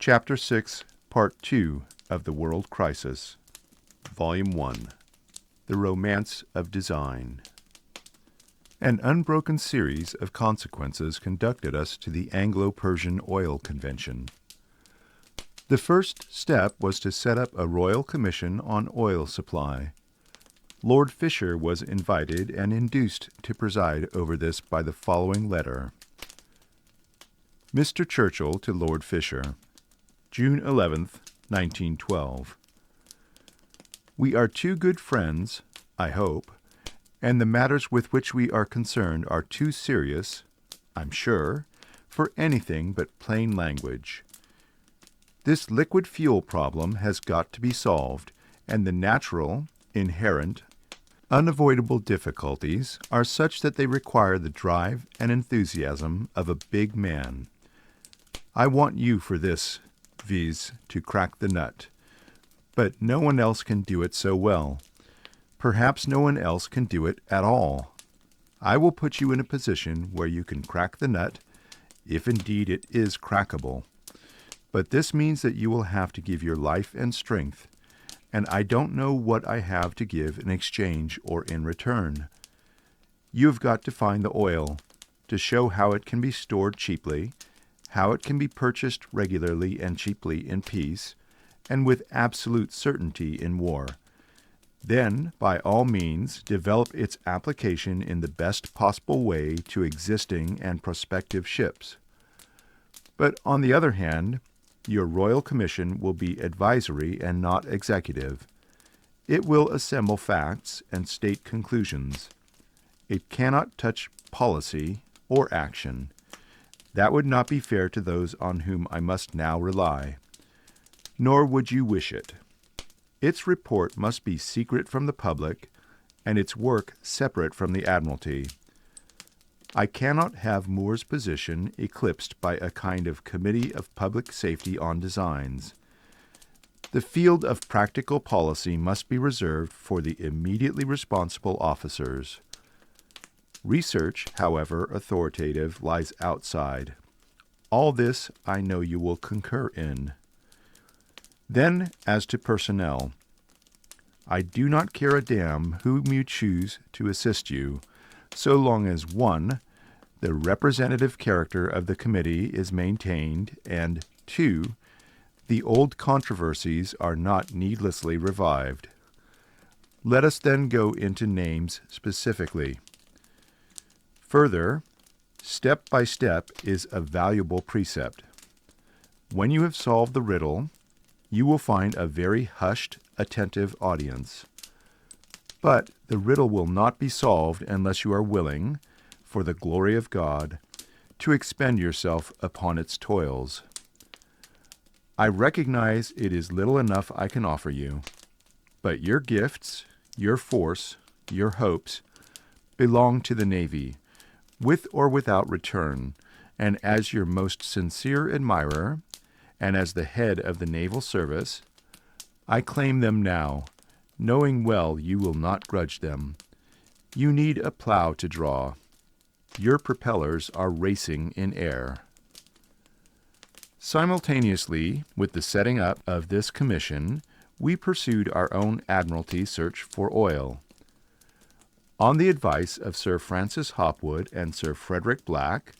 Chapter 6, Part 2 of The World Crisis, Volume 1, The Romance of Design. An unbroken series of consequences conducted us to the Anglo-Persian Oil Convention. The first step was to set up a Royal Commission on Oil Supply. Lord Fisher was invited and induced to preside over this by the following letter. Mr. Churchill to Lord Fisher, June 11th, 1912. We are two good friends, I hope, and the matters with which we are concerned are too serious, I'm sure, for anything but plain language. This liquid fuel problem has got to be solved, and the natural, inherent, unavoidable difficulties are such that they require the drive and enthusiasm of a big man. I want you for this, viz., to crack the nut. But no one else can do it so well. Perhaps no one else can do it at all. I will put you in a position where you can crack the nut, if indeed it is crackable. But this means that you will have to give your life and strength, and I don't know what I have to give in exchange or in return. You have got to find the oil, to show how it can be stored cheaply, how it can be purchased regularly and cheaply in peace, and with absolute certainty in war. Then, by all means, develop its application in the best possible way to existing and prospective ships. But on the other hand, your Royal Commission will be advisory and not executive. It will assemble facts and state conclusions. It cannot touch policy or action. That would not be fair to those on whom I must now rely. Nor would you wish it. Its report must be secret from the public, and its work separate from the Admiralty. I cannot have Moore's position eclipsed by a kind of Committee of Public Safety on Designs. The field of practical policy must be reserved for the immediately responsible officers. Research, however authoritative, lies outside. All this I know you will concur in. Then, as to personnel, I do not care a damn whom you choose to assist you, so long as 1. The representative character of the committee is maintained, and 2. The old controversies are not needlessly revived. Let us then go into names specifically. Further, step by step is a valuable precept. When you have solved the riddle, you will find a very hushed, attentive audience. But the riddle will not be solved unless you are willing, for the glory of God, to expend yourself upon its toils. I recognize it is little enough I can offer you, but your gifts, your force, your hopes, belong to the Navy, with or without return, and as your most sincere admirer, and as the head of the naval service, I claim them now, knowing well you will not grudge them. You need a plow to draw. Your propellers are racing in air. Simultaneously with the setting up of this commission, we pursued our own Admiralty search for oil. On the advice of Sir Francis Hopwood and Sir Frederick Black,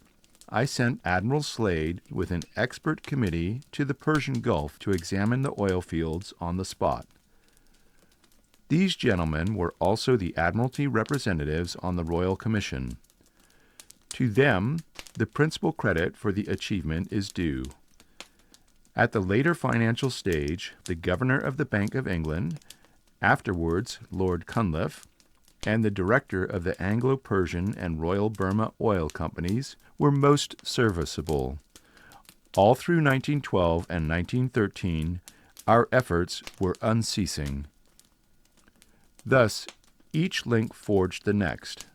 I sent Admiral Slade with an expert committee to the Persian Gulf to examine the oil fields on the spot. These gentlemen were also the Admiralty representatives on the Royal Commission. To them, the principal credit for the achievement is due. At the later financial stage, the Governor of the Bank of England, afterwards Lord Cunliffe, and the director of the Anglo-Persian and Royal Burma Oil Companies were most serviceable. All through 1912 and 1913, our efforts were unceasing. Thus, each link forged the next.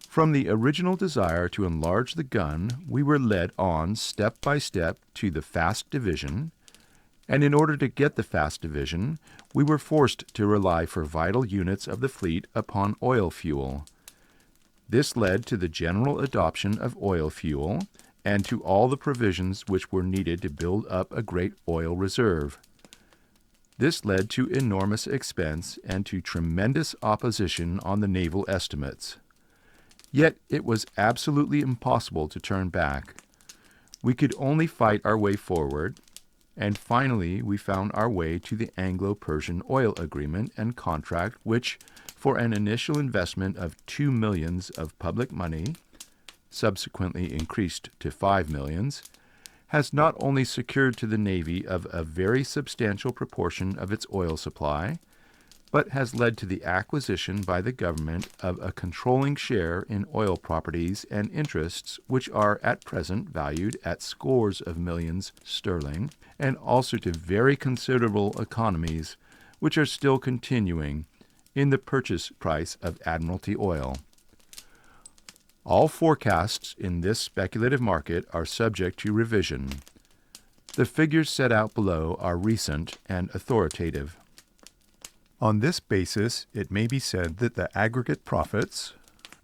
From the original desire to enlarge the gun, we were led on step by step to the fast division, and in order to get the fast division, we were forced to rely for vital units of the fleet upon oil fuel. This led to the general adoption of oil fuel and to all the provisions which were needed to build up a great oil reserve. This led to enormous expense and to tremendous opposition on the naval estimates. Yet it was absolutely impossible to turn back. We could only fight our way forward, and finally we found our way to the Anglo-Persian oil agreement and contract, which, for an initial investment of $2 million of public money, subsequently increased to $5 million, has not only secured to the Navy of a very substantial proportion of its oil supply, but has led to the acquisition by the government of a controlling share in oil properties and interests which are at present valued at scores of millions sterling, and also to very considerable economies which are still continuing in the purchase price of Admiralty oil. All forecasts in this speculative market are subject to revision. The figures set out below are recent and authoritative. On this basis, it may be said that the aggregate profits,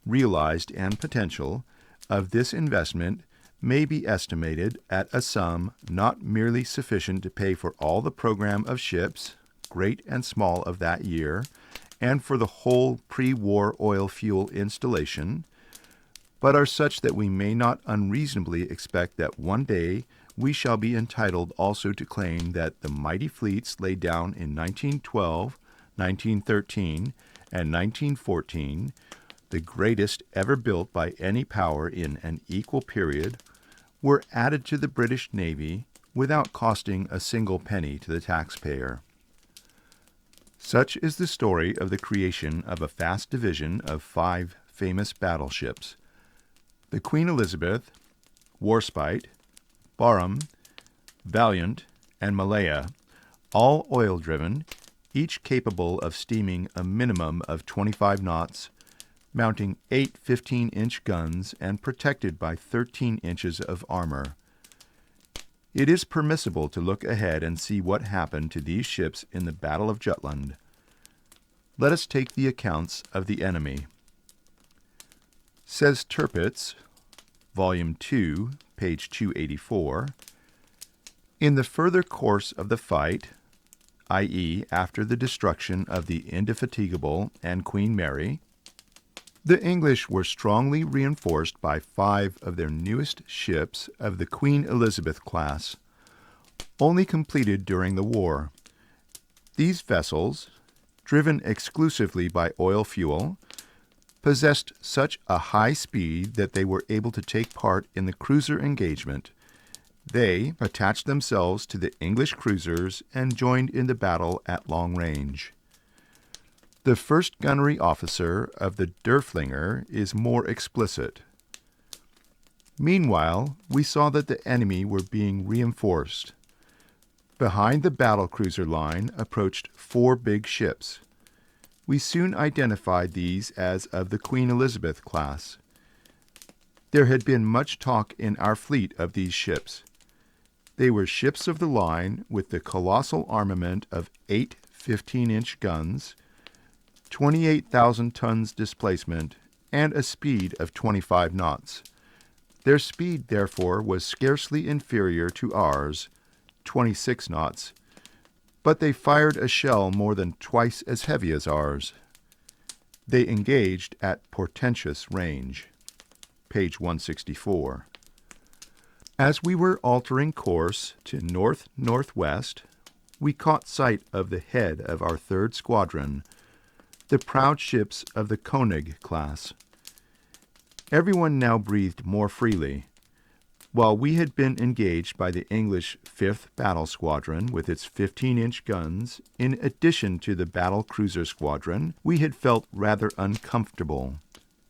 realized and potential, of this investment may be estimated at a sum not merely sufficient to pay for all the program of ships, great and small, of that year, and for the whole pre-war oil fuel installation, but are such that we may not unreasonably expect that one day we shall be entitled also to claim that the mighty fleets laid down in 1912, 1913, and 1914, the greatest ever built by any power in an equal period, were added to the British Navy without costing a single penny to the taxpayer. Such is the story of the creation of a vast division of 5 famous battleships: the Queen Elizabeth, Warspite, Barham, Valiant, and Malaya, all oil-driven, each capable of steaming a minimum of 25 knots, mounting 8 15-inch guns and protected by 13 inches of armor. It is permissible to look ahead and see what happened to these ships in the Battle of Jutland. Let us take the accounts of the enemy. Says Tirpitz, Volume 2, page 284, "In the further course of the fight, i.e., after the destruction of the Indefatigable and Queen Mary, the English were strongly reinforced by 5 of their newest ships of the Queen Elizabeth class, only completed during the war. These vessels, driven exclusively by oil fuel, possessed such a high speed that they were able to take part in the cruiser engagement. They attached themselves to the English cruisers and joined in the battle at long range. The first gunnery officer of the Derfflinger is more explicit. Meanwhile, we saw that the enemy were being reinforced. Behind the battle-cruiser line approached 4 big ships. We soon identified these as of the Queen Elizabeth class. There had been much talk in our fleet of these ships. They were ships of the line with the colossal armament of 8 15-inch guns, 28,000 tons displacement, and a speed of 25 knots. Their speed, therefore, was scarcely inferior to ours, 26 knots, but they fired a shell more than twice as heavy as ours. They engaged at portentous range." Page 164. As we were altering course to north-northwest, we caught sight of the head of our 3rd squadron, the proud ships of the Koenig class. Everyone now breathed more freely. While we had been engaged by the English 5th Battle Squadron with its 15-inch guns, in addition to the Battle Cruiser Squadron, we had felt rather uncomfortable.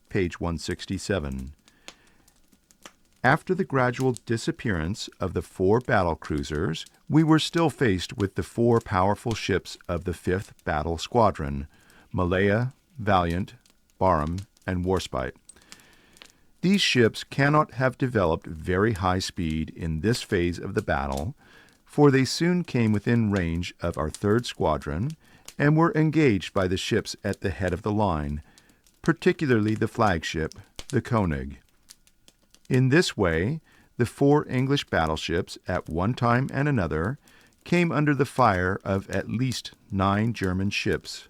Page 167. After the gradual disappearance of the 4 battle cruisers, we were still faced with the 4 powerful ships of the 5th Battle Squadron, Malaya, Valiant, Barham, and Warspite. These ships cannot have developed very high speed in this phase of the battle, for they soon came within range of our 3rd Squadron and were engaged by the ships at the head of the line, particularly the flagship, the Koenig. In this way, the 4 English battleships at one time and another came under the fire of at least 9 German ships,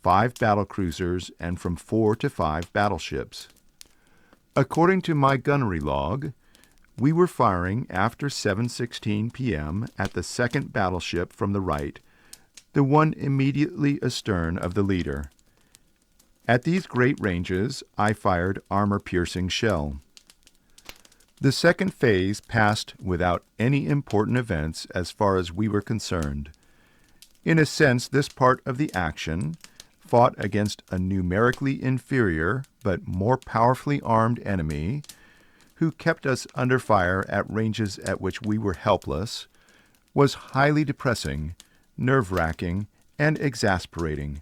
5 battlecruisers, and from 4 to 5 battleships. According to my gunnery log, we were firing after 7:16 p.m. at the 2nd battleship from the right, the one immediately astern of the leader. At these great ranges, I fired armor-piercing shell. The second phase passed without any important events as far as we were concerned. In a sense, this part of the action fought against a numerically inferior but more powerfully armed enemy who kept us under fire at ranges at which we were helpless, was highly depressing, nerve-wracking, and exasperating.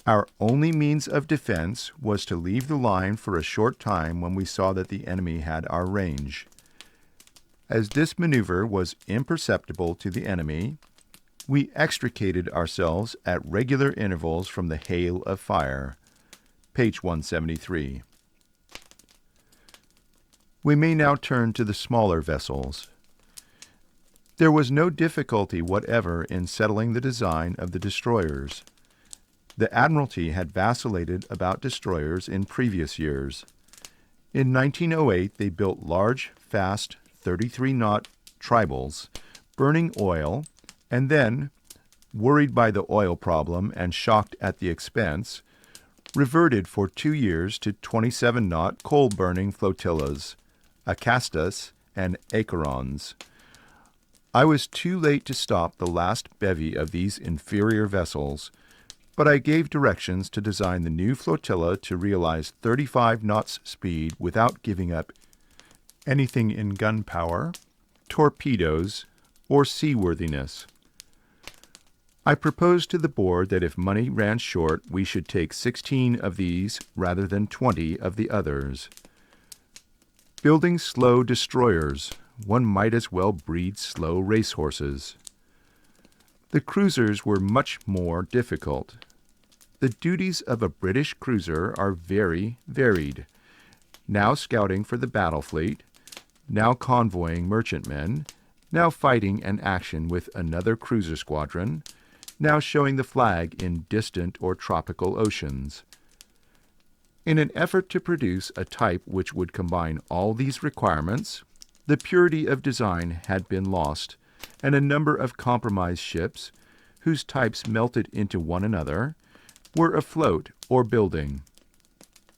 Our only means of defense was to leave the line for a short time when we saw that the enemy had our range. As this maneuver was imperceptible to the enemy, we extricated ourselves at regular intervals from the hail of fire. Page 173. We may now turn to the smaller vessels. There was no difficulty whatever in settling the design of the destroyers. The Admiralty had vacillated about destroyers in previous years. In 1908, they built large, fast 33-knot tribals, burning oil, and then, worried by the oil problem and shocked at the expense, reverted for 2 years to 27-knot coal-burning flotillas, Acastas and Acherons. I was too late to stop the last bevy of these inferior vessels, but I gave directions to design the new flotilla to realize 35 knots speed without giving up anything in gun power, torpedoes, or seaworthiness. I proposed to the board that if money ran short, we should take 16 of these rather than 20 of the others. Building slow destroyers, one might as well breed slow racehorses. The cruisers were much more difficult. The duties of a British cruiser are very varied. Now scouting for the battle fleet, now convoying merchantmen, now fighting an action with another cruiser squadron, now showing the flag in distant or tropical oceans. In an effort to produce a type which would combine all these requirements, the purity of design had been lost, and a number of compromise ships, whose types melted into one another, were afloat or building.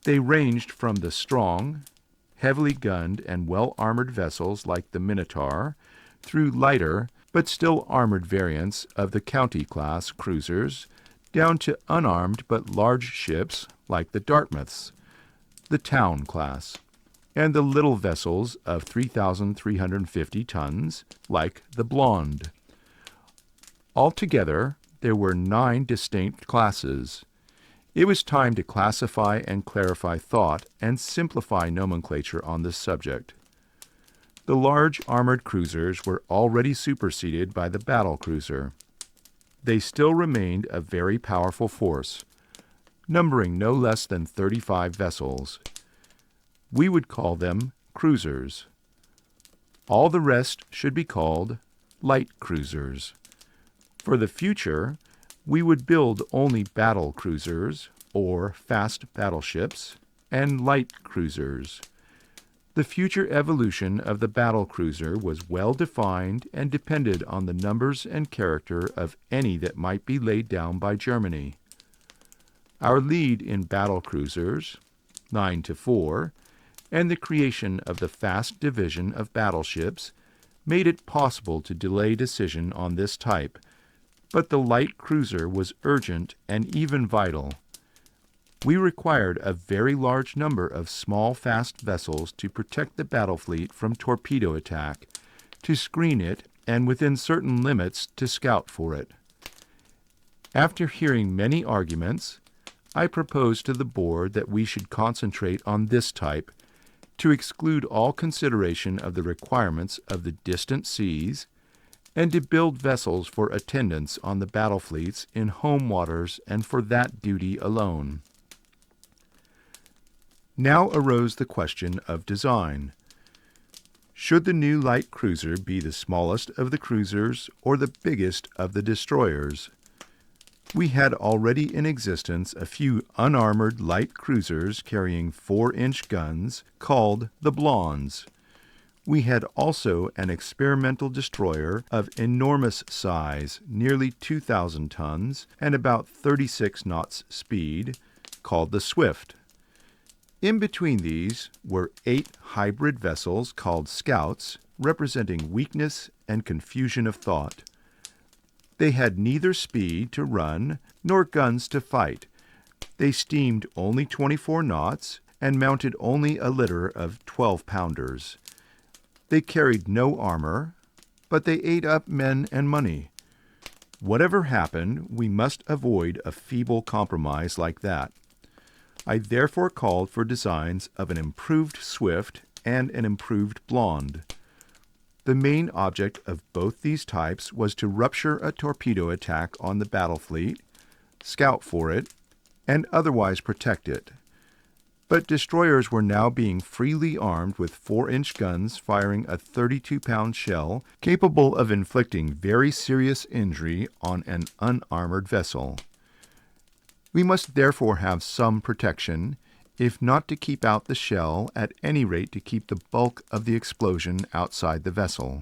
They ranged from the strong, heavily gunned and well-armored vessels like the Minotaur, through lighter but still armored variants of the County-class cruisers, down to unarmed but large ships like the Dartmouths, the Town class, and the little vessels of 3,350 tons like the Blonde. Altogether, there were 9 distinct classes. It was time to classify and clarify thought and simplify nomenclature on this subject. The large armored cruisers were already superseded by the battle cruiser. They still remained a very powerful force, numbering no less than 35 vessels. We would call them cruisers. All the rest should be called light cruisers. For the future, we would build only battle cruisers, or fast battleships, and light cruisers. The future evolution of the battle cruiser was well defined and depended on the numbers and character of any that might be laid down by Germany. Our lead in battle cruisers, 9-4, and the creation of the fast division of battleships made it possible to delay decision on this type, but the light cruiser was urgent and even vital. We required a very large number of small, fast vessels to protect the battle fleet from torpedo attack, to screen it, and within certain limits to scout for it. After hearing many arguments, I proposed to the board that we should concentrate on this type, to exclude all consideration of the requirements of the distant seas, and to build vessels for attendance on the battle fleets in home waters and for that duty alone. Now arose the question of design. Should the new light cruiser be the smallest of the cruisers or the biggest of the destroyers? We had already in existence a few unarmored light cruisers carrying 4-inch guns called the Blondes. We had also an experimental destroyer of enormous size, nearly 2,000 tons, and about 36 knots speed, called the Swift. In between these were 8 hybrid vessels called Scouts, representing weakness and confusion of thought. They had neither speed to run nor guns to fight. They steamed only 24 knots and mounted only a litter of 12-pounders. They carried no armor, but they ate up men and money. Whatever happened, we must avoid a feeble compromise like that. I therefore called for designs of an improved Swift and an improved Blonde. The main object of both these types was to rupture a torpedo attack on the battle fleet, scout for it, and otherwise protect it. But destroyers were now being freely armed with 4-inch guns firing a 32-pound shell capable of inflicting very serious injury on an unarmored vessel. We must therefore have some protection, if not to keep out the shell, at any rate to keep the bulk of the explosion outside the vessel.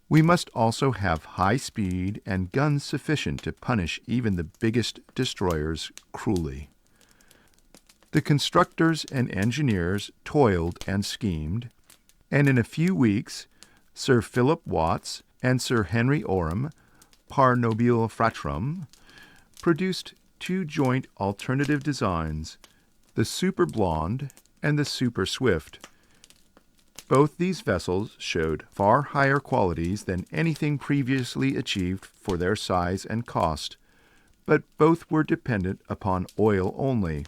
We must also have high speed and guns sufficient to punish even the biggest destroyers cruelly. The constructors and engineers toiled and schemed, and in a few weeks Sir Philip Watts and Sir Henry Oram, par nobile fratrum, produced 2 joint alternative designs, the Super Blonde and the Super Swift. Both these vessels showed far higher qualities than anything previously achieved for their size and cost, but both were dependent upon oil only.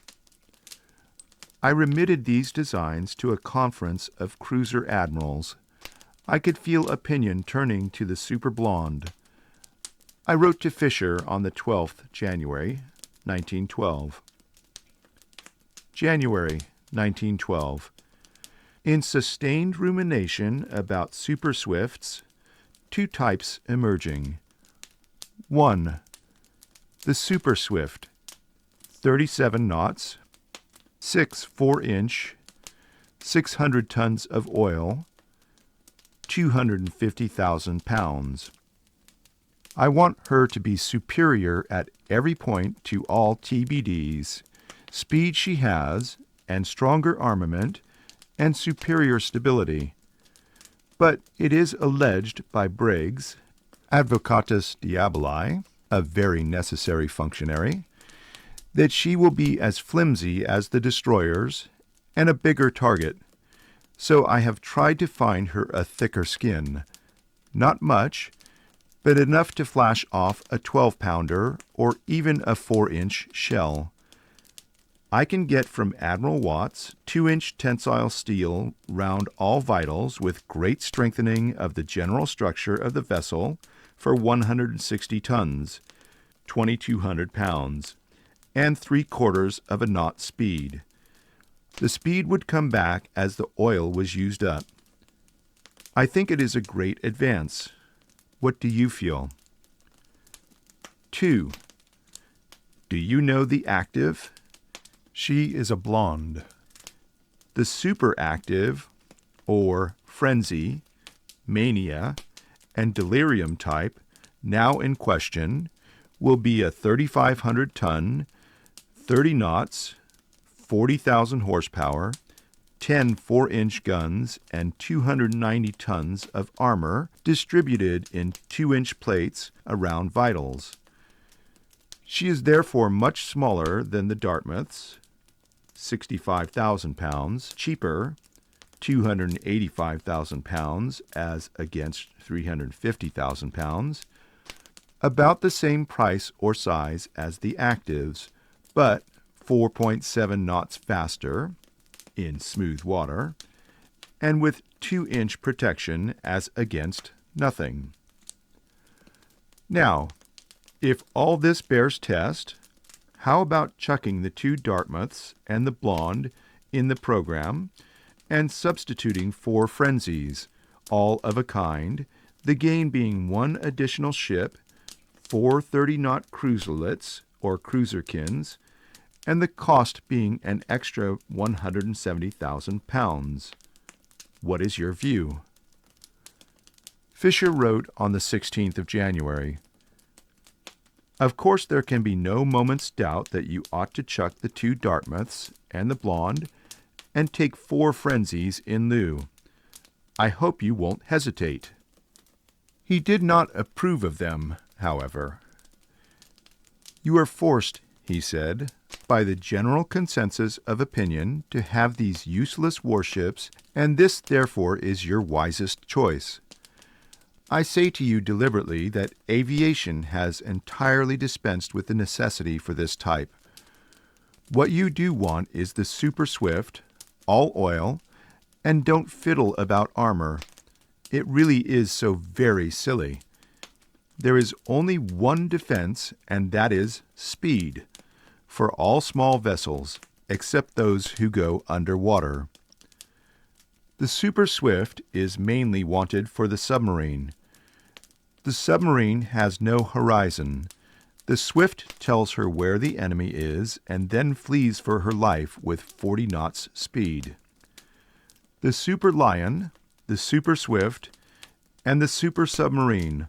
I remitted these designs to a conference of cruiser admirals. I could feel opinion turning to the Super Blonde. I wrote to Fisher on the 12th January, 1912. January 1912. In sustained rumination about Super Swifts, 2 types emerging. 1. The Super Swift, 37 knots, 6 4-inch, 600 tons of oil, 250,000 pounds. I want her to be superior at every point to all TBDs. Speed she has, and stronger armament, and superior stability. But it is alleged by Briggs, Advocatus Diaboli, a very necessary functionary, that she will be as flimsy as the destroyers, and a bigger target. So I have tried to find her a thicker skin. Not much, but enough to flash off a 12-pounder or even a 4-inch shell. I can get from Admiral Watts 2-inch tensile steel round all vitals with great strengthening of the general structure of the vessel for 160 tons, 2,200 pounds, and 3/4 of a knot speed. The speed would come back as the oil was used up. I think it is a great advance. What do you feel? 2. Do you know the active? She is a blonde. The superactive, or frenzy, mania, and delirium type, now in question, will be a 3,500-ton, 30 knots, 40,000 horsepower, 10 4-inch guns, and 290 tons of armor distributed in 2-inch plates around vitals. She is therefore much smaller than the Dartmouths, 65,000 pounds, cheaper, 285,000 pounds as against 350,000 pounds, about the same price or size as the actives, but 4.7 knots faster in smooth water, and with 2-inch protection as against nothing. Now, if all this bears test, how about chucking the 2 Dartmouths and the Blonde in the program and substituting 4 frenzies, all of a kind, the gain being 1 additional ship, 4 30-knot cruiserlets or cruiserkins, and the cost being an extra 170,000 pounds. What is your view? Fisher wrote on the 16th of January, "Of course there can be no moment's doubt that you ought to chuck the 2 Dartmouths and the Blonde and take 4 frenzies in lieu. I hope you won't hesitate." He did not approve of them, however. "You are forced," he said, "by the general consensus of opinion to have these useless warships, and this therefore is your wisest choice. I say to you deliberately that aviation has entirely dispensed with the necessity for this type. What you do want is the super swift, all oil, and don't fiddle about armor. It really is so very silly. There is only one defense, and that is speed, for all small vessels, except those who go underwater. The super swift is mainly wanted for the submarine. The submarine has no horizon. The swift tells her where the enemy is and then flees for her life with 40 knots speed. The super lion, the super swift, and the super submarine,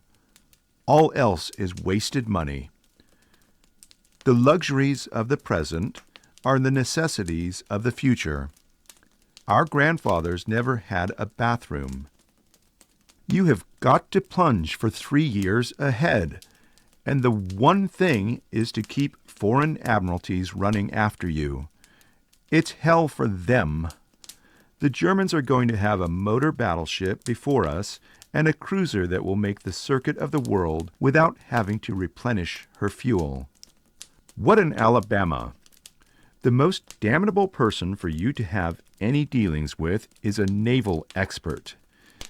all else is wasted money. The luxuries of the present are the necessities of the future. Our grandfathers never had a bathroom. You have got to plunge for 3 years ahead, and the one thing is to keep foreign admiralties running after you. It's hell for them. The Germans are going to have a motor battleship before us and a cruiser that will make the circuit of the world without having to replenish her fuel. What an Alabama! The most damnable person for you to have any dealings with is a naval expert.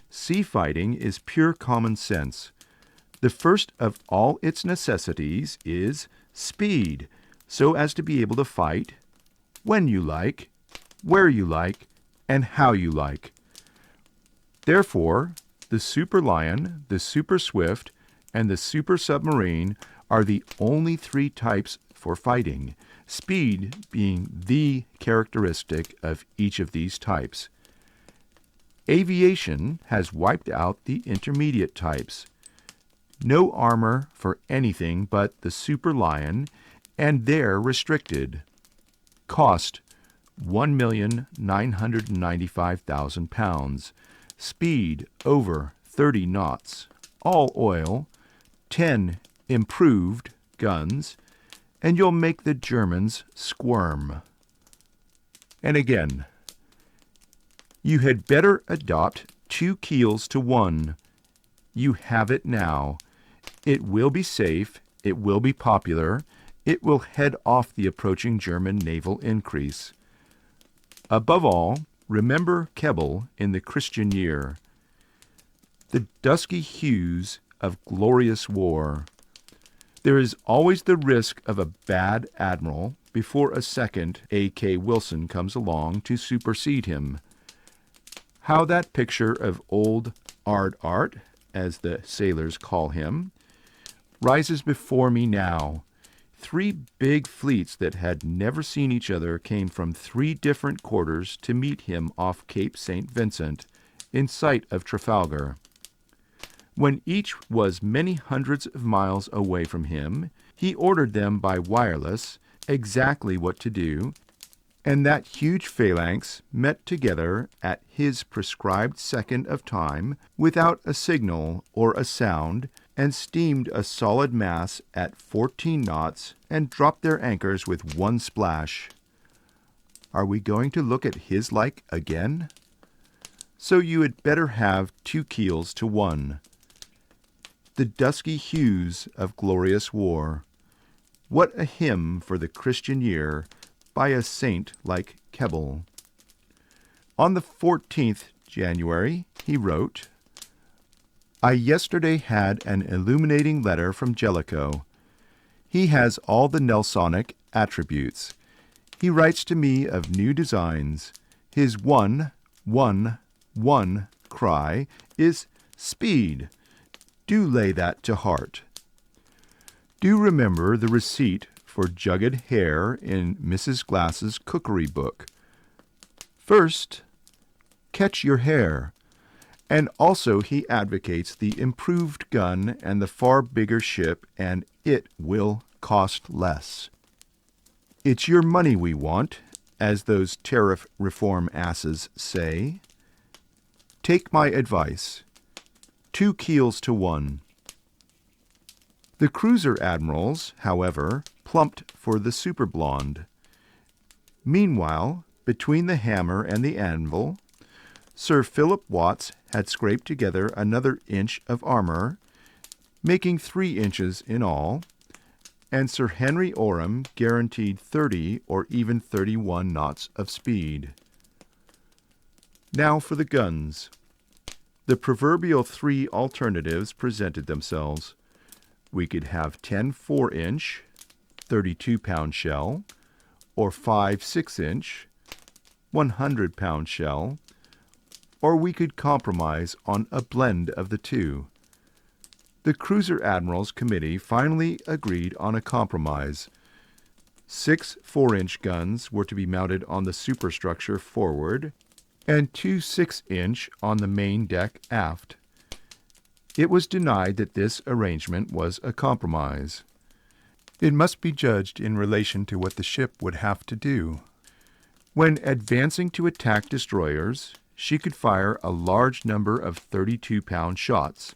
Sea fighting is pure common sense. The first of all its necessities is speed, so as to be able to fight when you like, where you like, and how you like. Therefore, the Super Lion, the Super Swift, and the Super Submarine are the only 3 types for fighting, speed being the characteristic of each of these types. Aviation has wiped out the intermediate types. No armor for anything but the Super Lion, and they're restricted. Cost, £1,995,000. Speed, over 30 knots. All oil, 10 improved guns, and you'll make the Germans squirm. And again, you had better adopt 2 keels to 1. You have it now. It will be safe, it will be popular, it will head off the approaching German naval increase. Above all, remember Keble in the Christian year. The dusky hues of glorious war. There is always the risk of a bad admiral before a second A.K. Wilson comes along to supersede him. How that picture of old Art, as the sailors call him, rises before me now. 3 big fleets that had never seen each other came from 3 different quarters to meet him off Cape St. Vincent, in sight of Trafalgar. When each was many hundreds of miles away from him, he ordered them by wireless exactly what to do, and that huge phalanx met together at his prescribed second of time without a signal or a sound, and steamed a solid mass at 14 knots and dropped their anchors with 1 splash. Are we going to look at his like again? So you had better have 2 keels to 1. The dusky hues of glorious war. What a hymn for the Christian year by a saint like Keble. On the 14th January, he wrote, I yesterday had an illuminating letter from Jellicoe. He has all the Nelsonic attributes. He writes to me of new designs. His one one cry is speed. Do lay that to heart. Do remember the receipt for jugged hare in Mrs. Glass's cookery book. First, catch your hare. And also he advocates the improved gun and the far bigger ship, and it will cost less. It's your money we want, as those tariff reform asses say. Take my advice. 2 keels to 1. The cruiser admirals, however, plumped for the super blonde. Meanwhile, between the hammer and the anvil, Sir Philip Watts had scraped together another inch of armor, making 3 inches in all, and Sir Henry Oram guaranteed 30 or even 31 knots of speed. Now for the guns. The proverbial 3 alternatives presented themselves. We could have 10 4-inch, 32-pound shell, or 5 6-inch, 100-pound shell, or we could compromise on a blend of the two. The Cruiser Admirals Committee finally agreed on a compromise. 6 4-inch guns were to be mounted on the superstructure forward, and 2 6-inch on the main deck aft. It was denied that this arrangement was a compromise. It must be judged in relation to what the ship would have to do. When advancing to attack destroyers, she could fire a large number of 32-pound shots,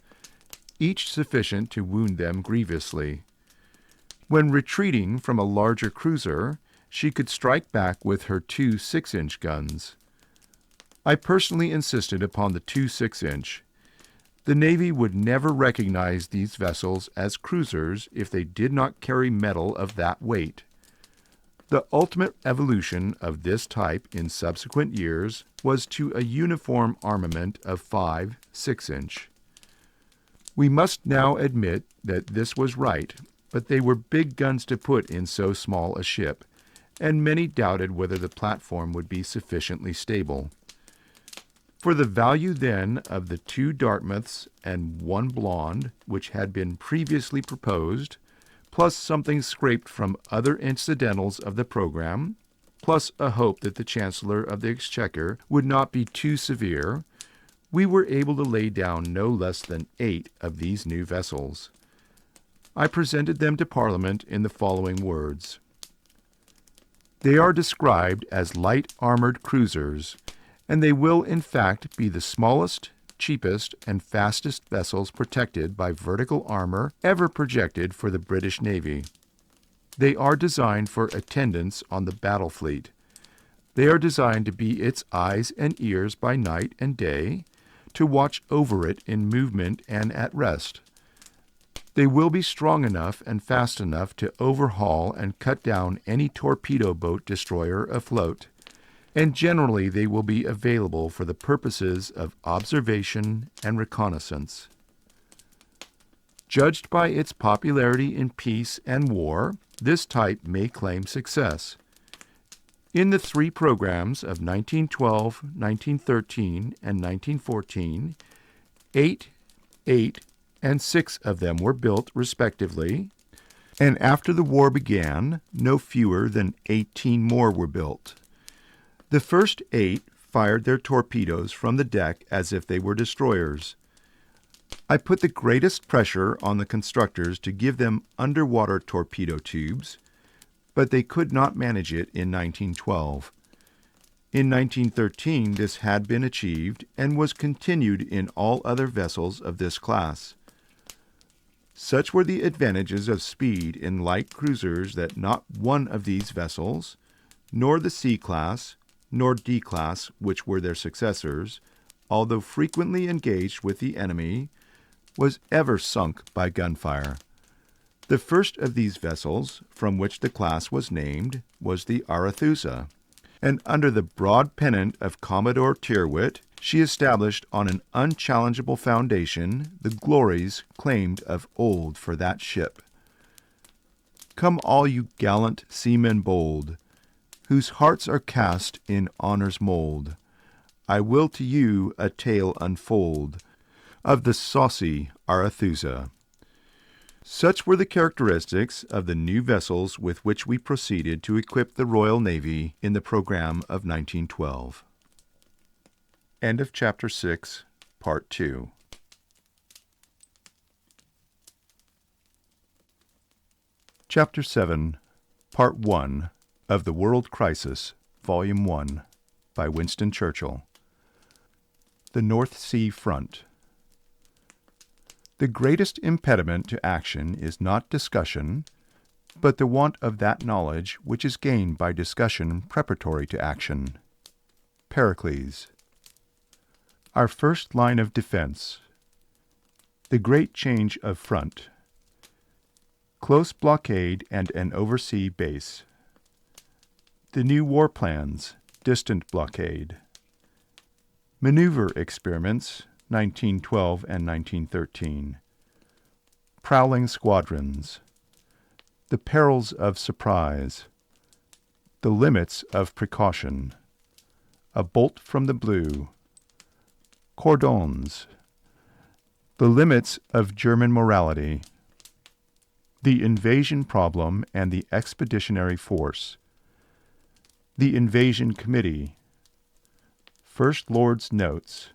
each sufficient to wound them grievously. When retreating from a larger cruiser, she could strike back with her 2 6-inch guns. I personally insisted upon the 2 6-inch. The Navy would never recognize these vessels as cruisers if they did not carry metal of that weight. The ultimate evolution of this type in subsequent years was to a uniform armament of 5 6-inch. We must now admit that this was right, but they were big guns to put in so small a ship, and many doubted whether the platform would be sufficiently stable. For the value then of the 2 Dartmouths and 1 Blonde, which had been previously proposed, plus something scraped from other incidentals of the program, plus a hope that the Chancellor of the Exchequer would not be too severe, we were able to lay down no less than 8 of these new vessels. I presented them to Parliament in the following words. They are described as light armored cruisers, and they will in fact be the smallest, cheapest, and fastest vessels protected by vertical armor ever projected for the British Navy. They are designed for attendance on the battle fleet. They are designed to be its eyes and ears by night and day, to watch over it in movement and at rest. They will be strong enough and fast enough to overhaul and cut down any torpedo boat destroyer afloat, and generally they will be available for the purposes of observation and reconnaissance. Judged by its popularity in peace and war, this type may claim success. In the 3 programs of 1912, 1913, and 1914, 8, 8, and 6 of them were built respectively, and after the war began, no fewer than 18 more were built. The first 8 fired their torpedoes from the deck as if they were destroyers. I put the greatest pressure on the constructors to give them underwater torpedo tubes, but they could not manage it in 1912. In 1913, this had been achieved and was continued in all other vessels of this class. Such were the advantages of speed in light cruisers that not one of these vessels, nor the C-class, nor D-class, which were their successors, although frequently engaged with the enemy, was ever sunk by gunfire. The first of these vessels, from which the class was named, was the Arethusa, and under the broad pennant of Commodore Tyrwhitt, she established on an unchallengeable foundation the glories claimed of old for that ship. Come all you gallant seamen bold, whose hearts are cast in honor's mold. I will to you a tale unfold of the saucy Arethusa. Such were the characteristics of the new vessels with which we proceeded to equip the Royal Navy in the program of 1912. End of Chapter 6, Part 2. Chapter 7, Part 1 of The World Crisis, Volume 1, by Winston Churchill. The North Sea Front. The greatest impediment to action is not discussion, but the want of that knowledge which is gained by discussion preparatory to action. Pericles. Our first line of defense. The great change of front. Close blockade and an oversea base. The new war plans, distant blockade. Maneuver experiments, 1912 and 1913. Prowling squadrons. The perils of surprise. The limits of precaution. A bolt from the blue. Cordons. The limits of German morality. The invasion problem and the expeditionary force. The invasion committee. First Lord's notes.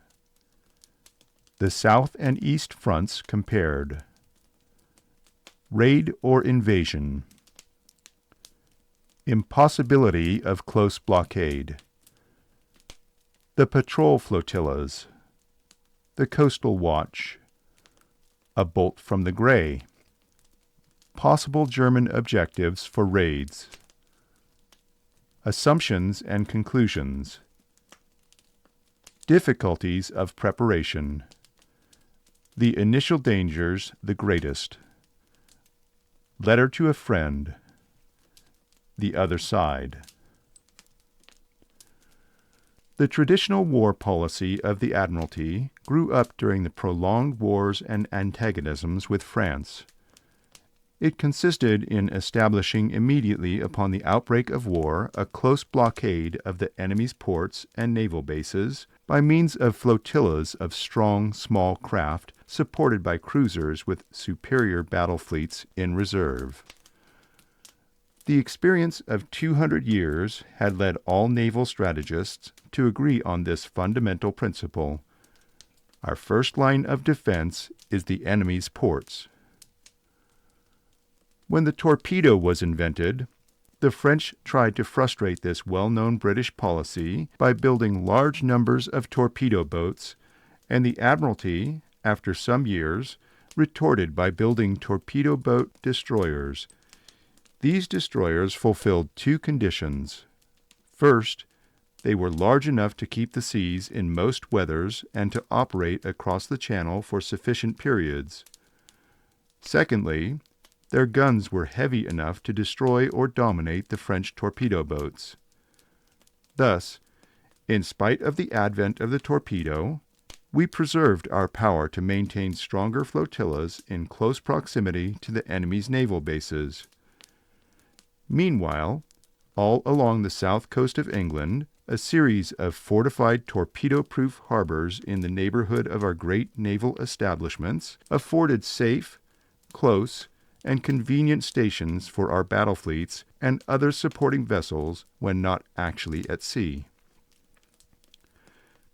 The South and East fronts compared. Raid or invasion. Impossibility of close blockade. The patrol flotillas. The coastal watch. A bolt from the gray. Possible German objectives for raids. Assumptions and conclusions. Difficulties of preparation. The initial dangers the greatest. Letter to a friend. The other side. The traditional war policy of the Admiralty grew up during the prolonged wars and antagonisms with France. It consisted in establishing immediately upon the outbreak of war a close blockade of the enemy's ports and naval bases by means of flotillas of strong, small craft supported by cruisers with superior battle fleets in reserve. The experience of 200 years had led all naval strategists to agree on this fundamental principle. Our first line of defense is the enemy's ports. When the torpedo was invented, the French tried to frustrate this well-known British policy by building large numbers of torpedo boats, and the Admiralty, after some years, retorted by building torpedo boat destroyers. These destroyers fulfilled two conditions. First, they were large enough to keep the seas in most weathers and to operate across the channel for sufficient periods. Secondly, their guns were heavy enough to destroy or dominate the French torpedo boats. Thus, in spite of the advent of the torpedo, we preserved our power to maintain stronger flotillas in close proximity to the enemy's naval bases. Meanwhile, all along the south coast of England, a series of fortified torpedo-proof harbors in the neighborhood of our great naval establishments afforded safe, close, and convenient stations for our battle fleets and other supporting vessels when not actually at sea.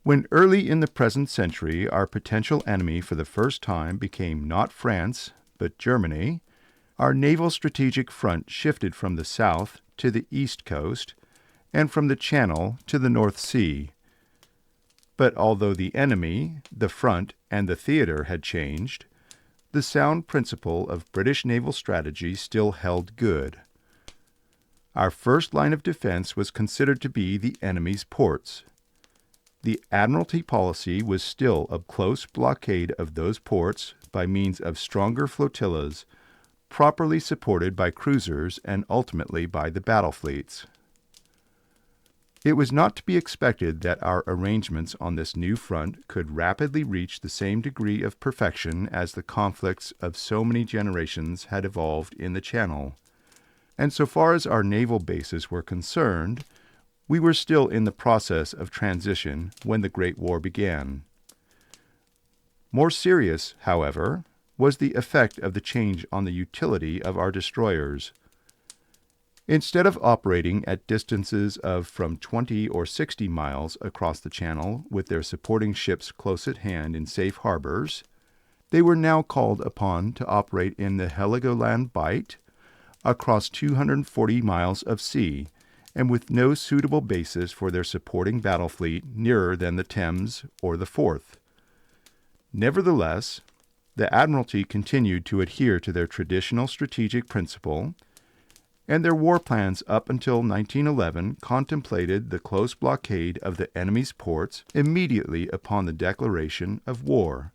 When early in the present century our potential enemy for the first time became not France, but Germany, our naval strategic front shifted from the south to the east coast and from the Channel to the North Sea. But although the enemy, the front, and the theater had changed, the sound principle of British naval strategy still held good. Our first line of defense was considered to be the enemy's ports. The Admiralty policy was still a close blockade of those ports by means of stronger flotillas, properly supported by cruisers and ultimately by the battle fleets. It was not to be expected that our arrangements on this new front could rapidly reach the same degree of perfection as the conflicts of so many generations had evolved in the Channel. And so far as our naval bases were concerned, We were still in the process of transition when the Great War began. More serious, however, was the effect of the change on the utility of our destroyers. Instead of operating at distances of from 20 or 60 miles across the channel with their supporting ships close at hand in safe harbors, they were now called upon to operate in the Heligoland Bight across 240 miles of sea, and with no suitable basis for their supporting battle fleet nearer than the Thames or the Forth. Nevertheless, the Admiralty continued to adhere to their traditional strategic principle, and their war plans up until 1911 contemplated the close blockade of the enemy's ports immediately upon the declaration of war.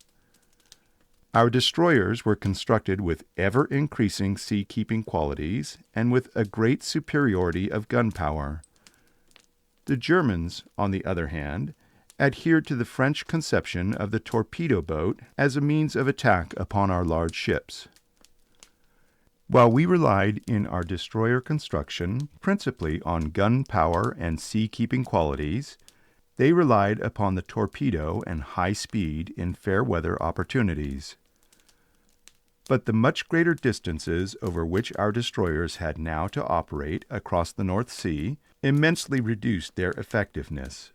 Our destroyers were constructed with ever-increasing sea-keeping qualities and with a great superiority of gunpowder. The Germans, on the other hand, adhered to the French conception of the torpedo boat as a means of attack upon our large ships. While we relied in our destroyer construction principally on gunpowder and sea-keeping qualities, they relied upon the torpedo and high speed in fair weather opportunities. But the much greater distances over which our destroyers had now to operate across the North Sea immensely reduced their effectiveness.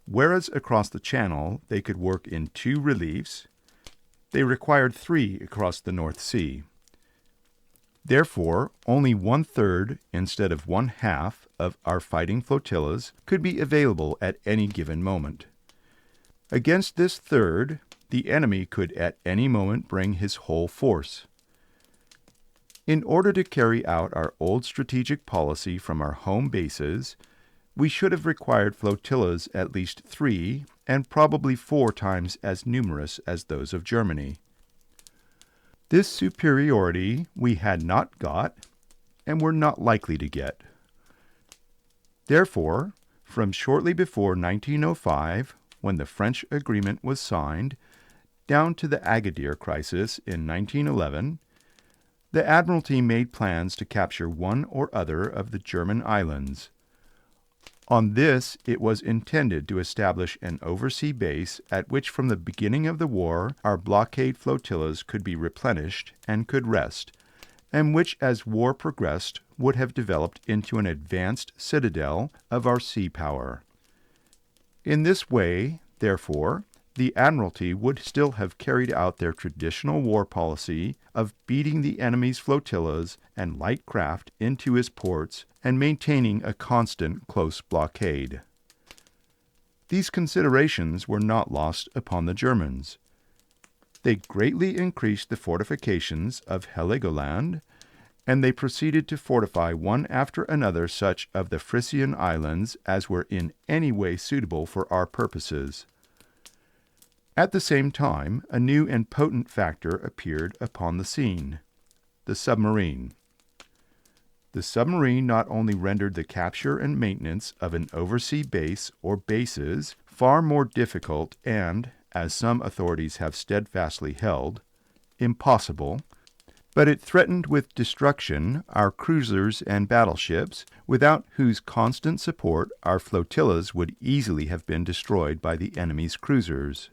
Whereas across the Channel they could work in 2 reliefs, they required 3 across the North Sea. Therefore, only 1/3 instead of 1/2 of our fighting flotillas could be available at any given moment. Against this third, the enemy could at any moment bring his whole force. In order to carry out our old strategic policy from our home bases, we should have required flotillas at least 3 and probably 4 times as numerous as those of Germany. This superiority we had not got, and were not likely to get. Therefore, from shortly before 1905, when the French agreement was signed, down to the Agadir crisis in 1911, the Admiralty made plans to capture one or other of the German islands. On this, it was intended to establish an oversea base at which from the beginning of the war our blockade flotillas could be replenished and could rest, and which as war progressed would have developed into an advanced citadel of our sea power. In this way, therefore, the Admiralty would still have carried out their traditional war policy of beating the enemy's flotillas and light craft into his ports and maintaining a constant close blockade. These considerations were not lost upon the Germans. They greatly increased the fortifications of Heligoland, and they proceeded to fortify one after another such of the Frisian islands as were in any way suitable for our purposes. At the same time, a new and potent factor appeared upon the scene: the submarine. The submarine not only rendered the capture and maintenance of an oversea base or bases far more difficult and, as some authorities have steadfastly held, impossible, but it threatened with destruction our cruisers and battleships, without whose constant support our flotillas would easily have been destroyed by the enemy's cruisers.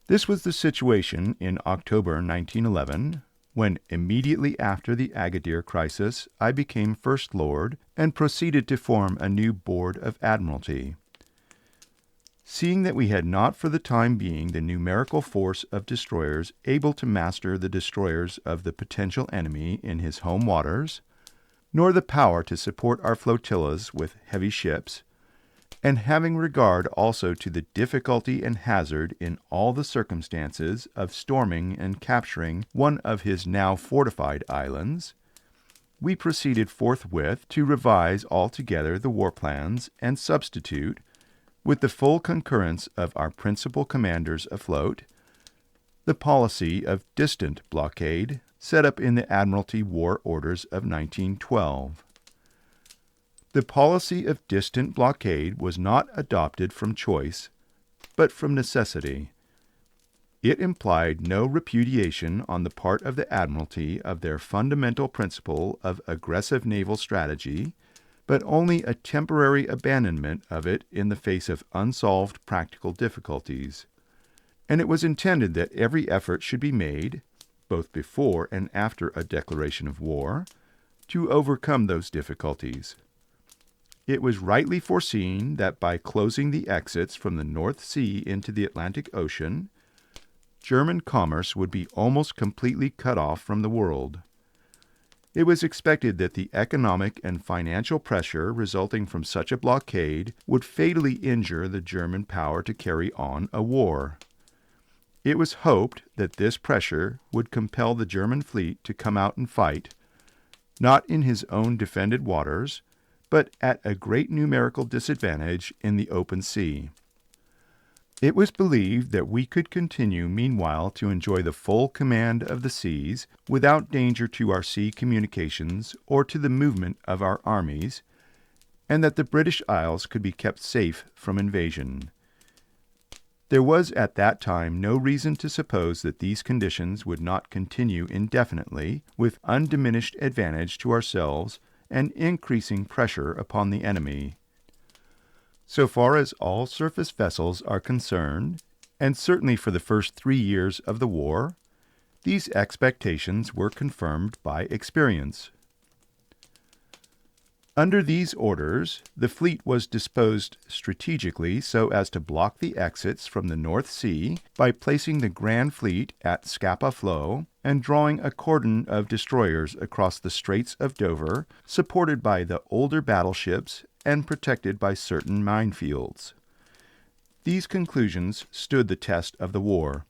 This was the situation in October 1911, when immediately after the Agadir crisis I became First Lord and proceeded to form a new Board of Admiralty. Seeing that we had not for the time being the numerical force of destroyers able to master the destroyers of the potential enemy in his home waters, nor the power to support our flotillas with heavy ships, and having regard also to the difficulty and hazard in all the circumstances of storming and capturing one of his now fortified islands, we proceeded forthwith to revise altogether the war plans and substitute, with the full concurrence of our principal commanders afloat, the policy of distant blockade set up in the Admiralty War Orders of 1912. The policy of distant blockade was not adopted from choice, but from necessity. It implied no repudiation on the part of the Admiralty of their fundamental principle of aggressive naval strategy, but only a temporary abandonment of it in the face of unsolved practical difficulties. And it was intended that every effort should be made, both before and after a declaration of war, to overcome those difficulties. It was rightly foreseen that by closing the exits from the North Sea into the Atlantic Ocean, German commerce would be almost completely cut off from the world. It was expected that the economic and financial pressure resulting from such a blockade would fatally injure the German power to carry on a war. It was hoped that this pressure would compel the German fleet to come out and fight, not in his own defended waters, but at a great numerical disadvantage in the open sea. It was believed that we could continue meanwhile to enjoy the full command of the seas without danger to our sea communications or to the movement of our armies, and that the British Isles could be kept safe from invasion. There was at that time no reason to suppose that these conditions would not continue indefinitely, with undiminished advantage to ourselves and increasing pressure upon the enemy. So far as all surface vessels are concerned, and certainly for the first 3 years of the war, these expectations were confirmed by experience. Under these orders, the fleet was disposed strategically so as to block the exits from the North Sea by placing the Grand Fleet at Scapa Flow and drawing a cordon of destroyers across the Straits of Dover, supported by the older battleships and protected by certain minefields. These conclusions stood the test of the war.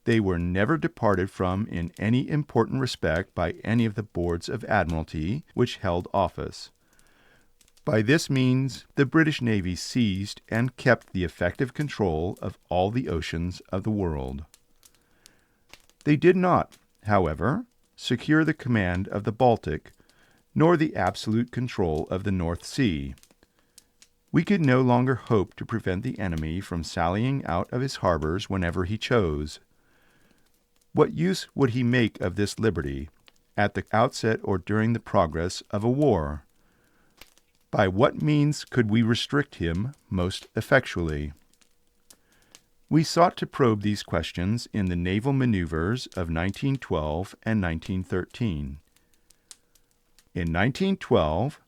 They were never departed from in any important respect by any of the boards of admiralty which held office. By this means, the British Navy seized and kept the effective control of all the oceans of the world. They did not, however, secure the command of the Baltic, nor the absolute control of the North Sea. We could no longer hope to prevent the enemy from sallying out of his harbors whenever he chose. What use would he make of this liberty, at the outset or during the progress of a war? By what means could we restrict him most effectually? We sought to probe these questions in the naval maneuvers of 1912 and 1913. In 1912,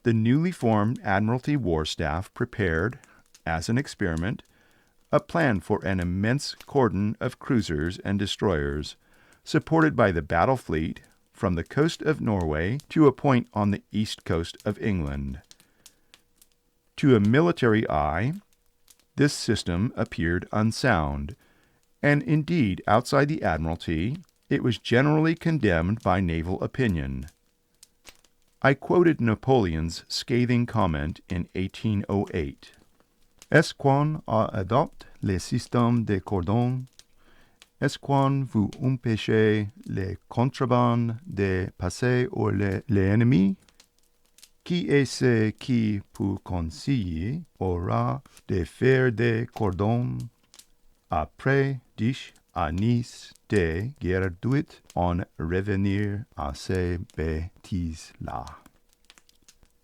the newly formed Admiralty War Staff prepared, as an experiment, a plan for an immense cordon of cruisers and destroyers, supported by the battle fleet from the coast of Norway to a point on the east coast of England. To a military eye, this system appeared unsound, and indeed, outside the Admiralty, it was generally condemned by naval opinion. I quoted Napoleon's scathing comment in 1808. Est-ce qu'on adopte le système des cordons? Est-ce qu'on vous empêche les contrabandes de passer hors l'ennemi? Qui est-ce qui, pour conseiller, aura de faire des cordons? Après 10 années de guerre doit on revenir à ces bêtises-là.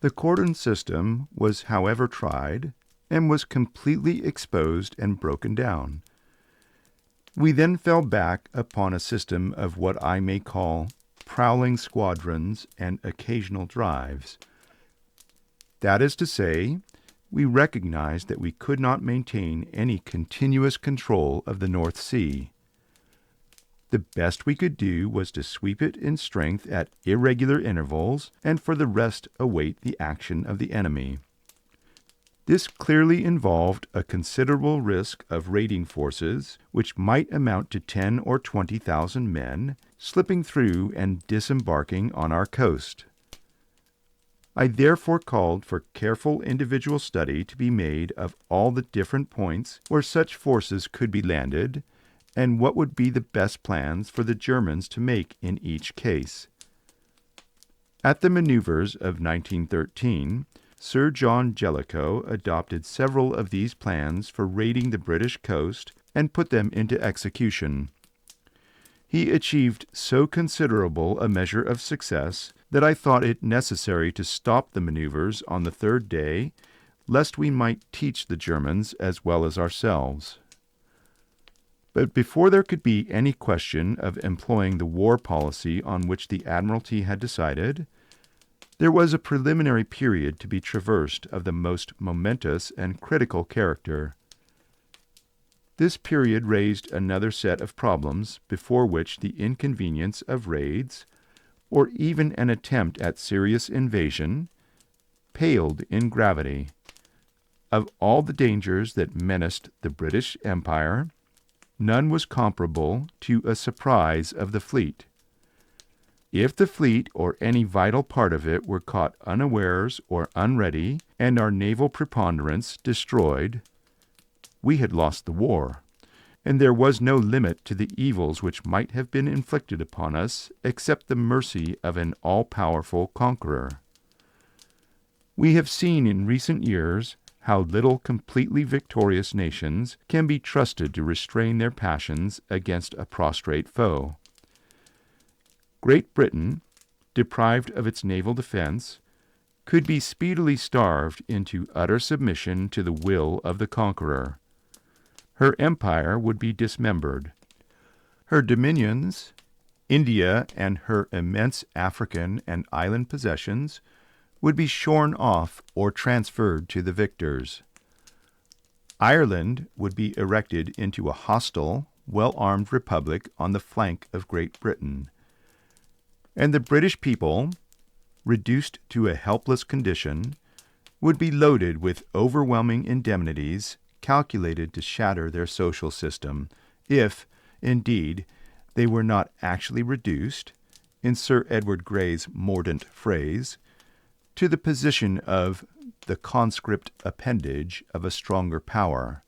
The cordon system was, however, tried, and was completely exposed and broken down. We then fell back upon a system of what I may call prowling squadrons and occasional drives. That is to say, we recognized that we could not maintain any continuous control of the North Sea. The best we could do was to sweep it in strength at irregular intervals, and for the rest await the action of the enemy. This clearly involved a considerable risk of raiding forces, which might amount to 10,000 or 20,000 men, slipping through and disembarking on our coast. I therefore called for careful individual study to be made of all the different points where such forces could be landed, and what would be the best plans for the Germans to make in each case. At the maneuvers of 1913, Sir John Jellicoe adopted several of these plans for raiding the British coast and put them into execution. He achieved so considerable a measure of success that I thought it necessary to stop the maneuvers on the third day, lest we might teach the Germans as well as ourselves. But before there could be any question of employing the war policy on which the Admiralty had decided, there was a preliminary period to be traversed of the most momentous and critical character. This period raised another set of problems before which the inconvenience of raids, or even an attempt at serious invasion, paled in gravity. Of all the dangers that menaced the British Empire, none was comparable to a surprise of the fleet. If the fleet or any vital part of it were caught unawares or unready, and our naval preponderance destroyed, we had lost the war, and there was no limit to the evils which might have been inflicted upon us except the mercy of an all-powerful conqueror. We have seen in recent years how little completely victorious nations can be trusted to restrain their passions against a prostrate foe. Great Britain, deprived of its naval defense, could be speedily starved into utter submission to the will of the conqueror. Her empire would be dismembered. Her dominions, India and her immense African and island possessions, would be shorn off or transferred to the victors. Ireland would be erected into a hostile, well-armed republic on the flank of Great Britain. And the British people, reduced to a helpless condition, would be loaded with overwhelming indemnities calculated to shatter their social system, if, indeed, they were not actually reduced, in Sir Edward Grey's mordant phrase, to the position of the conscript appendage of a stronger power.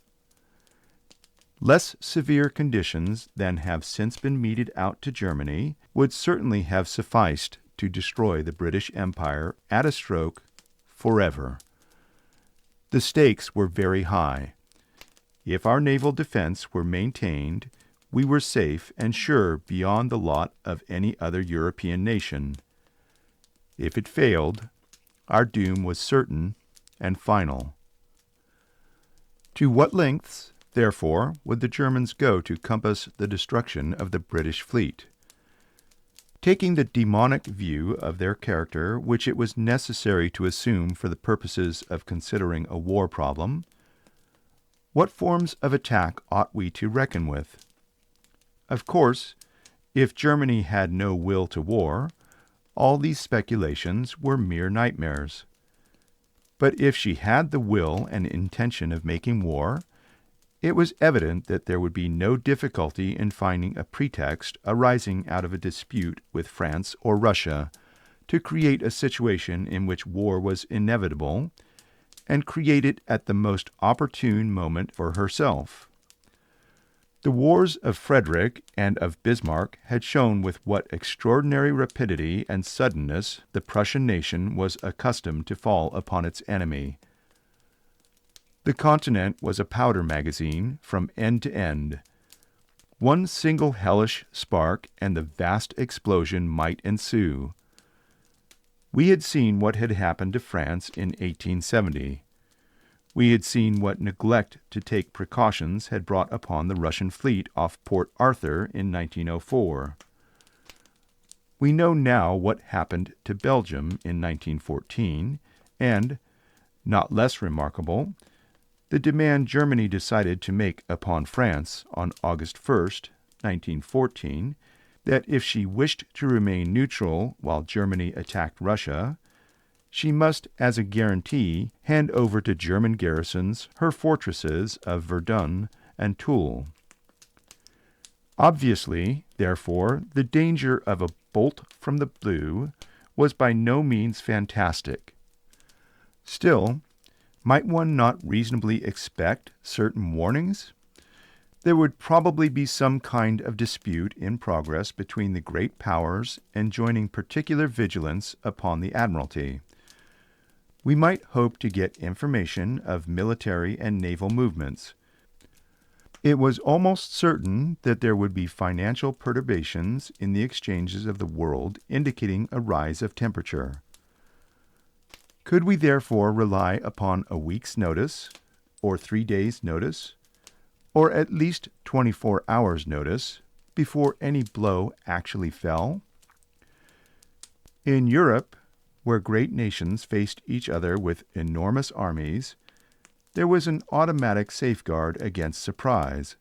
Less severe conditions than have since been meted out to Germany would certainly have sufficed to destroy the British Empire at a stroke forever. The stakes were very high. If our naval defense were maintained, we were safe and sure beyond the lot of any other European nation. If it failed, our doom was certain and final. To what lengths, therefore, would the Germans go to compass the destruction of the British fleet? Taking the demonic view of their character which it was necessary to assume for the purposes of considering a war problem, what forms of attack ought we to reckon with? Of course, if Germany had no will to war, all these speculations were mere nightmares. But if she had the will and intention of making war, it was evident that there would be no difficulty in finding a pretext arising out of a dispute with France or Russia to create a situation in which war was inevitable, and create it at the most opportune moment for herself. The wars of Frederick and of Bismarck had shown with what extraordinary rapidity and suddenness the Prussian nation was accustomed to fall upon its enemy. The continent was a powder magazine from end to end. One single hellish spark and the vast explosion might ensue. We had seen what had happened to France in 1870. We had seen what neglect to take precautions had brought upon the Russian fleet off Port Arthur in 1904. We know now what happened to Belgium in 1914, and, not less remarkable, the demand Germany decided to make upon France on August 1st, 1914, that if she wished to remain neutral while Germany attacked Russia, she must, as a guarantee, hand over to German garrisons her fortresses of Verdun and Toul. Obviously, therefore, the danger of a bolt from the blue was by no means fantastic. Still, might one not reasonably expect certain warnings? There would probably be some kind of dispute in progress between the great powers enjoining particular vigilance upon the Admiralty. We might hope to get information of military and naval movements. It was almost certain that there would be financial perturbations in the exchanges of the world, indicating a rise of temperature. Could we therefore rely upon a week's notice, or 3 days' notice, or at least 24 hours' notice, before any blow actually fell? In Europe, where great nations faced each other with enormous armies, there was an automatic safeguard against surprise.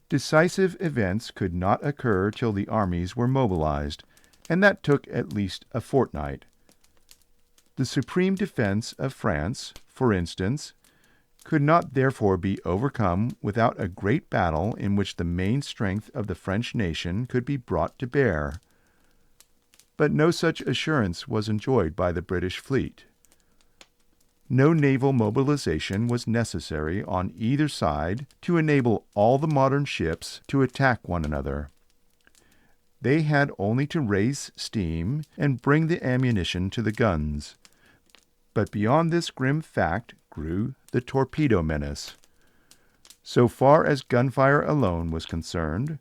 Decisive events could not occur till the armies were mobilized, and that took at least a fortnight. The supreme defense of France, for instance, could not therefore be overcome without a great battle in which the main strength of the French nation could be brought to bear. But no such assurance was enjoyed by the British fleet. No naval mobilization was necessary on either side to enable all the modern ships to attack one another. They had only to raise steam and bring the ammunition to the guns. But beyond this grim fact grew the torpedo menace. So far as gunfire alone was concerned,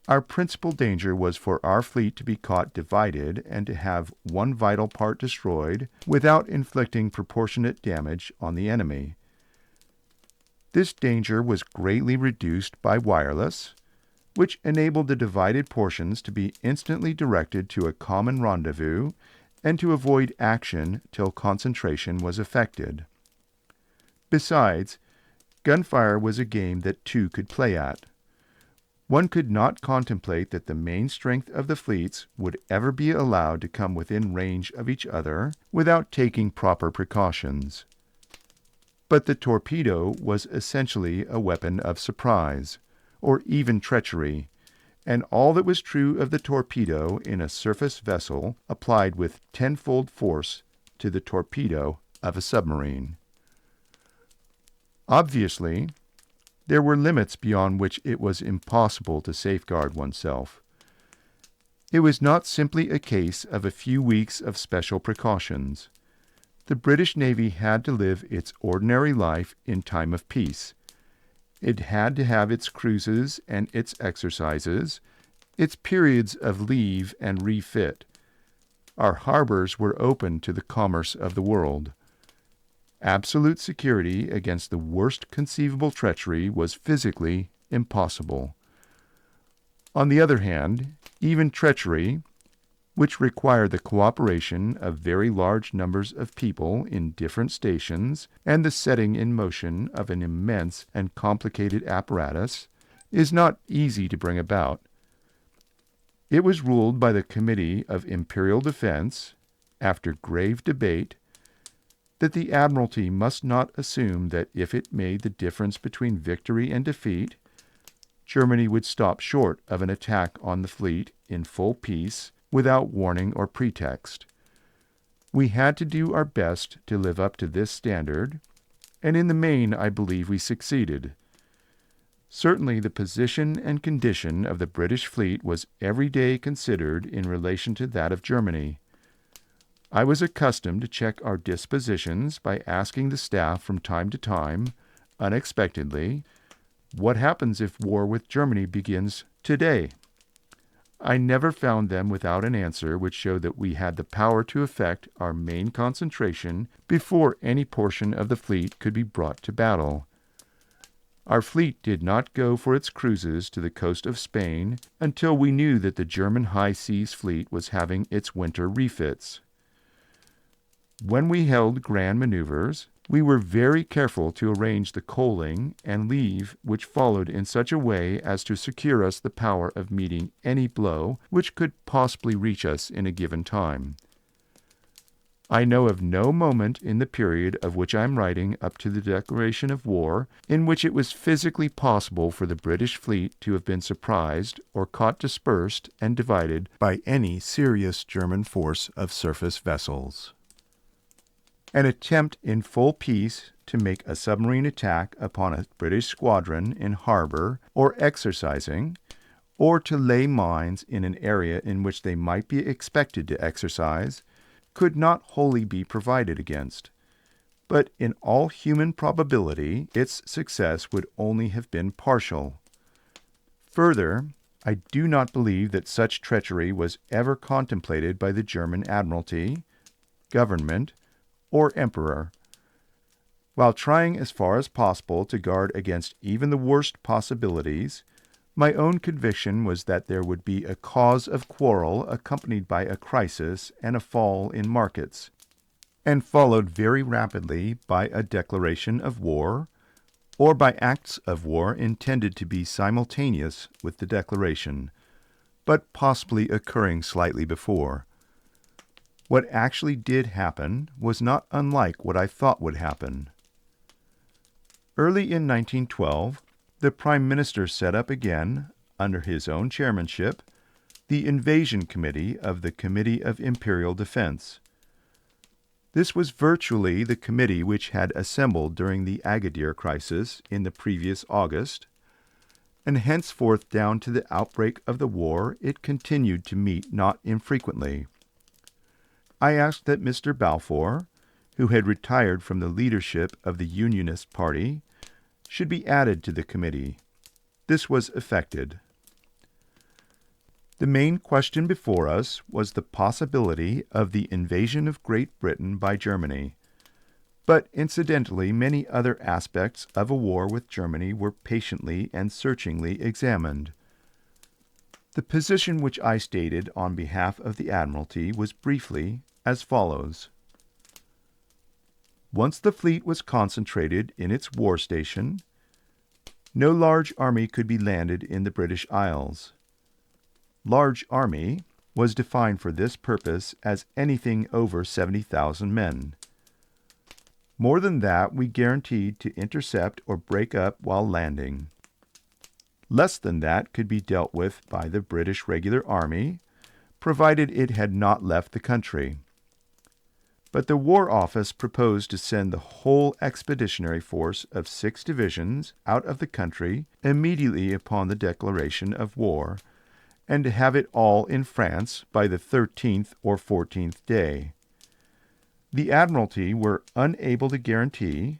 our principal danger was for our fleet to be caught divided and to have one vital part destroyed without inflicting proportionate damage on the enemy. This danger was greatly reduced by wireless, which enabled the divided portions to be instantly directed to a common rendezvous and to avoid action till concentration was effected. Besides, gunfire was a game that two could play at. One could not contemplate that the main strength of the fleets would ever be allowed to come within range of each other without taking proper precautions. But the torpedo was essentially a weapon of surprise, or even treachery, and all that was true of the torpedo in a surface vessel applied with tenfold force to the torpedo of a submarine. Obviously, there were limits beyond which it was impossible to safeguard oneself. It was not simply a case of a few weeks of special precautions. The British Navy had to live its ordinary life in time of peace. It had to have its cruises and its exercises, its periods of leave and refit. Our harbors were open to the commerce of the world. Absolute security against the worst conceivable treachery was physically impossible. On the other hand, even treachery, which required the cooperation of very large numbers of people in different stations and the setting in motion of an immense and complicated apparatus, is not easy to bring about. It was ruled by the Committee of Imperial Defense, after grave debate, that the Admiralty must not assume that if it made the difference between victory and defeat, Germany would stop short of an attack on the fleet in full peace without warning or pretext. We had to do our best to live up to this standard, and in the main I believe we succeeded. Certainly the position and condition of the British fleet was every day considered in relation to that of Germany. I was accustomed to check our dispositions by asking the staff from time to time, unexpectedly, what happens if war with Germany begins today? I never found them without an answer which showed that we had the power to effect our main concentration before any portion of the fleet could be brought to battle. Our fleet did not go for its cruises to the coast of Spain until we knew that the German high seas fleet was having its winter refits. When we held grand maneuvers, we were very careful to arrange the coaling and leave which followed in such a way as to secure us the power of meeting any blow which could possibly reach us in a given time. I know of no moment in the period of which I am writing up to the declaration of war in which it was physically possible for the British fleet to have been surprised or caught dispersed and divided by any serious German force of surface vessels. An attempt in full peace to make a submarine attack upon a British squadron in harbor or exercising, or to lay mines in an area in which they might be expected to exercise, could not wholly be provided against. but in all human probability its success would only have been partial. Further, I do not believe that such treachery was ever contemplated by the German Admiralty, government, or Emperor. While trying as far as possible to guard against even the worst possibilities, my own conviction was that there would be a cause of quarrel accompanied by a crisis and a fall in markets, and followed very rapidly by a declaration of war, or by acts of war intended to be simultaneous with the declaration, but possibly occurring slightly before. What actually did happen was not unlike what I thought would happen. Early in 1912, the Prime Minister set up again, under his own chairmanship, the Invasion Committee of the Committee of Imperial Defense. This was virtually the committee which had assembled during the Agadir crisis in the previous August, and henceforth down to the outbreak of the war it continued to meet not infrequently. I asked that Mr. Balfour, who had retired from the leadership of the Unionist Party, should be added to the committee. This was effected. The main question before us was the possibility of the invasion of Great Britain by Germany. But incidentally, many other aspects of a war with Germany were patiently and searchingly examined. The position which I stated on behalf of the Admiralty was briefly as follows. Once the fleet was concentrated in its war station, no large army could be landed in the British Isles. Large army was defined for this purpose as anything over 70,000 men. More than that we guaranteed to intercept or break up while landing. Less than that could be dealt with by the British regular army, provided it had not left the country. But the War Office proposed to send the whole expeditionary force of 6 divisions out of the country immediately upon the declaration of war, and to have it all in France by the 13th or 14th day. The Admiralty were unable to guarantee,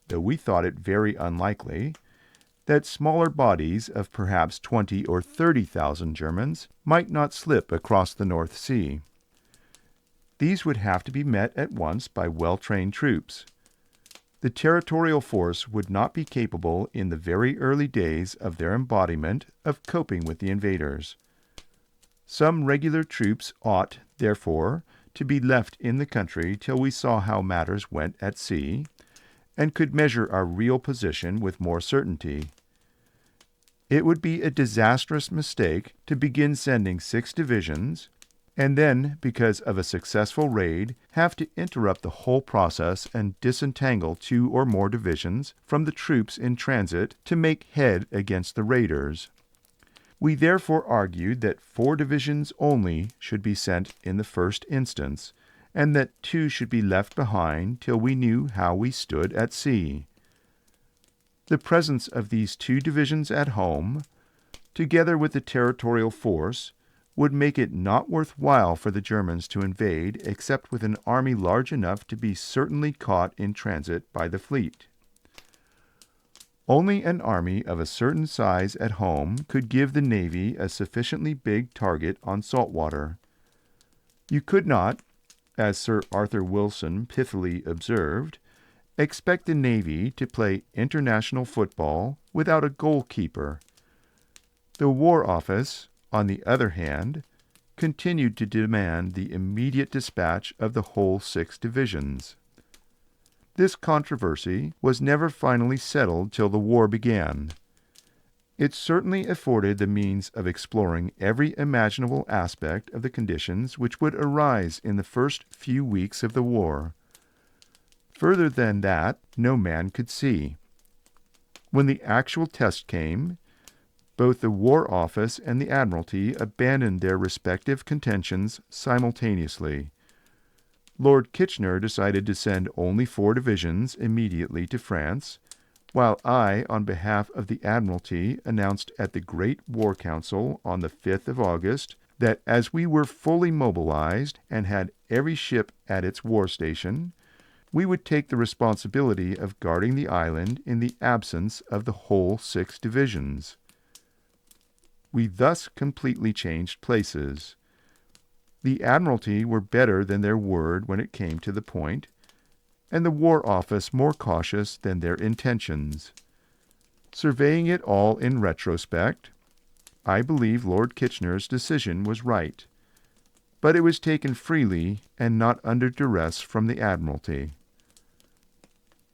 though we thought it very unlikely, that smaller bodies of perhaps 20 or 30,000 Germans might not slip across the North Sea. These would have to be met at once by well-trained troops. The territorial force would not be capable in the very early days of their embodiment of coping with the invaders. Some regular troops ought, therefore, to be left in the country till we saw how matters went at sea, and could measure our real position with more certainty. It would be a disastrous mistake to begin sending 6 divisions, and then, because of a successful raid, have to interrupt the whole process and disentangle 2 or more divisions from the troops in transit to make head against the raiders. We therefore argued that 4 divisions only should be sent in the first instance, and that 2 should be left behind till we knew how we stood at sea. The presence of these 2 divisions at home, together with the territorial force, would make it not worth while for the Germans to invade except with an army large enough to be certainly caught in transit by the fleet. Only an army of a certain size at home could give the Navy a sufficiently big target on salt water. You could not, as Sir Arthur Wilson pithily observed, expect the Navy to play international football without a goalkeeper. The War Office, on the other hand, continued to demand the immediate dispatch of the whole 6 divisions. This controversy was never finally settled till the war began. It certainly afforded the means of exploring every imaginable aspect of the conditions which would arise in the first few weeks of the war. Further than that, no man could see. When the actual test came, both the War Office and the Admiralty abandoned their respective contentions simultaneously. Lord Kitchener decided to send only 4 divisions immediately to France, while I, on behalf of the Admiralty, announced at the Great War Council on the 5th of August that as we were fully mobilized and had every ship at its war station, we would take the responsibility of guarding the island in the absence of the whole 6 divisions. We thus completely changed places. The Admiralty were better than their word when it came to the point, and the War Office more cautious than their intentions. Surveying it all in retrospect, I believe Lord Kitchener's decision was right, but it was taken freely and not under duress from the Admiralty.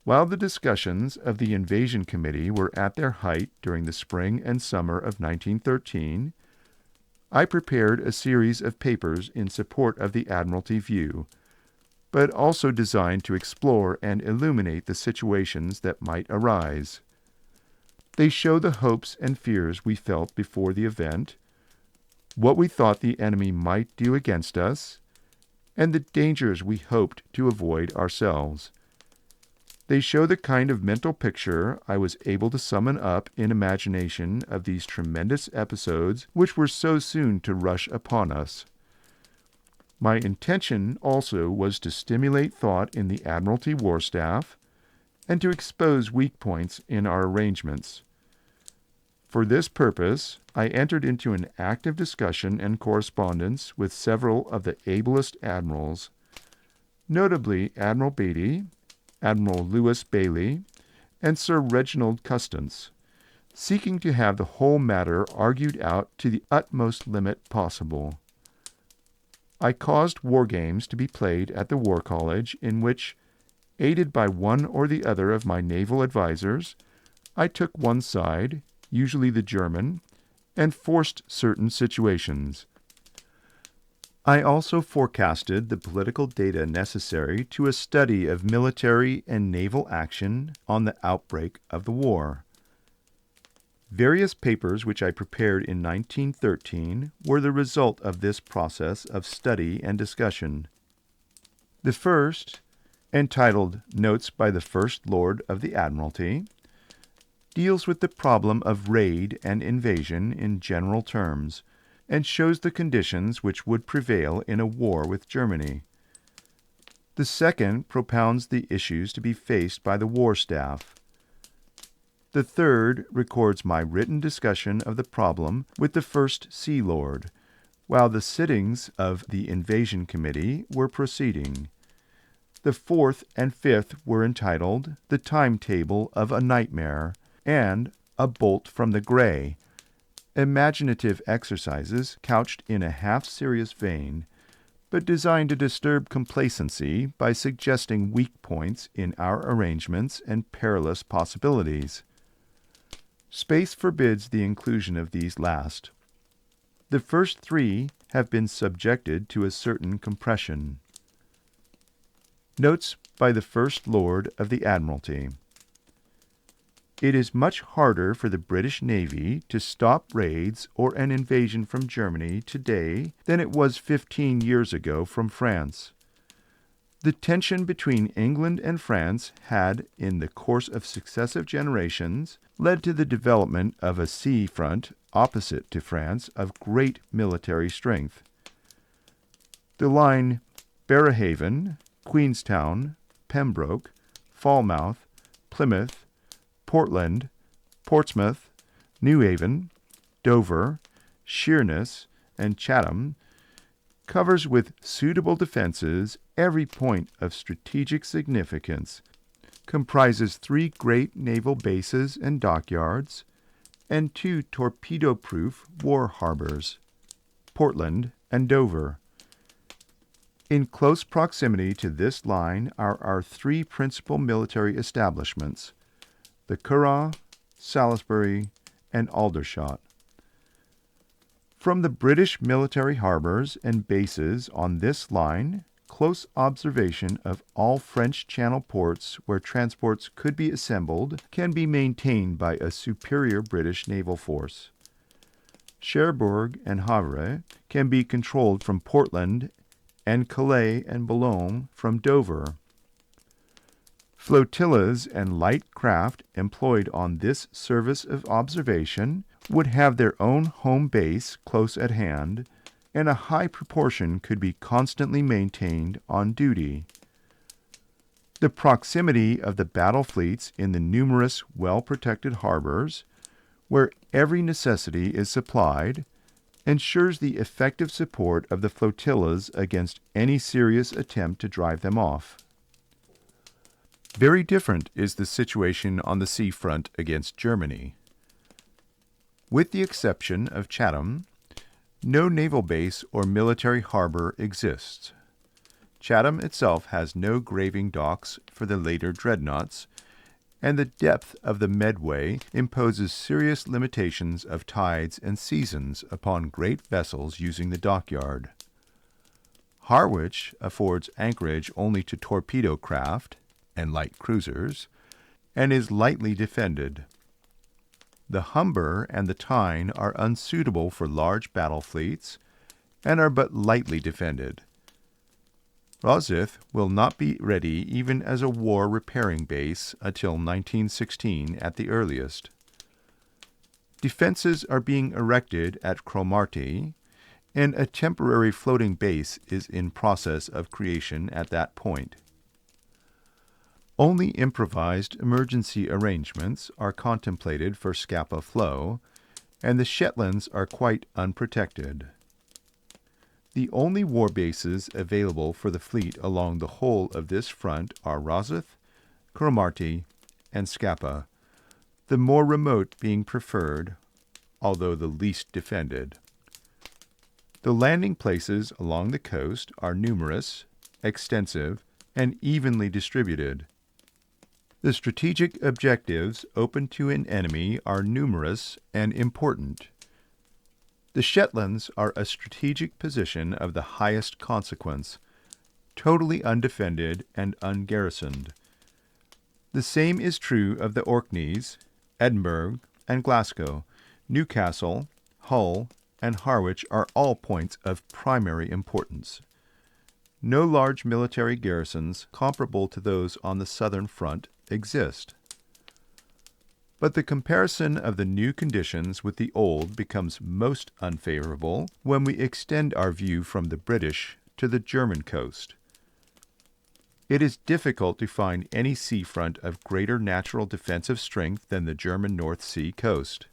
While the discussions of the Invasion Committee were at their height during the spring and summer of 1913, I prepared a series of papers in support of the Admiralty view, but also designed to explore and illuminate the situations that might arise. They show the hopes and fears we felt before the event, what we thought the enemy might do against us, and the dangers we hoped to avoid ourselves. They show the kind of mental picture I was able to summon up in imagination of these tremendous episodes which were so soon to rush upon us. My intention also was to stimulate thought in the Admiralty War Staff and to expose weak points in our arrangements. For this purpose, I entered into an active discussion and correspondence with several of the ablest admirals, notably Admiral Beatty, Admiral Lewis Bailey, and Sir Reginald Custance, seeking to have the whole matter argued out to the utmost limit possible. I caused war games to be played at the War College in which, aided by one or the other of my naval advisers, I took one side, usually the German, and forced certain situations. I also forecasted the political data necessary to a study of military and naval action on the outbreak of the war. Various papers which I prepared in 1913 were the result of this process of study and discussion. The first, entitled Notes by the First Lord of the Admiralty, deals with the problem of raid and invasion in general terms, and shows the conditions which would prevail in a war with Germany. The second propounds the issues to be faced by the War Staff. The third records my written discussion of the problem with the First Sea Lord, while the sittings of the Invasion Committee were proceeding. The fourth and fifth were entitled The Timetable of a Nightmare and A Bolt from the Grey, imaginative exercises couched in a half-serious vein, but designed to disturb complacency by suggesting weak points in our arrangements and perilous possibilities. Space forbids the inclusion of these last. The first 3 have been subjected to a certain compression. Notes by the First Lord of the Admiralty. It is much harder for the British Navy to stop raids or an invasion from Germany today than it was 15 years ago from France. The tension between England and France had, in the course of successive generations, led to the development of a sea front opposite to France of great military strength. The line Berehaven, Queenstown, Pembroke, Falmouth, Plymouth, Portland, Portsmouth, Newhaven, Dover, Sheerness, and Chatham covers with suitable defenses every point of strategic significance, comprises 3 great naval bases and dockyards, and 2 torpedo-proof war harbors, Portland and Dover. In close proximity to this line are our 3 principal military establishments, the Curragh, Salisbury, and Aldershot. From the British military harbors and bases on this line, close observation of all French Channel ports where transports could be assembled can be maintained by a superior British naval force. Cherbourg and Havre can be controlled from Portland, and Calais and Boulogne from Dover. Flotillas and light craft employed on this service of observation would have their own home base close at hand, and a high proportion could be constantly maintained on duty. The proximity of the battle fleets in the numerous well-protected harbors, where every necessity is supplied, ensures the effective support of the flotillas against any serious attempt to drive them off. Very different is the situation on the seafront against Germany. With the exception of Chatham, no naval base or military harbor exists. Chatham itself has no graving docks for the later dreadnoughts, and the depth of the Medway imposes serious limitations of tides and seasons upon great vessels using the dockyard. Harwich affords anchorage only to torpedo craft and light cruisers, and is lightly defended. The Humber and the Tyne are unsuitable for large battle fleets, and are but lightly defended. Rosyth will not be ready even as a war repairing base until 1916 at the earliest. Defenses are being erected at Cromarty, and a temporary floating base is in process of creation at that point. Only improvised emergency arrangements are contemplated for Scapa Flow, and the Shetlands are quite unprotected. The only war bases available for the fleet along the whole of this front are Rosyth, Cromarty, and Scapa, the more remote being preferred, although the least defended. The landing places along the coast are numerous, extensive, and evenly distributed. The strategic objectives open to an enemy are numerous and important. The Shetlands are a strategic position of the highest consequence, totally undefended and ungarrisoned. The same is true of the Orkneys, Edinburgh, and Glasgow. Newcastle, Hull, and Harwich are all points of primary importance. No large military garrisons comparable to those on the southern front exist. But the comparison of the new conditions with the old becomes most unfavorable when we extend our view from the British to the German coast. It is difficult to find any seafront of greater natural defensive strength than the German North Sea coast.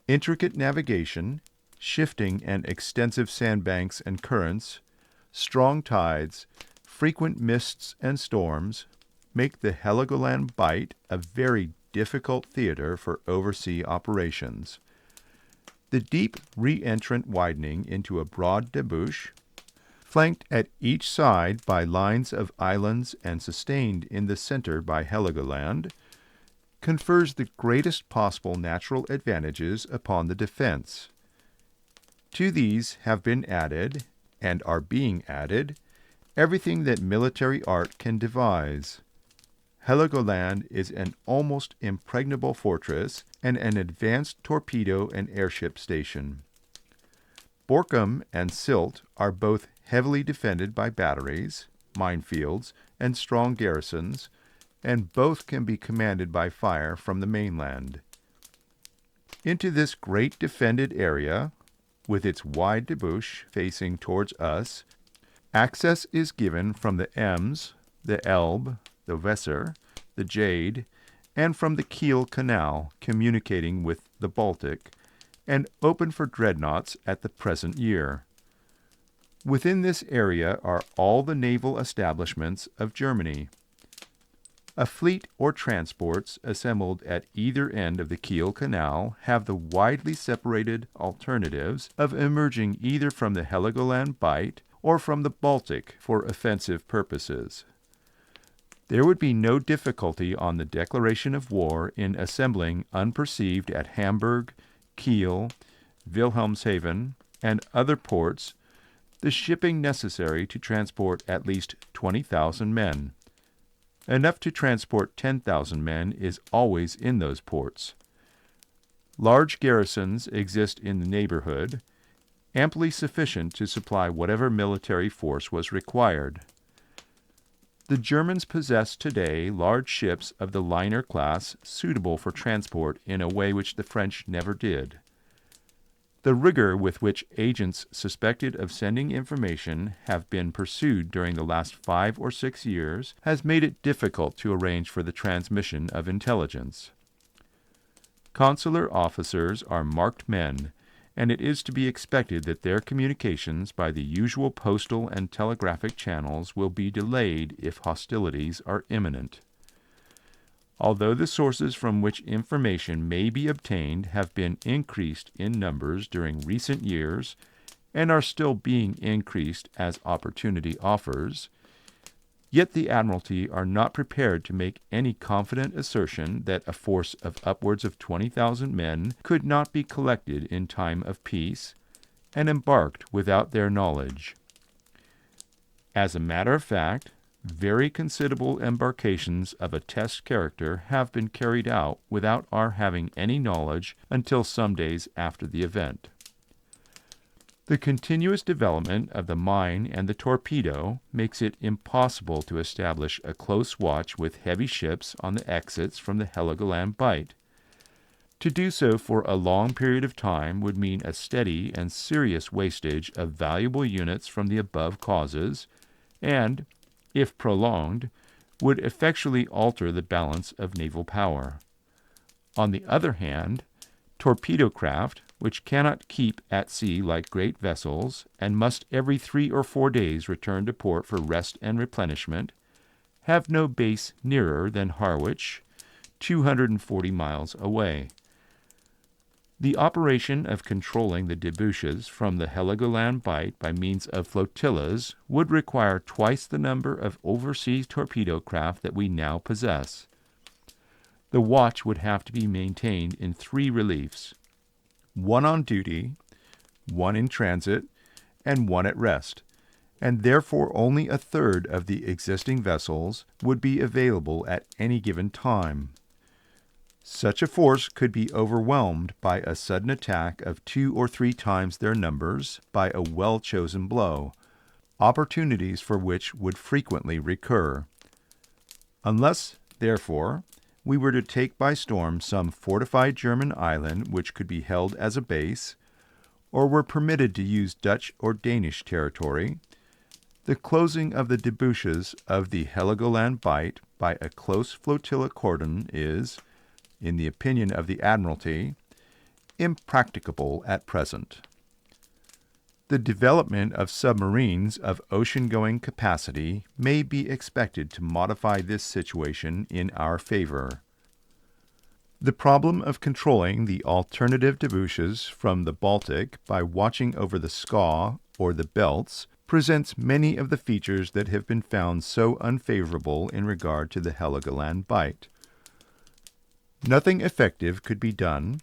Intricate navigation, shifting and extensive sandbanks and currents, strong tides, frequent mists and storms make the Heligoland Bight a very difficult theater for oversea operations. The deep re-entrant widening into a broad debouche, flanked at each side by lines of islands and sustained in the center by Heligoland, confers the greatest possible natural advantages upon the defense. To these have been added, and are being added, everything that military art can devise. Heligoland is an almost impregnable fortress and an advanced torpedo and airship station. Borkum and Sylt are both heavily defended by batteries, minefields, and strong garrisons, and both can be commanded by fire from the mainland. Into this great defended area, with its wide debouche facing towards us, access is given from the Ems, the Elbe, the Weser, the Jade, and from the Kiel Canal communicating with the Baltic, and open for dreadnoughts at the present year. Within this area are all the naval establishments of Germany. A fleet or transports assembled at either end of the Kiel Canal have the widely separated alternatives of emerging either from the Heligoland Bight or from the Baltic for offensive purposes. There would be no difficulty on the declaration of war in assembling unperceived at Hamburg, Kiel, Wilhelmshaven, and other ports the shipping necessary to transport at least 20,000 men. Enough to transport 10,000 men is always in those ports. Large garrisons exist in the neighborhood, amply sufficient to supply whatever military force was required. The Germans possess today large ships of the liner class suitable for transport in a way which the French never did. The rigor with which agents suspected of sending information have been pursued during the last 5 or 6 years has made it difficult to arrange for the transmission of intelligence. Consular officers are marked men, and it is to be expected that their communications by the usual postal and telegraphic channels will be delayed if hostilities are imminent. Although the sources from which information may be obtained have been increased in numbers during recent years and are still being increased as opportunity offers, yet the Admiralty are not prepared to make any confident assertion that a force of upwards of 20,000 men could not be collected in time of peace and embarked without their knowledge. As a matter of fact, very considerable embarkations of a test character have been carried out without our having any knowledge until some days after the event. The continuous development of the mine and the torpedo makes it impossible to establish a close watch with heavy ships on the exits from the Heligoland Bight. To do so for a long period of time would mean a steady and serious wastage of valuable units from the above causes, and, if prolonged, would effectually alter the balance of naval power. On the other hand, torpedo craft, which cannot keep at sea like great vessels, and must every 3 or 4 days return to port for rest and replenishment, have no base nearer than Harwich, 240 miles away. The operation of controlling the debouches from the Heligoland Bight by means of flotillas would require twice the number of overseas torpedo craft that we now possess. The watch would have to be maintained in 3 reliefs: 1 on duty, 1 in transit, and 1 at rest, and therefore only a third of the existing vessels would be available at any given time. Such a force could be overwhelmed by a sudden attack of 2 or 3 times their numbers by a well-chosen blow, opportunities for which would frequently recur. Unless, therefore, we were to take by storm some fortified German island which could be held as a base, or were permitted to use Dutch or Danish territory, the closing of the debouches of the Heligoland Bight by a close flotilla cordon is, in the opinion of the Admiralty, impracticable at present. The development of submarines of ocean-going capacity may be expected to modify this situation in our favor. The problem of controlling the alternative debouches from the Baltic by watching over the Skaw or the Belts presents many of the features that have been found so unfavorable in regard to the Heligoland Bight. Nothing effective could be done,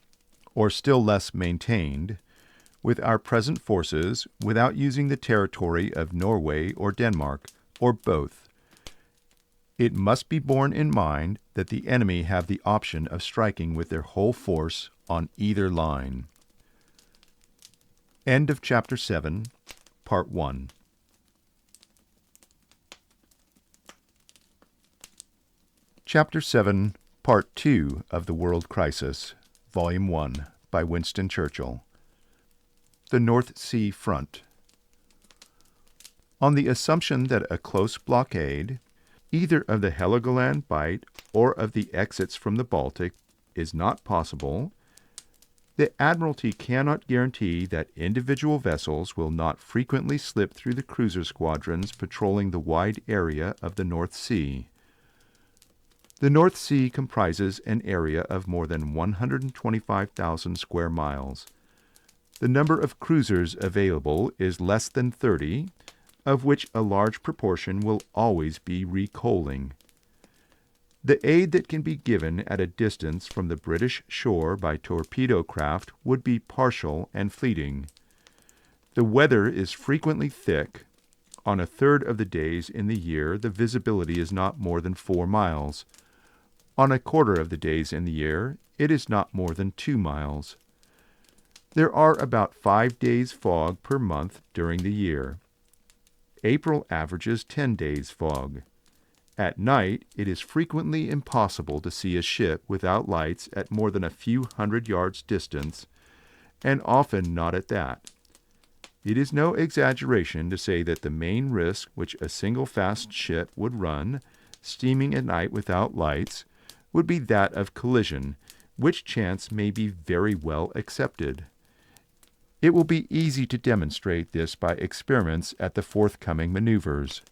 or still less maintained, with our present forces without using the territory of Norway or Denmark, or both. It must be borne in mind that the enemy have the option of striking with their whole force on either line. End of Chapter 7, Part 1. Chapter 7, Part 2 of The World Crisis, Volume 1, by Winston Churchill. The North Sea Front. On the assumption that a close blockade, either of the Heligoland Bight or of the exits from the Baltic, is not possible, the Admiralty cannot guarantee that individual vessels will not frequently slip through the cruiser squadrons patrolling the wide area of the North Sea. The North Sea comprises an area of more than 125,000 square miles. The number of cruisers available is less than 30, of which a large proportion will always be recoaling. The aid that can be given at a distance from the British shore by torpedo craft would be partial and fleeting. The weather is frequently thick. On a third of the days in the year the visibility is not more than 4 miles. On a quarter of the days in the year, it is not more than 2 miles. There are about 5 days' fog per month during the year. April averages 10 days' fog. At night, it is frequently impossible to see a ship without lights at more than a few hundred yards' distance, and often not at that. It is no exaggeration to say that the main risk which a single fast ship would run, steaming at night without lights, would be that of collision, which chance may be very well accepted. It will be easy to demonstrate this by experiments at the forthcoming maneuvers.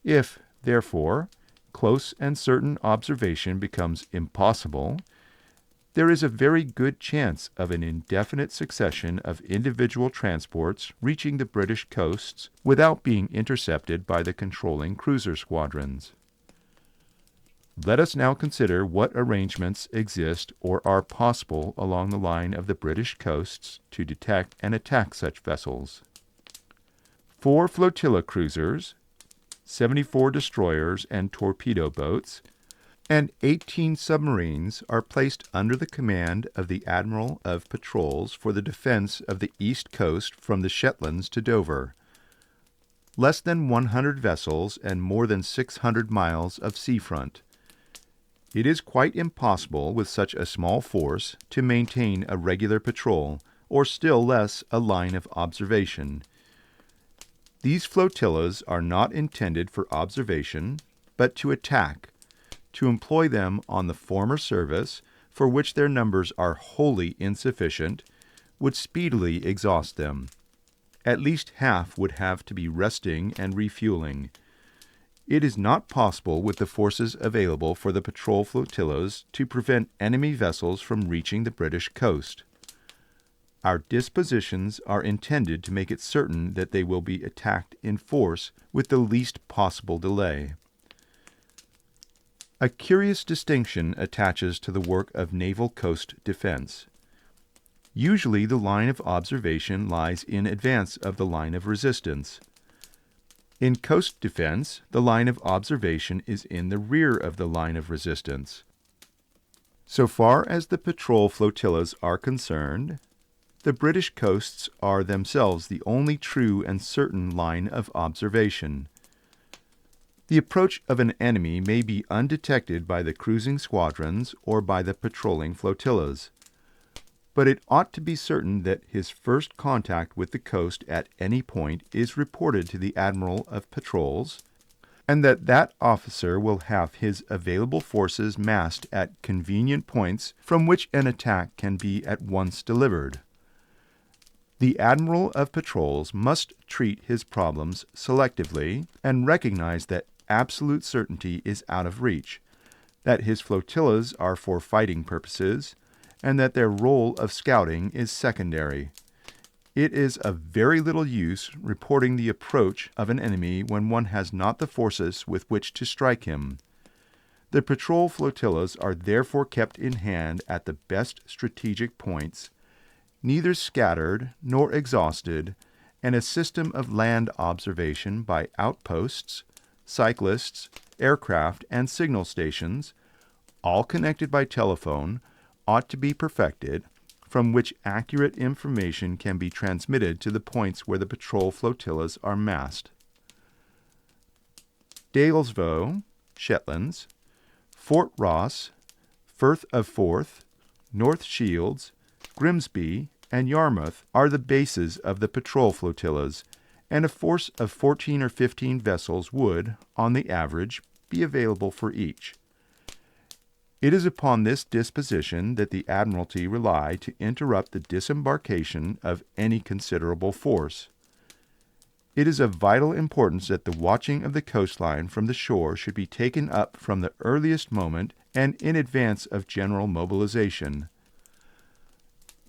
If, therefore, close and certain observation becomes impossible, there is a very good chance of an indefinite succession of individual transports reaching the British coasts without being intercepted by the controlling cruiser squadrons. Let us now consider what arrangements exist or are possible along the line of the British coasts to detect and attack such vessels. 4 flotilla cruisers, 74 destroyers and torpedo boats, and 18 submarines are placed under the command of the Admiral of Patrols for the defense of the east coast from the Shetlands to Dover. Less than 100 vessels and more than 600 miles of seafront. It is quite impossible with such a small force to maintain a regular patrol, or still less a line of observation. These flotillas are not intended for observation, but to attack. To employ them on the former service, for which their numbers are wholly insufficient, would speedily exhaust them. At least half would have to be resting and refueling. It is not possible with the forces available for the patrol flotillas to prevent enemy vessels from reaching the British coast. Our dispositions are intended to make it certain that they will be attacked in force with the least possible delay. A curious distinction attaches to the work of naval coast defense. Usually the line of observation lies in advance of the line of resistance. In coast defense, the line of observation is in the rear of the line of resistance. So far as the patrol flotillas are concerned, the British coasts are themselves the only true and certain line of observation. The approach of an enemy may be undetected by the cruising squadrons or by the patrolling flotillas, but it ought to be certain that his first contact with the coast at any point is reported to the Admiral of Patrols, and that that officer will have his available forces massed at convenient points from which an attack can be at once delivered. The Admiral of Patrols must treat his problems selectively and recognize that absolute certainty is out of reach, that his flotillas are for fighting purposes, and that their role of scouting is secondary. It is of very little use reporting the approach of an enemy when one has not the forces with which to strike him. The patrol flotillas are therefore kept in hand at the best strategic points, neither scattered nor exhausted, and a system of land observation by outposts, cyclists, aircraft, and signal stations, all connected by telephone, ought to be perfected, from which accurate information can be transmitted to the points where the patrol flotillas are massed. Dalesvoe, Shetlands, Fort Ross, Firth of Forth, North Shields, Grimsby, and Yarmouth are the bases of the patrol flotillas, and a force of 14 or 15 vessels would, on the average, be available for each. It is upon this disposition that the Admiralty rely to interrupt the disembarkation of any considerable force. It is of vital importance that the watching of the coastline from the shore should be taken up from the earliest moment and in advance of general mobilization.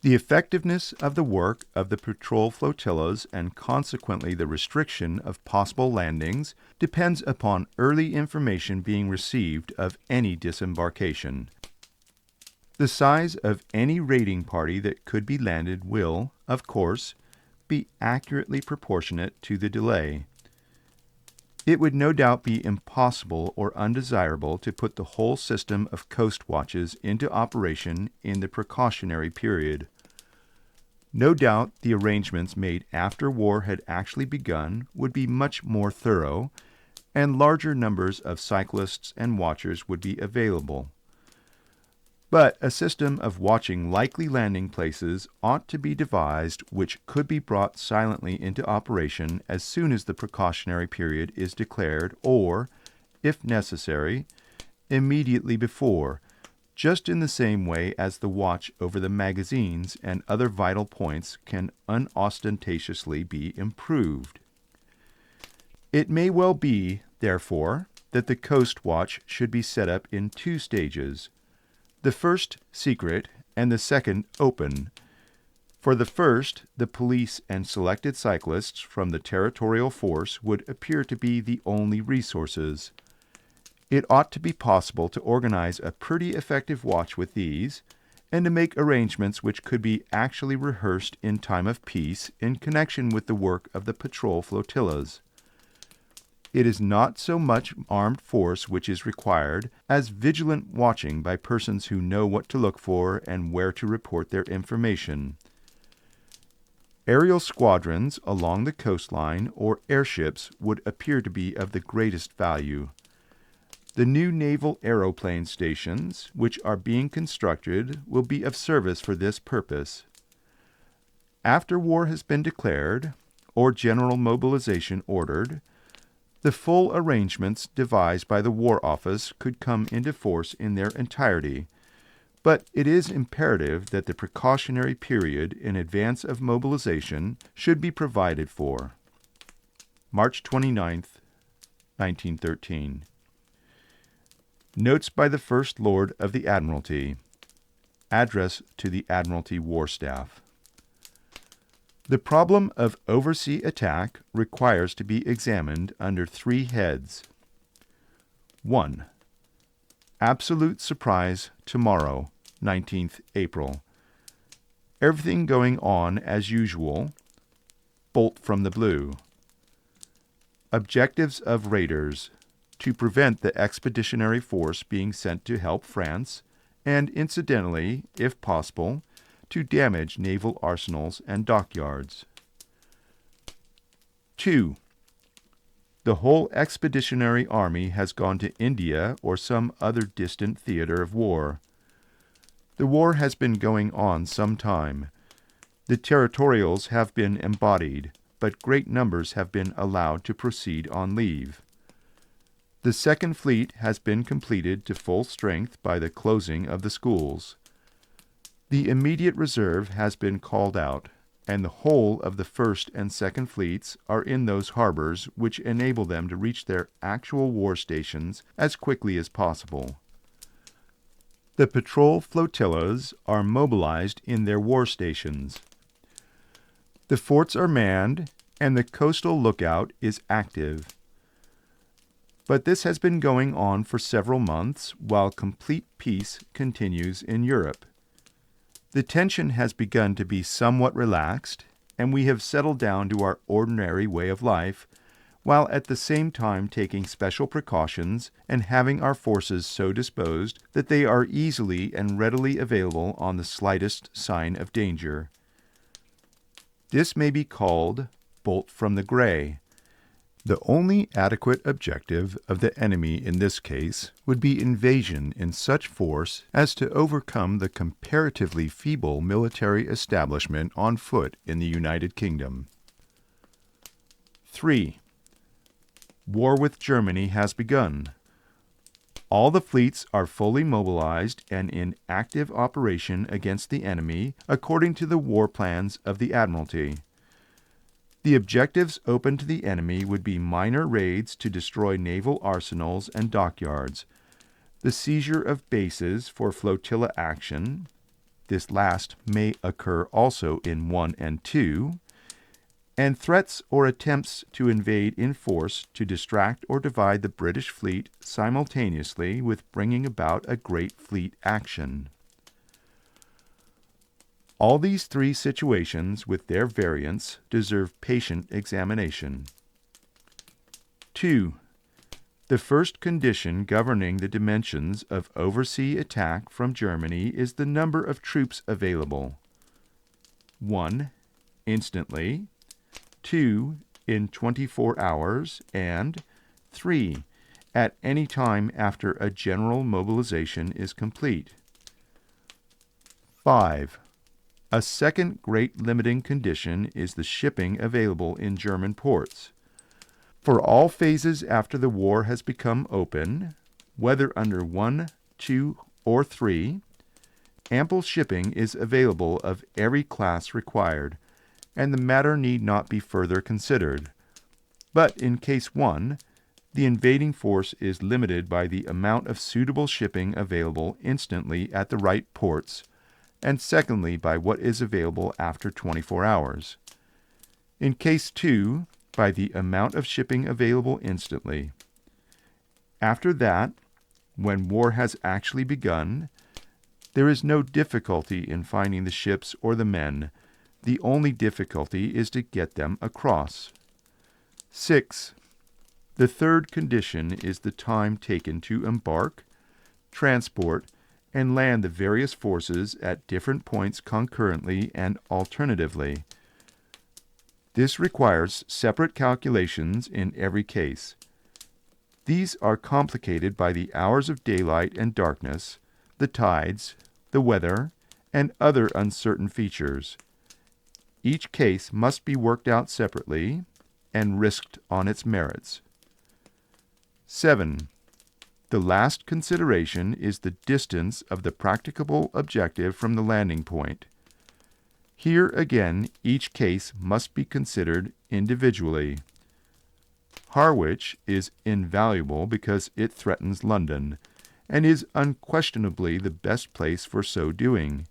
The effectiveness of the work of the patrol flotillas and consequently the restriction of possible landings depends upon early information being received of any disembarkation. The size of any raiding party that could be landed will, of course, be accurately proportionate to the delay. It would no doubt be impossible or undesirable to put the whole system of coast watches into operation in the precautionary period. No doubt the arrangements made after war had actually begun would be much more thorough, and larger numbers of cyclists and watchers would be available. But a system of watching likely landing places ought to be devised which could be brought silently into operation as soon as the precautionary period is declared, or, if necessary, immediately before, just in the same way as the watch over the magazines and other vital points can unostentatiously be improved. It may well be, therefore, that the coast watch should be set up in 2 stages, the first secret and the second open. For the first, the police and selected cyclists from the territorial force would appear to be the only resources. It ought to be possible to organize a pretty effective watch with these, and to make arrangements which could be actually rehearsed in time of peace in connection with the work of the patrol flotillas. It is not so much armed force which is required as vigilant watching by persons who know what to look for and where to report their information. Aerial squadrons along the coastline or airships would appear to be of the greatest value. The new naval aeroplane stations, which are being constructed, will be of service for this purpose. After war has been declared, or general mobilization ordered, the full arrangements devised by the War Office could come into force in their entirety, but it is imperative that the precautionary period in advance of mobilization should be provided for. March 29th, 1913. Notes by the First Lord of the Admiralty. Address to the Admiralty War Staff. The problem of oversea attack requires to be examined under 3 heads. 1. Absolute surprise tomorrow, 19th April. Everything going on as usual. Bolt from the blue. Objectives of raiders: to prevent the expeditionary force being sent to help France, and incidentally, if possible, to damage naval arsenals and dockyards. 2. The whole expeditionary army has gone to India or some other distant theater of war. The war has been going on some time. The territorials have been embodied, but great numbers have been allowed to proceed on leave. The Second Fleet has been completed to full strength by the closing of the schools. The immediate reserve has been called out, and the whole of the First and Second Fleets are in those harbors which enable them to reach their actual war stations as quickly as possible. The patrol flotillas are mobilized in their war stations. The forts are manned, and the coastal lookout is active. But this has been going on for several months, while complete peace continues in Europe. The tension has begun to be somewhat relaxed, and we have settled down to our ordinary way of life, while at the same time taking special precautions and having our forces so disposed that they are easily and readily available on the slightest sign of danger. This may be called bolt from the gray. The only adequate objective of the enemy in this case would be invasion in such force as to overcome the comparatively feeble military establishment on foot in the United Kingdom. 3. War with Germany has begun. All the fleets are fully mobilized and in active operation against the enemy according to the war plans of the Admiralty. The objectives open to the enemy would be minor raids to destroy naval arsenals and dockyards, the seizure of bases for flotilla action, this last may occur also in 1 and 2, and threats or attempts to invade in force to distract or divide the British fleet simultaneously with bringing about a great fleet action. All these 3 situations, with their variants, deserve patient examination. 2. The first condition governing the dimensions of oversea attack from Germany is the number of troops available. 1. Instantly. 2. In 24 hours. And 3. At any time after a general mobilization is complete. 5. A second great limiting condition is the shipping available in German ports. For all phases after the war has become open, whether under 1, 2, or 3, ample shipping is available of every class required, and the matter need not be further considered. But in case 1, the invading force is limited by the amount of suitable shipping available instantly at the right ports, and secondly by what is available after 24 hours. In case 2, by the amount of shipping available instantly. After that, when war has actually begun, there is no difficulty in finding the ships or the men. The only difficulty is to get them across. 6. The third condition is the time taken to embark, transport, and land the various forces at different points concurrently and alternatively. This requires separate calculations in every case. These are complicated by the hours of daylight and darkness, the tides, the weather, and other uncertain features. Each case must be worked out separately and risked on its merits. 7. The last consideration is the distance of the practicable objective from the landing point. Here again, each case must be considered individually. Harwich is invaluable because it threatens London, and is unquestionably the best place for so doing.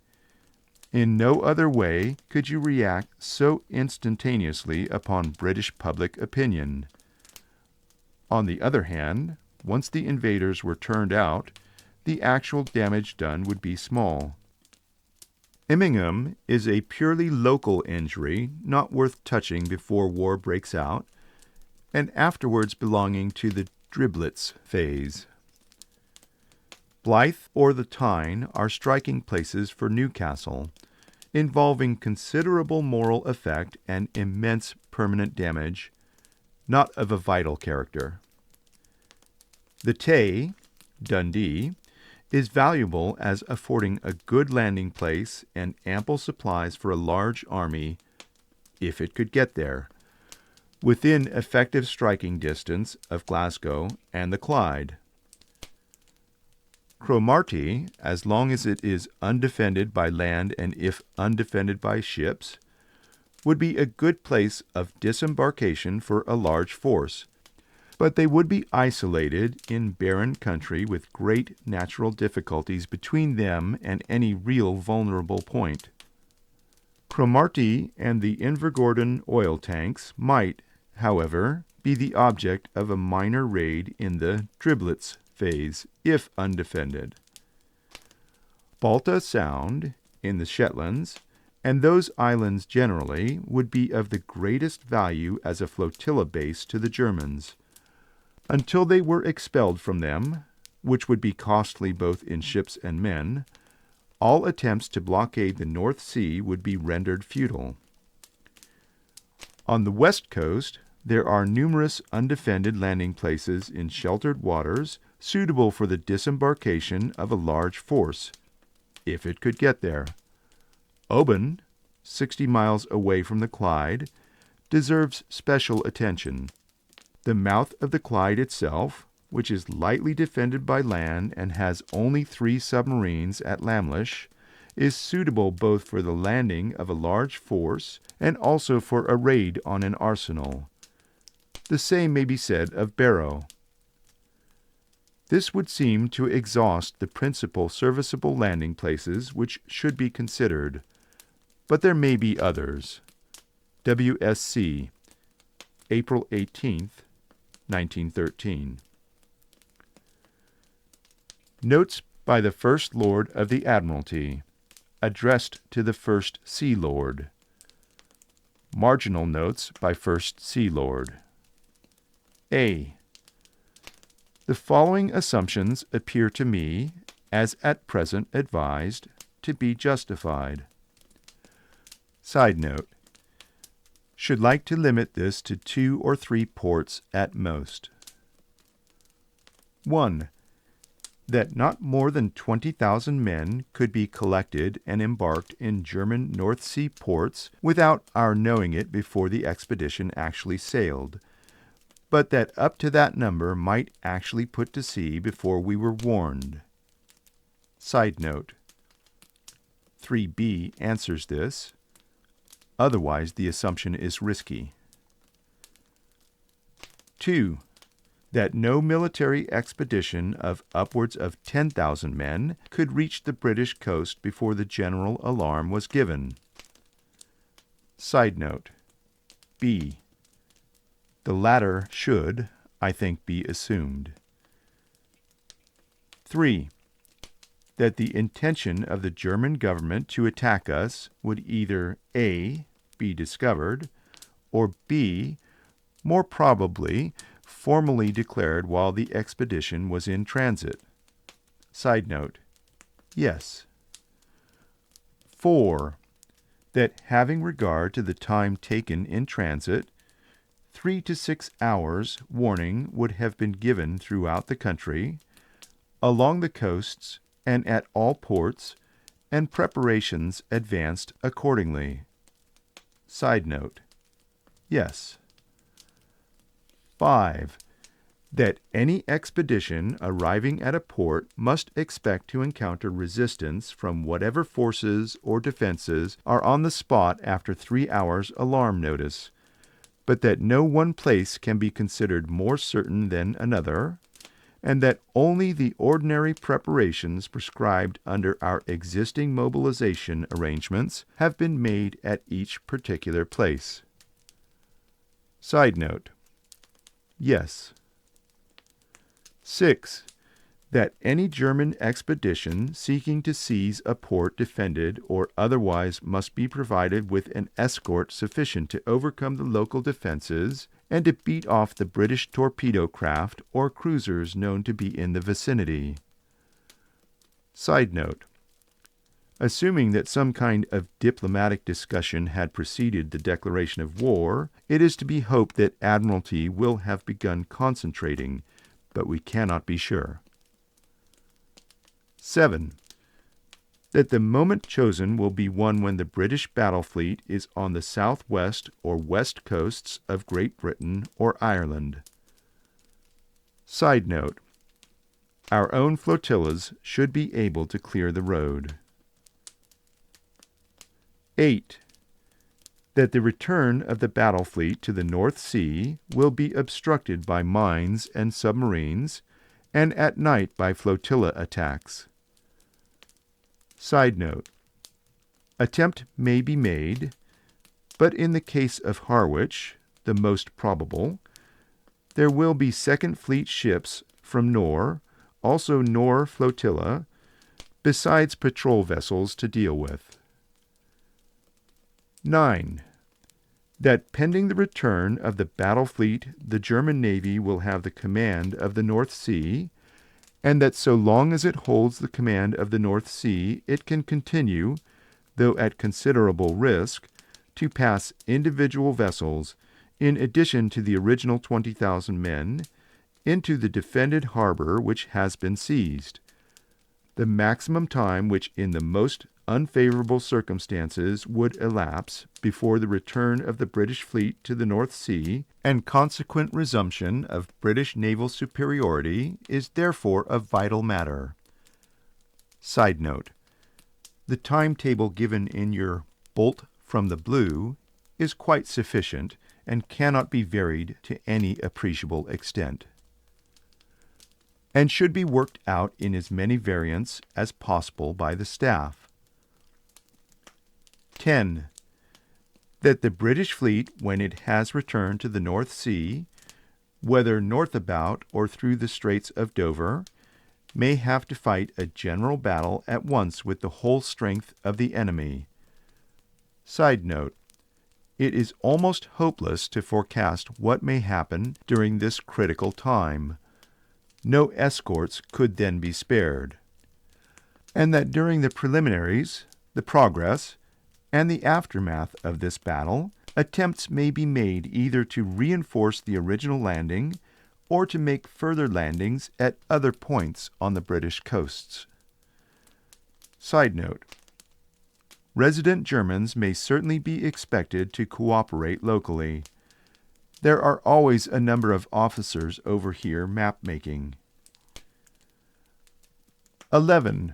In no other way could you react so instantaneously upon British public opinion. On the other hand, once the invaders were turned out, the actual damage done would be small. Immingham is a purely local injury, not worth touching before war breaks out, and afterwards belonging to the driblets phase. Blyth or the Tyne are striking places for Newcastle, involving considerable moral effect and immense permanent damage, not of a vital character. The Tay, Dundee, is valuable as affording a good landing place and ample supplies for a large army, if it could get there, within effective striking distance of Glasgow and the Clyde. Cromarty, as long as it is undefended by land and if undefended by ships, would be a good place of disembarkation for a large force, but they would be isolated in barren country with great natural difficulties between them and any real vulnerable point. Cromarty and the Invergordon oil tanks might, however, be the object of a minor raid in the driblets phase, if undefended. Balta Sound, in the Shetlands, and those islands generally, would be of the greatest value as a flotilla base to the Germans. Until they were expelled from them, which would be costly both in ships and men, all attempts to blockade the North Sea would be rendered futile. On the west coast, there are numerous undefended landing places in sheltered waters suitable for the disembarkation of a large force, if it could get there. Oban, 60 miles away from the Clyde, deserves special attention. The mouth of the Clyde itself, which is lightly defended by land and has only 3 submarines at Lamlish, is suitable both for the landing of a large force and also for a raid on an arsenal. The same may be said of Barrow. This would seem to exhaust the principal serviceable landing places which should be considered, but there may be others. W.S.C., April 18th, 1913. Notes by the First Lord of the Admiralty, addressed to the First Sea Lord. Marginal notes by First Sea Lord. A. The following assumptions appear to me, as at present advised, to be justified. Side note. Should like to limit this to 2 or 3 ports at most. 1. that not more than 20,000 men could be collected and embarked in German North Sea ports without our knowing it before the expedition actually sailed, but that up to that number might actually put to sea before we were warned. Side note: 3b answers this. Otherwise, the assumption is risky. 2. That no military expedition of upwards of 10,000 men could reach the British coast before the general alarm was given. Side note: B. The latter should, I think, be assumed. 3. That the intention of the German government to attack us would either A. be discovered, or B. more probably formally declared while the expedition was in transit. Side note: yes. 4. That having regard to the time taken in transit, 3 to 6 hours warning would have been given throughout the country, along the coasts, and at all ports, and preparations advanced accordingly. Side note: yes. 5. That any expedition arriving at a port must expect to encounter resistance from whatever forces or defenses are on the spot after 3 hours alarm notice, but that no one place can be considered more certain than another, and that only the ordinary preparations prescribed under our existing mobilization arrangements have been made at each particular place. Side note: yes. 6. That any German expedition seeking to seize a port defended or otherwise must be provided with an escort sufficient to overcome the local defenses and to beat off the British torpedo craft or cruisers known to be in the vicinity. Side note: assuming that some kind of diplomatic discussion had preceded the declaration of war, it is to be hoped that Admiralty will have begun concentrating, but we cannot be sure. 7. That the moment chosen will be one when the British battle fleet is on the southwest or west coasts of Great Britain or Ireland. Side note: our own flotillas should be able to clear the road. 8. That the return of the battle fleet to the North Sea will be obstructed by mines and submarines, and at night by flotilla attacks. Side note: attempt may be made, but in the case of Harwich, the most probable, there will be Second Fleet ships from Nor, also Nor flotilla, besides patrol vessels to deal with. 9. That pending the return of the battle fleet, the German Navy will have the command of the North Sea, and that so long as it holds the command of the North Sea, it can continue, though at considerable risk, to pass individual vessels, in addition to the original 20,000 men, into the defended harbor which has been seized. The maximum time which in the most unfavorable circumstances would elapse before the return of the British fleet to the North Sea and consequent resumption of British naval superiority is therefore a vital matter. Side note: the timetable given in your bolt from the blue is quite sufficient and cannot be varied to any appreciable extent, and should be worked out in as many variants as possible by the staff. 10. That the British fleet, when it has returned to the North Sea, whether north about or through the Straits of Dover, may have to fight a general battle at once with the whole strength of the enemy. Side note: it is almost hopeless to forecast what may happen during this critical time. No escorts could then be spared. And that during the preliminaries, the progress, and the aftermath of this battle, attempts may be made either to reinforce the original landing or to make further landings at other points on the British coasts. Side note: resident Germans may certainly be expected to cooperate locally. There are always a number of officers over here map-making. 11.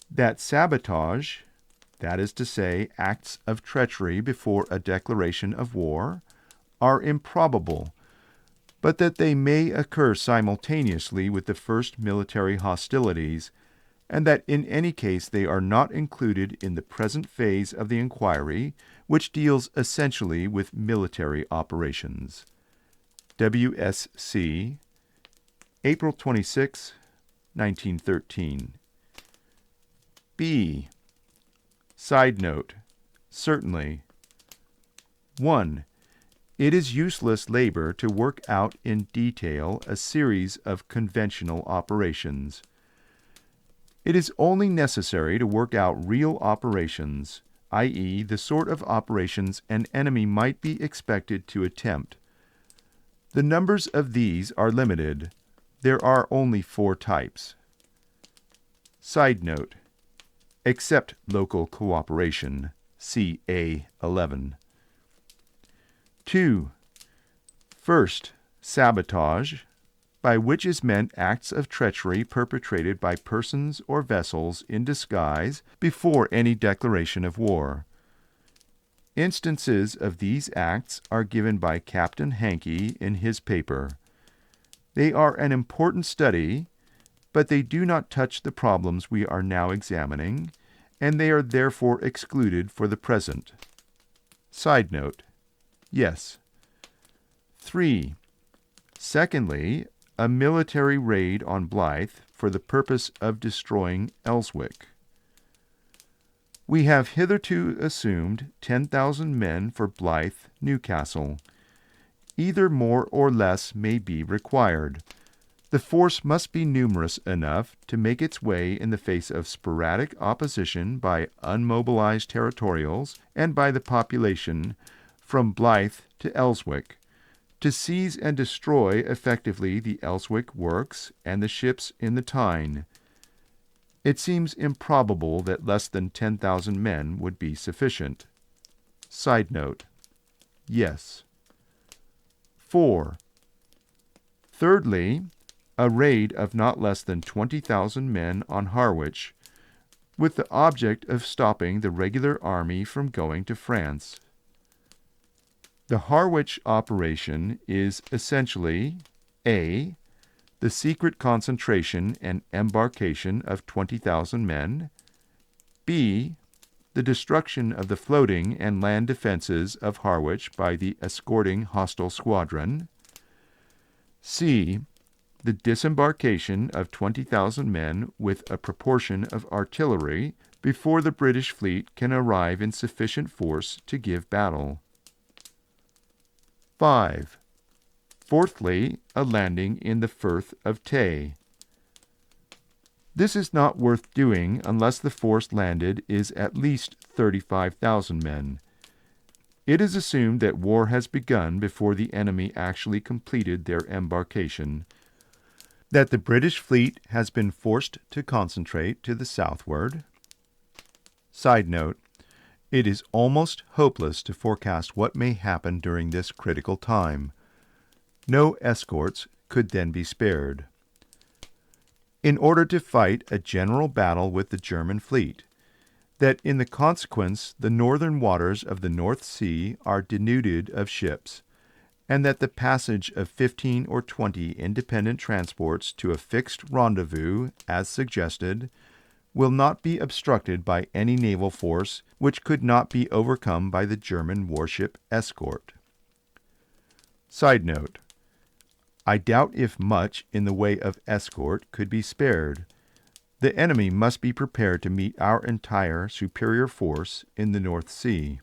That sabotage, that is to say, acts of treachery before a declaration of war, are improbable, but that they may occur simultaneously with the first military hostilities, and that in any case they are not included in the present phase of the inquiry, which deals essentially with military operations. W.S.C., April 26, 1913. B. Side note: certainly. 1. It is useless labor to work out in detail a series of conventional operations. It is only necessary to work out real operations, i.e., the sort of operations an enemy might be expected to attempt. The numbers of these are limited. There are only 4 types. Side note: except local cooperation, see A11. 2. First, sabotage, by which is meant acts of treachery perpetrated by persons or vessels in disguise before any declaration of war. Instances of these acts are given by Captain Hankey in his paper. They are an important study, but they do not touch the problems we are now examining, and they are therefore excluded for the present. Side note: yes. 3. Secondly, a military raid on Blythe for the purpose of destroying Elswick. We have hitherto assumed 10,000 men for Blythe, Newcastle. Either more or less may be required. The force must be numerous enough to make its way in the face of sporadic opposition by unmobilized territorials and by the population from Blythe to Elswick, to seize and destroy effectively the Elswick works and the ships in the Tyne. It seems improbable that less than 10,000 men would be sufficient. Side note: yes. 4. Thirdly, a raid of not less than 20,000 men on Harwich, with the object of stopping the regular army from going to France. The Harwich operation is essentially A. the secret concentration and embarkation of 20,000 men, B. the destruction of the floating and land defenses of Harwich by the escorting hostile squadron, C. the disembarkation of 20,000 men with a proportion of artillery before the British fleet can arrive in sufficient force to give battle. 5. Fourthly, a landing in the Firth of Tay. This is not worth doing unless the force landed is at least 35,000 men. It is assumed that war has begun before the enemy actually completed their embarkation, that the British fleet has been forced to concentrate to the southward. Side note: it is almost hopeless to forecast what may happen during this critical time. No escorts could then be spared. In order to fight a general battle with the German fleet, that in the consequence the northern waters of the North Sea are denuded of ships, and that the passage of 15 or 20 independent transports to a fixed rendezvous, as suggested, will not be obstructed by any naval force which could not be overcome by the German warship escort. Side note: I doubt if much in the way of escort could be spared. The enemy must be prepared to meet our entire superior force in the North Sea.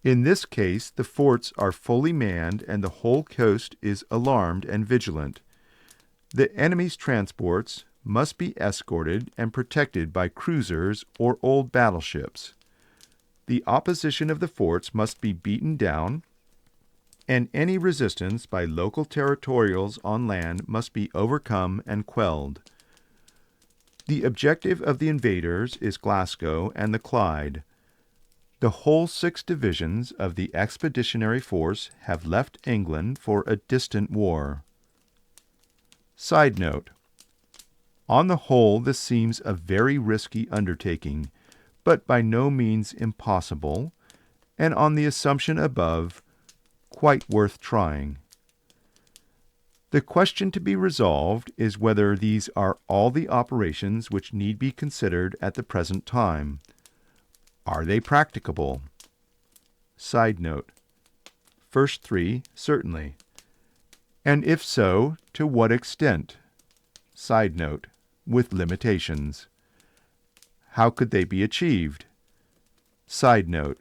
In this case, the forts are fully manned and the whole coast is alarmed and vigilant. The enemy's transports must be escorted and protected by cruisers or old battleships. The opposition of the forts must be beaten down, and any resistance by local territorials on land must be overcome and quelled. The objective of the invaders is Glasgow and the Clyde. The whole 6 divisions of the expeditionary force have left England for a distant war. Side note: on the whole, this seems a very risky undertaking, but by no means impossible, and on the assumption above, quite worth trying. The question to be resolved is whether these are all the operations which need be considered at the present time. Are they practicable? Side note: first 3, certainly. And if so, to what extent? Side note: with limitations. How could they be achieved? Side note: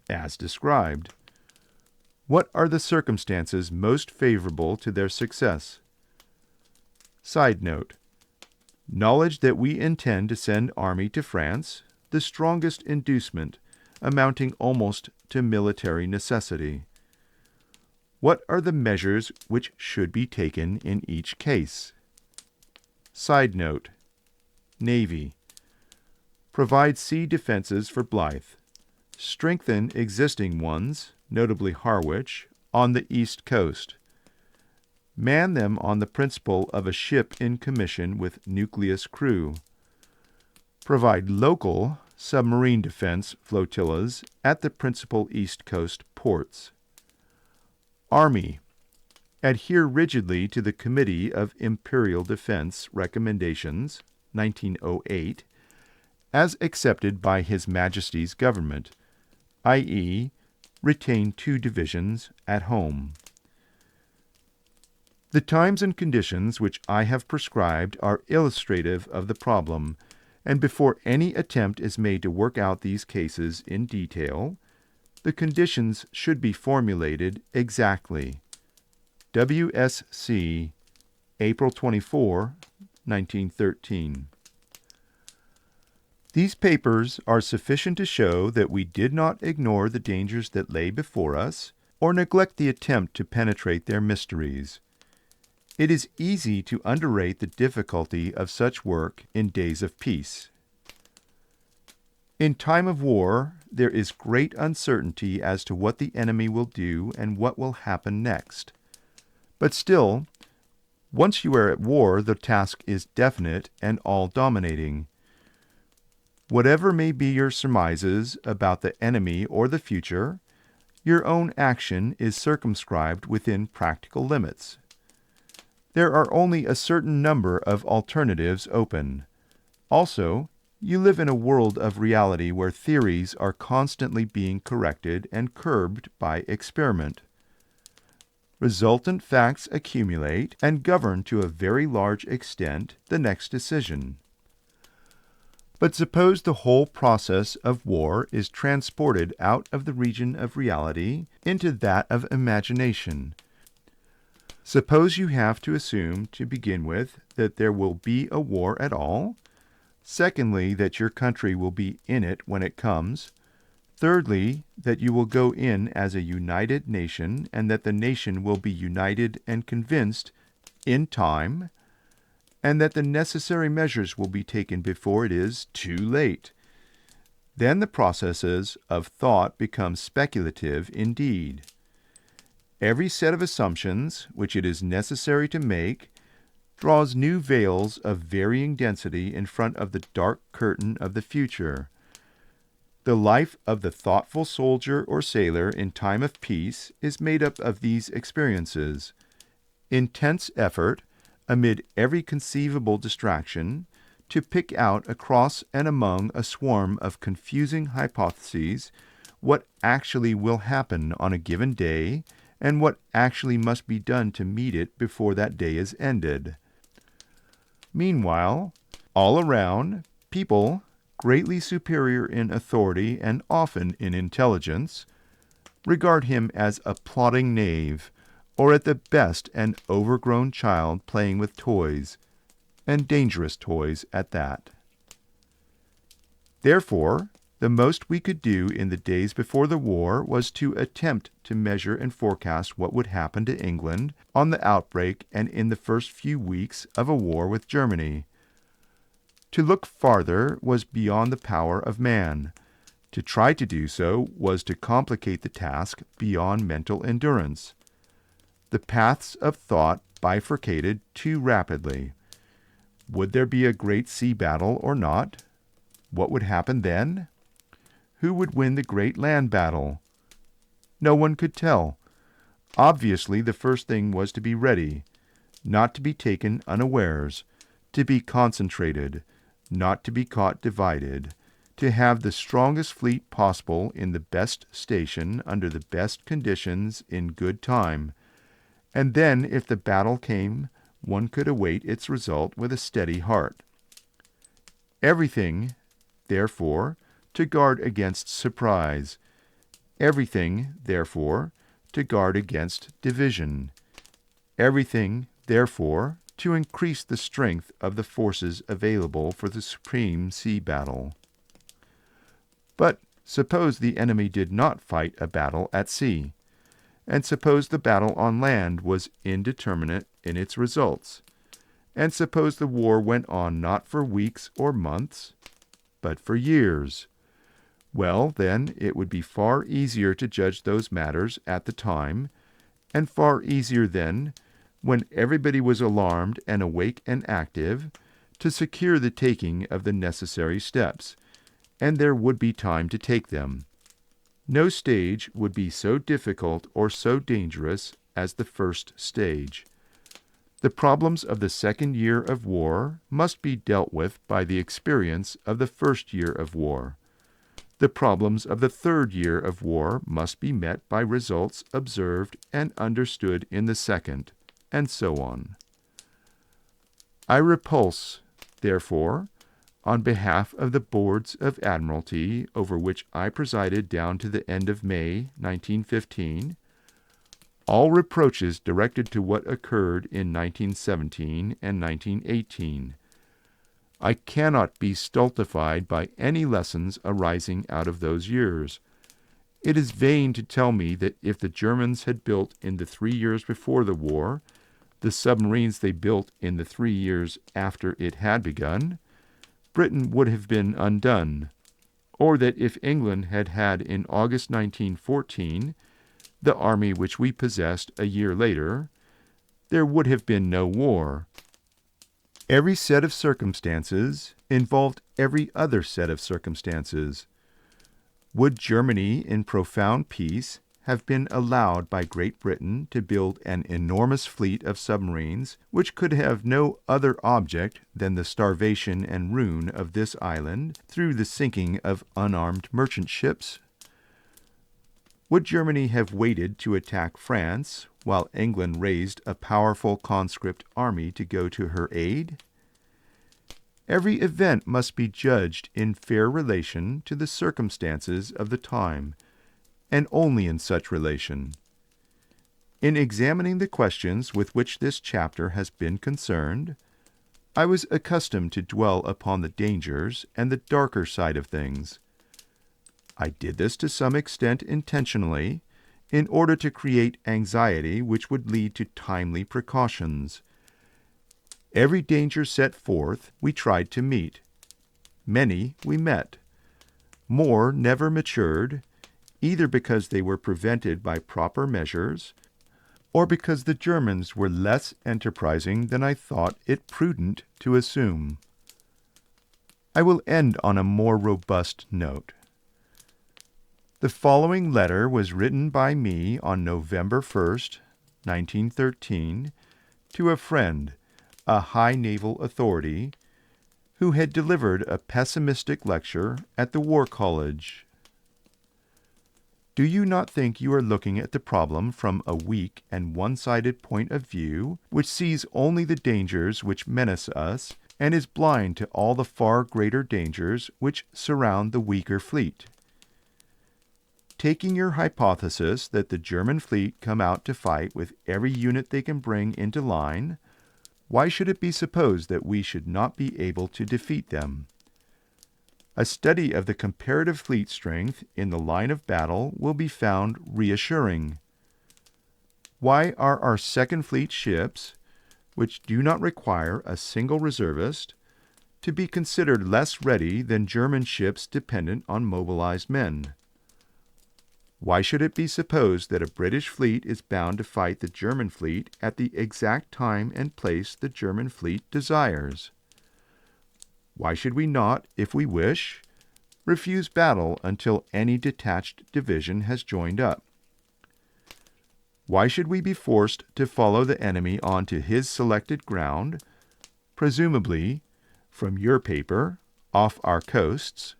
as described. What are the circumstances most favorable to their success? Side note: knowledge that we intend to send army to France, the strongest inducement, amounting almost to military necessity. What are the measures which should be taken in each case? Side note: Navy. Provide sea defenses for Blyth. Strengthen existing ones, notably Harwich, on the east coast. Man them on the principle of a ship in commission with nucleus crew. Provide local submarine defense flotillas at the principal east coast ports. Army. Adhere rigidly to the Committee of Imperial Defense recommendations, 1908, as accepted by His Majesty's government, i.e., retain 2 divisions at home. The times and conditions which I have prescribed are illustrative of the problem, and before any attempt is made to work out these cases in detail, the conditions should be formulated exactly. W.S.C., April 24, 1913. These papers are sufficient to show that we did not ignore the dangers that lay before us, or neglect the attempt to penetrate their mysteries. It is easy to underrate the difficulty of such work in days of peace. In time of war, there is great uncertainty as to what the enemy will do and what will happen next. But still, once you are at war, the task is definite and all-dominating. Whatever may be your surmises about the enemy or the future, your own action is circumscribed within practical limits. There are only a certain number of alternatives open. Also, you live in a world of reality where theories are constantly being corrected and curbed by experiment. Resultant facts accumulate and govern to a very large extent the next decision. But suppose the whole process of war is transported out of the region of reality into that of imagination. Suppose you have to assume, to begin with, that there will be a war at all. Secondly, that your country will be in it when it comes. Thirdly, that you will go in as a united nation, and that the nation will be united and convinced in time, and that the necessary measures will be taken before it is too late. Then the processes of thought become speculative indeed. Every set of assumptions which it is necessary to make draws new veils of varying density in front of the dark curtain of the future. The life of the thoughtful soldier or sailor in time of peace is made up of these experiences: intense effort, amid every conceivable distraction, to pick out across and among a swarm of confusing hypotheses what actually will happen on a given day, and what actually must be done to meet it before that day is ended. Meanwhile, all around, people, greatly superior in authority and often in intelligence, regard him as a plodding knave, or at the best an overgrown child playing with toys, and dangerous toys at that. Therefore, The most we could do in the days before the war was to attempt to measure and forecast what would happen to England on the outbreak and in the first few weeks of a war with Germany. To look farther was beyond the power of man. To try to do so was to complicate the task beyond mental endurance. The paths of thought bifurcated too rapidly. Would there be a great sea battle or not? What would happen then? Who would win the great land battle? No one could tell. Obviously, the first thing was to be ready, not to be taken unawares, to be concentrated, not to be caught divided, to have the strongest fleet possible in the best station under the best conditions in good time. And then, if the battle came, one could await its result with a steady heart. Everything, therefore, to guard against surprise. Everything, therefore, to guard against division. Everything, therefore, to increase the strength of the forces available for the supreme sea battle. But suppose the enemy did not fight a battle at sea, and suppose the battle on land was indeterminate in its results, and suppose the war went on not for weeks or months, but for years. Well, then, it would be far easier to judge those matters at the time, and far easier then, when everybody was alarmed and awake and active, to secure the taking of the necessary steps, and there would be time to take them. No stage would be so difficult or so dangerous as the first stage. The problems of the second year of war must be dealt with by the experience of the first year of war. The problems of the third year of war must be met by results observed and understood in the second, and so on. I repulse, therefore, on behalf of the Boards of Admiralty over which I presided down to the end of May 1915, all reproaches directed to what occurred in 1917 and 1918. I cannot be stultified by any lessons arising out of those years. It is vain to tell me that if the Germans had built in the 3 years before the war the submarines they built in the 3 years after it had begun, Britain would have been undone, or that if England had had in August 1914 the army which we possessed a year later, there would have been no war. Every set of circumstances involved every other set of circumstances. Would Germany, in profound peace, have been allowed by Great Britain to build an enormous fleet of submarines which could have no other object than the starvation and ruin of this island through the sinking of unarmed merchant ships? Would Germany have waited to attack France while England raised a powerful conscript army to go to her aid? Every event must be judged in fair relation to the circumstances of the time, and only in such relation. In examining the questions with which this chapter has been concerned, I was accustomed to dwell upon the dangers and the darker side of things. I did this to some extent intentionally, in order to create anxiety which would lead to timely precautions. Every danger set forth we tried to meet. Many we met. More never matured, either because they were prevented by proper measures, or because the Germans were less enterprising than I thought it prudent to assume. I will end on a more robust note. The following letter was written by me on November 1st, 1913, to a friend, a high naval authority, who had delivered a pessimistic lecture at the War College. Do you not think you are looking at the problem from a weak and one-sided point of view, which sees only the dangers which menace us, and is blind to all the far greater dangers which surround the weaker fleet? Taking your hypothesis that the German fleet come out to fight with every unit they can bring into line, why should it be supposed that we should not be able to defeat them? A study of the comparative fleet strength in the line of battle will be found reassuring. Why are our Second Fleet ships, which do not require a single reservist, to be considered less ready than German ships dependent on mobilized men? Why should it be supposed that a British fleet is bound to fight the German fleet at the exact time and place the German fleet desires? Why should we not, if we wish, refuse battle until any detached division has joined up? Why should we be forced to follow the enemy onto his selected ground, presumably from your paper, off our coasts,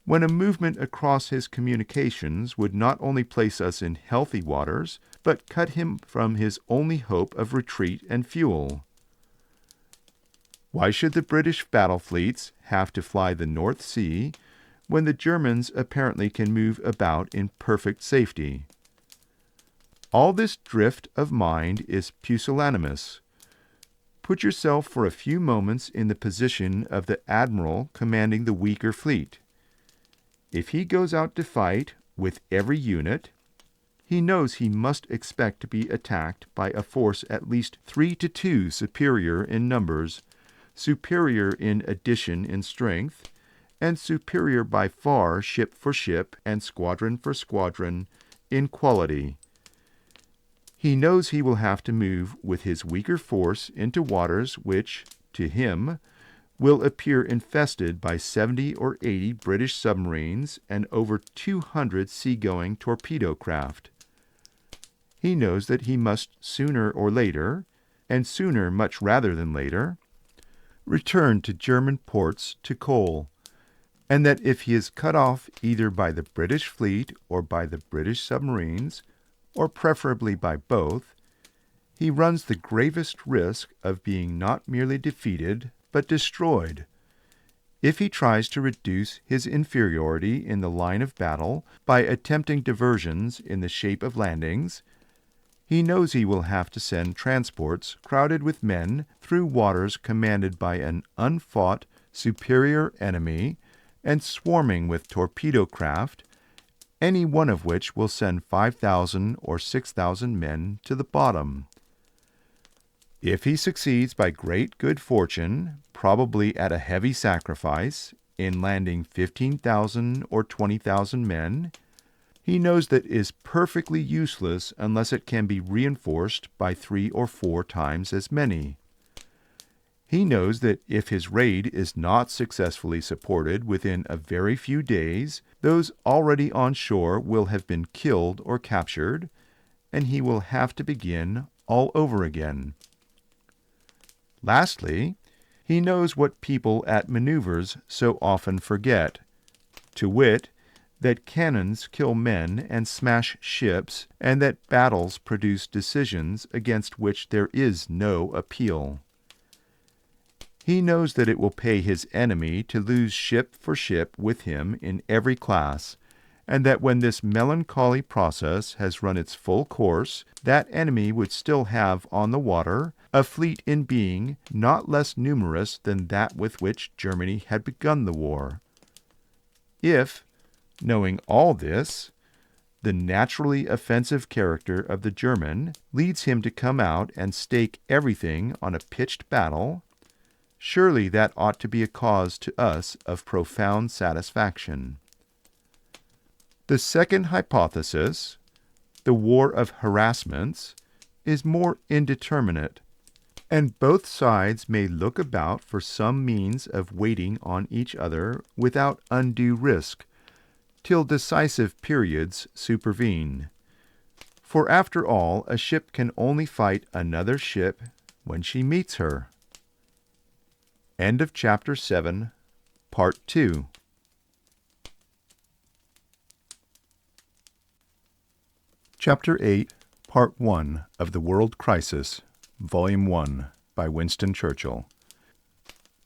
when a movement across his communications would not only place us in healthy waters, but cut him from his only hope of retreat and fuel? Why should the British battle fleets have to fly the North Sea when the Germans apparently can move about in perfect safety? All this drift of mind is pusillanimous. Put yourself for a few moments in the position of the admiral commanding the weaker fleet. If he goes out to fight with every unit, he knows he must expect to be attacked by a force at least 3 to 2 superior in numbers, superior in addition in strength, and superior by far ship for ship and squadron for squadron in quality. He knows he will have to move with his weaker force into waters which, to him, will appear infested by 70 or 80 British submarines and over 200 seagoing torpedo craft. He knows that he must sooner or later, and sooner much rather than later, return to German ports to coal, and that if he is cut off either by the British fleet or by the British submarines, or preferably by both, he runs the gravest risk of being not merely defeated, but destroyed. If he tries to reduce his inferiority in the line of battle by attempting diversions in the shape of landings, he knows he will have to send transports crowded with men through waters commanded by an unfought, superior enemy and swarming with torpedo craft, any one of which will send 5,000 or 6,000 men to the bottom. If he succeeds by great good fortune, probably at a heavy sacrifice, in landing 15,000 or 20,000 men, he knows that is perfectly useless unless it can be reinforced by 3 or 4 times as many. He knows that if his raid is not successfully supported within a very few days, those already on shore will have been killed or captured, and he will have to begin all over again. Lastly, he knows what people at maneuvers so often forget, to wit, that cannons kill men and smash ships, and that battles produce decisions against which there is no appeal. He knows that it will pay his enemy to lose ship for ship with him in every class, and that when this melancholy process has run its full course, that enemy would still have on the water a fleet in being not less numerous than that with which Germany had begun the war. If, knowing all this, the naturally offensive character of the German leads him to come out and stake everything on a pitched battle, surely that ought to be a cause to us of profound satisfaction. The second hypothesis, the war of harassments, is more indeterminate, and both sides may look about for some means of waiting on each other without undue risk, till decisive periods supervene. For after all, a ship can only fight another ship when she meets her. End of Chapter 7, Part 2. Chapter 8, Part 1 of The World Crisis, Volume 1, by Winston Churchill.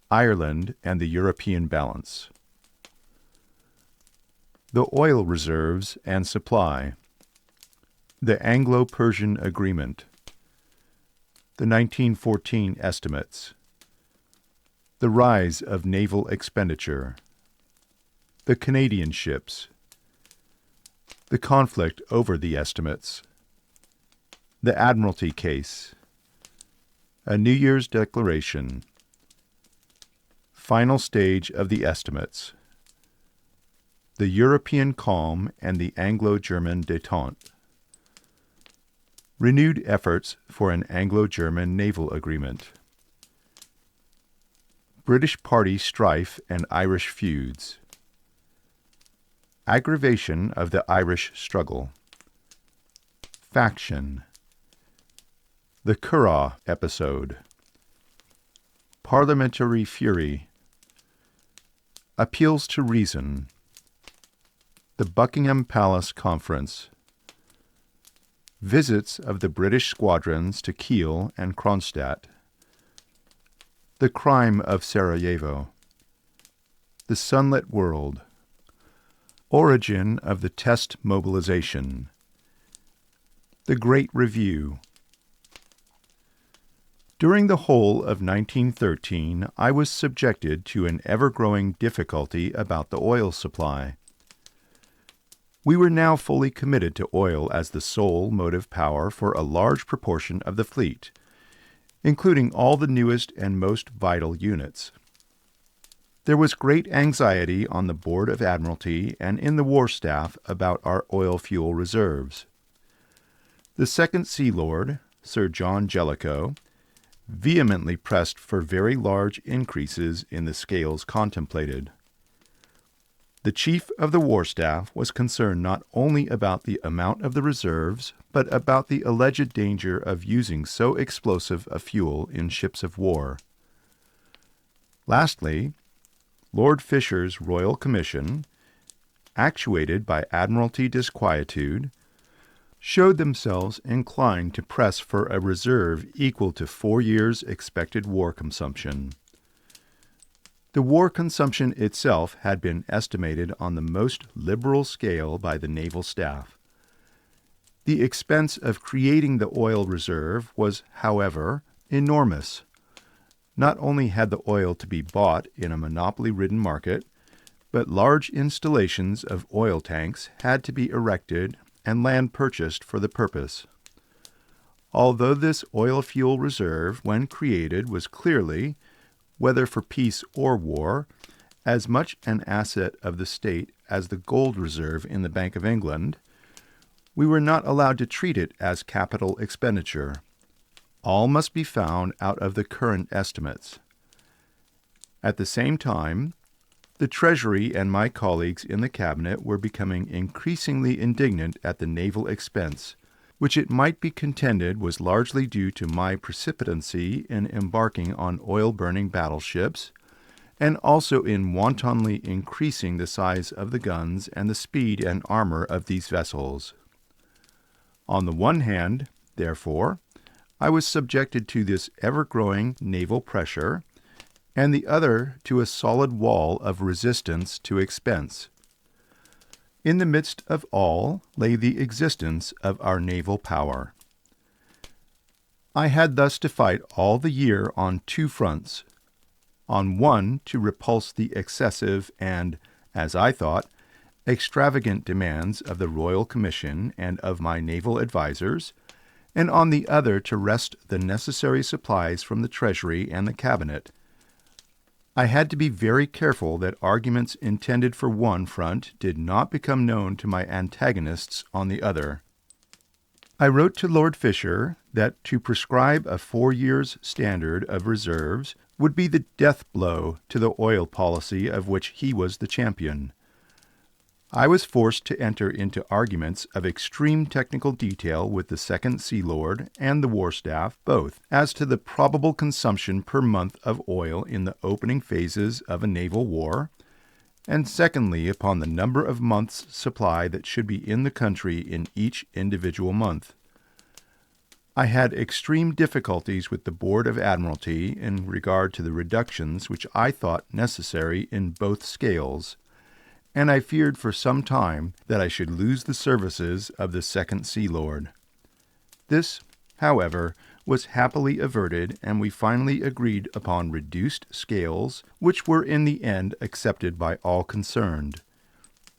Ireland and the European Balance. The oil reserves and supply. The Anglo-Persian Agreement. The 1914 estimates. The rise of naval expenditure. the Canadian ships, the conflict over the estimates, the Admiralty case, a New Year's declaration, final stage of the estimates, the European calm and the Anglo-German détente, renewed efforts for an Anglo-German naval agreement, British party strife and Irish feuds, aggravation of the Irish struggle, faction, the Curragh episode, parliamentary fury, appeals to reason, the Buckingham Palace Conference, visits of the British squadrons to Kiel and Kronstadt, the crime of Sarajevo, the sunlit world, origin of the test mobilization, the Great Review. During the whole of 1913, I was subjected to an ever-growing difficulty about the oil supply. We were now fully committed to oil as the sole motive power for a large proportion of the fleet, including all the newest and most vital units. There was great anxiety on the Board of Admiralty and in the War Staff about our oil fuel reserves. The Second Sea Lord, Sir John Jellicoe, vehemently pressed for very large increases in the scales contemplated. The Chief of the War Staff was concerned not only about the amount of the reserves, but about the alleged danger of using so explosive a fuel in ships of war. Lastly, Lord Fisher's Royal Commission, actuated by Admiralty disquietude, showed themselves inclined to press for a reserve equal to 4 years' expected war consumption. The war consumption itself had been estimated on the most liberal scale by the naval staff. The expense of creating the oil reserve was, however, enormous. Not only had the oil to be bought in a monopoly-ridden market, but large installations of oil tanks had to be erected and land purchased for the purpose. Although this oil fuel reserve, when created, was clearly, whether for peace or war, as much an asset of the state as the gold reserve in the Bank of England, we were not allowed to treat it as capital expenditure. All must be found out of the current estimates. At the same time, the Treasury and my colleagues in the Cabinet were becoming increasingly indignant at the naval expense, which it might be contended was largely due to my precipitancy in embarking on oil-burning battleships, and also in wantonly increasing the size of the guns and the speed and armor of these vessels. On the one hand, therefore, I was subjected to this ever-growing naval pressure, and the other to a solid wall of resistance to expense. In the midst of all lay the existence of our naval power. I had thus to fight all the year on 2 fronts. On one, to repulse the excessive and, as I thought, extravagant demands of the Royal Commission and of my naval advisers, and on the other to wrest the necessary supplies from the Treasury and the Cabinet. I had to be very careful that arguments intended for one front did not become known to my antagonists on the other. I wrote to Lord Fisher that to prescribe a 4 years' standard of reserves would be the death blow to the oil policy of which he was the champion. I was forced to enter into arguments of extreme technical detail with the Second Sea Lord and the War Staff both, as to the probable consumption per month of oil in the opening phases of a naval war, and secondly upon the number of months' supply that should be in the country in each individual month. I had extreme difficulties with the Board of Admiralty in regard to the reductions which I thought necessary in both scales, and I feared for some time that I should lose the services of the Second Sea Lord. This, however, was happily averted, and we finally agreed upon reduced scales, which were in the end accepted by all concerned.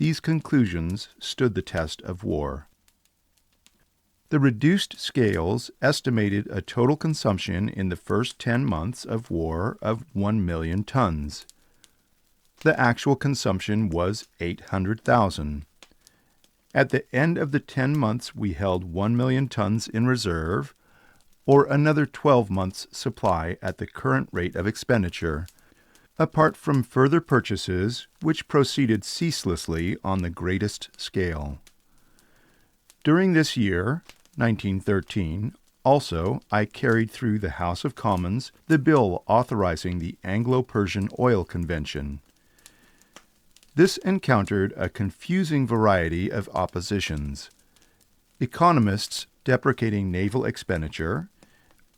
these conclusions stood the test of war. The reduced scales estimated a total consumption in the first 10 months of war of 1 million tons. The actual consumption was 800,000. At the end of the 10 months, we held 1 million tons in reserve, or another 12 months' supply at the current rate of expenditure, apart from further purchases which proceeded ceaselessly on the greatest scale. During this year, 1913, also, I carried through the House of Commons the bill authorizing the Anglo-Persian Oil Convention. This encountered a confusing variety of oppositions. Economists deprecating naval expenditure,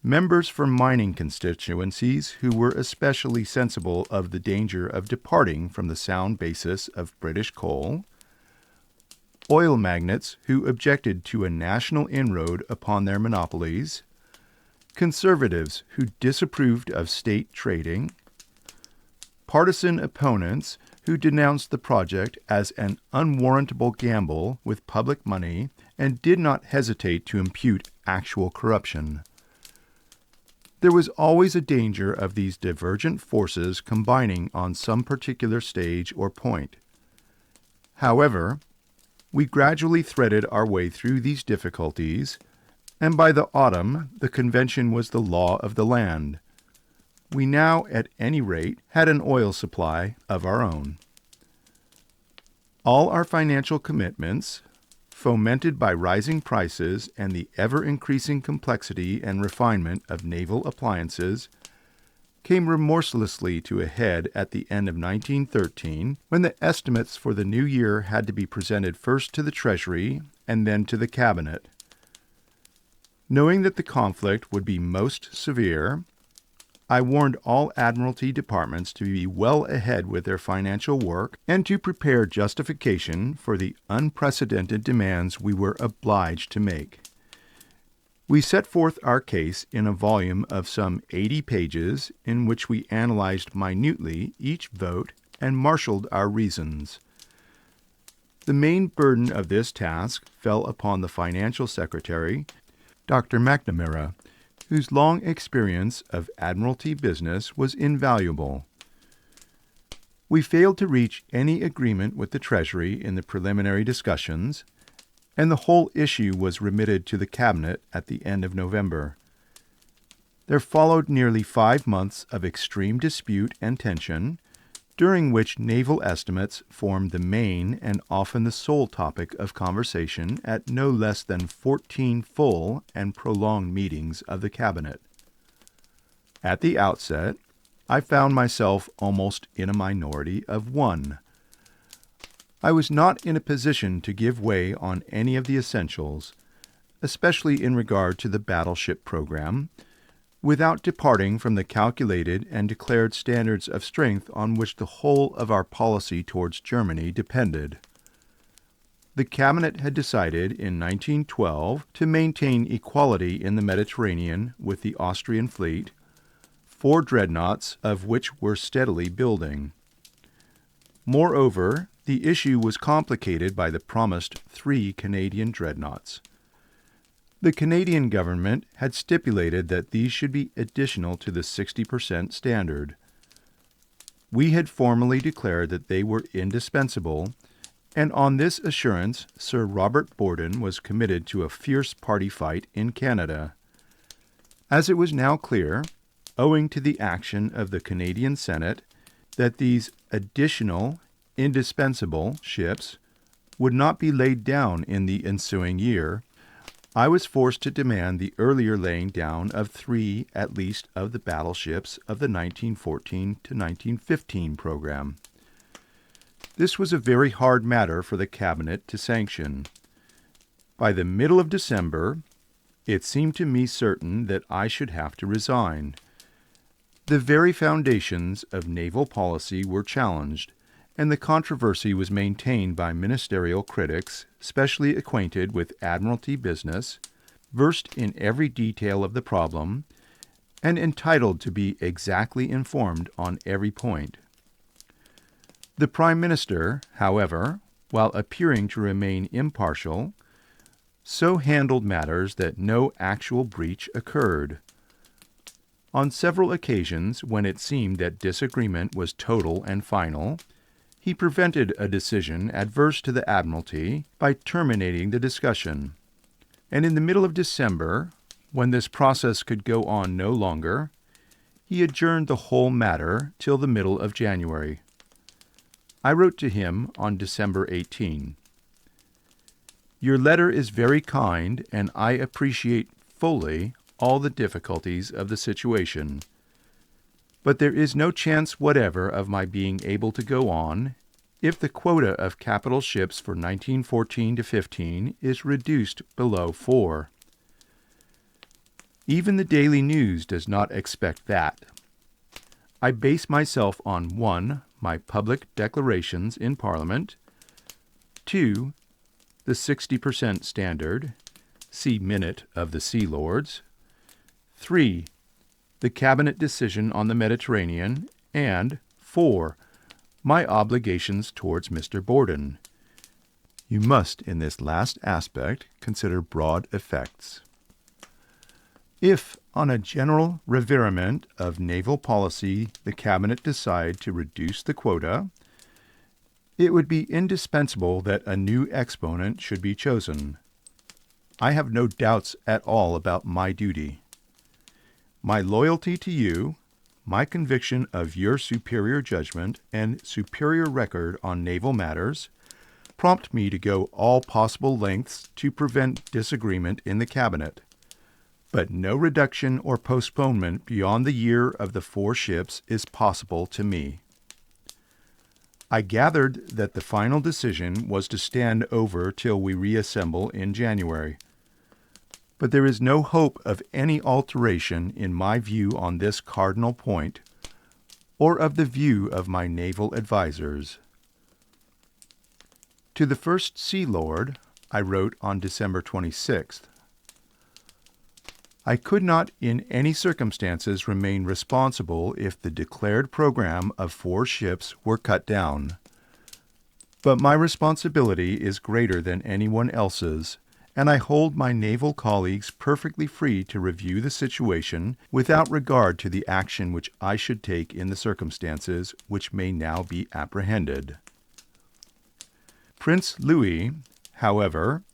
members from mining constituencies who were especially sensible of the danger of departing from the sound basis of British coal, oil magnates who objected to a national inroad upon their monopolies, conservatives who disapproved of state trading, partisan opponents who denounced the project as an unwarrantable gamble with public money and did not hesitate to impute actual corruption. There was always a danger of these divergent forces combining on some particular stage or point. However, we gradually threaded our way through these difficulties, and by the autumn the convention was the law of the land. We now, at any rate, had an oil supply of our own. All our financial commitments, fomented by rising prices and the ever-increasing complexity and refinement of naval appliances, came remorselessly to a head at the end of 1913, when the estimates for the new year had to be presented first to the Treasury and then to the Cabinet. Knowing that the conflict would be most severe, I warned all Admiralty departments to be well ahead with their financial work and to prepare justification for the unprecedented demands we were obliged to make. We set forth our case in a volume of some 80 pages in which we analyzed minutely each vote and marshaled our reasons. The main burden of this task fell upon the Financial Secretary, Dr. McNamara, whose long experience of Admiralty business was invaluable. We failed to reach any agreement with the Treasury in the preliminary discussions, and the whole issue was remitted to the Cabinet at the end of November. There followed nearly 5 months of extreme dispute and tension, during which naval estimates formed the main and often the sole topic of conversation at no less than 14 full and prolonged meetings of the Cabinet. At the outset, I found myself almost in a minority of one. I was not in a position to give way on any of the essentials, especially in regard to the battleship program, without departing from the calculated and declared standards of strength on which the whole of our policy towards Germany depended. The Cabinet had decided in 1912 to maintain equality in the Mediterranean with the Austrian fleet, 4 dreadnoughts of which were steadily building. Moreover, the issue was complicated by the promised 3 Canadian dreadnoughts. The Canadian government had stipulated that these should be additional to the 60% standard. We had formally declared that they were indispensable, and on this assurance Sir Robert Borden was committed to a fierce party fight in Canada. As it was now clear, owing to the action of the Canadian Senate, that these additional, indispensable ships would not be laid down in the ensuing year, I was forced to demand the earlier laying down of 3 at least of the battleships of the 1914 to 1915 program. This was a very hard matter for the Cabinet to sanction. By the middle of December, it seemed to me certain that I should have to resign. The very foundations of naval policy were challenged, and the controversy was maintained by ministerial critics specially acquainted with Admiralty business, versed in every detail of the problem, and entitled to be exactly informed on every point. The Prime Minister, however, while appearing to remain impartial, so handled matters that no actual breach occurred. On several occasions, when it seemed that disagreement was total and final, he prevented a decision adverse to the Admiralty by terminating the discussion. And in the middle of December, when this process could go on no longer, he adjourned the whole matter till the middle of January. I wrote to him on December 18. Your letter is very kind, and I appreciate fully all the difficulties of the situation. But there is no chance whatever of my being able to go on if the quota of capital ships for 1914 to 15 is reduced below 4. Even the Daily News does not expect that. I base myself on 1. My public declarations in Parliament, 2. The 60% standard, see Minute of the Sea Lords, 3. The Cabinet decision on the Mediterranean, and 4. My obligations towards Mr. Borden. You must, in this last aspect, consider broad effects. If, on a general revirement of naval policy, the Cabinet decide to reduce the quota, it would be indispensable that a new exponent should be chosen. I have no doubts at all about my duty. My loyalty to you, my conviction of your superior judgment and superior record on naval matters, prompt me to go all possible lengths to prevent disagreement in the Cabinet. But no reduction or postponement beyond the year of the 4 ships is possible to me. I gathered that the final decision was to stand over till we reassemble in January. But there is no hope of any alteration in my view on this cardinal point, or of the view of my naval advisers. To the First Sea Lord, I wrote on December 26th, I could not in any circumstances remain responsible if the declared program of 4 ships were cut down. But my responsibility is greater than anyone else's, and I hold my naval colleagues perfectly free to review the situation without regard to the action which I should take in the circumstances which may now be apprehended. Prince Louis, however,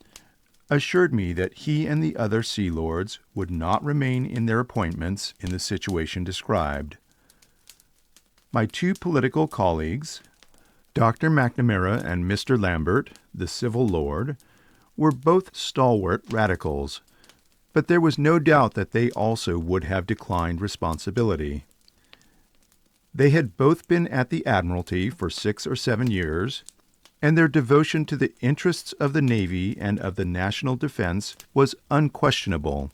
assured me that he and the other sea lords would not remain in their appointments in the situation described. My 2 political colleagues, Dr. McNamara and Mr. Lambert, the civil lord, were both stalwart radicals, but there was no doubt that they also would have declined responsibility. They had both been at the Admiralty for 6 or 7 years, and their devotion to the interests of the Navy and of the national defense was unquestionable.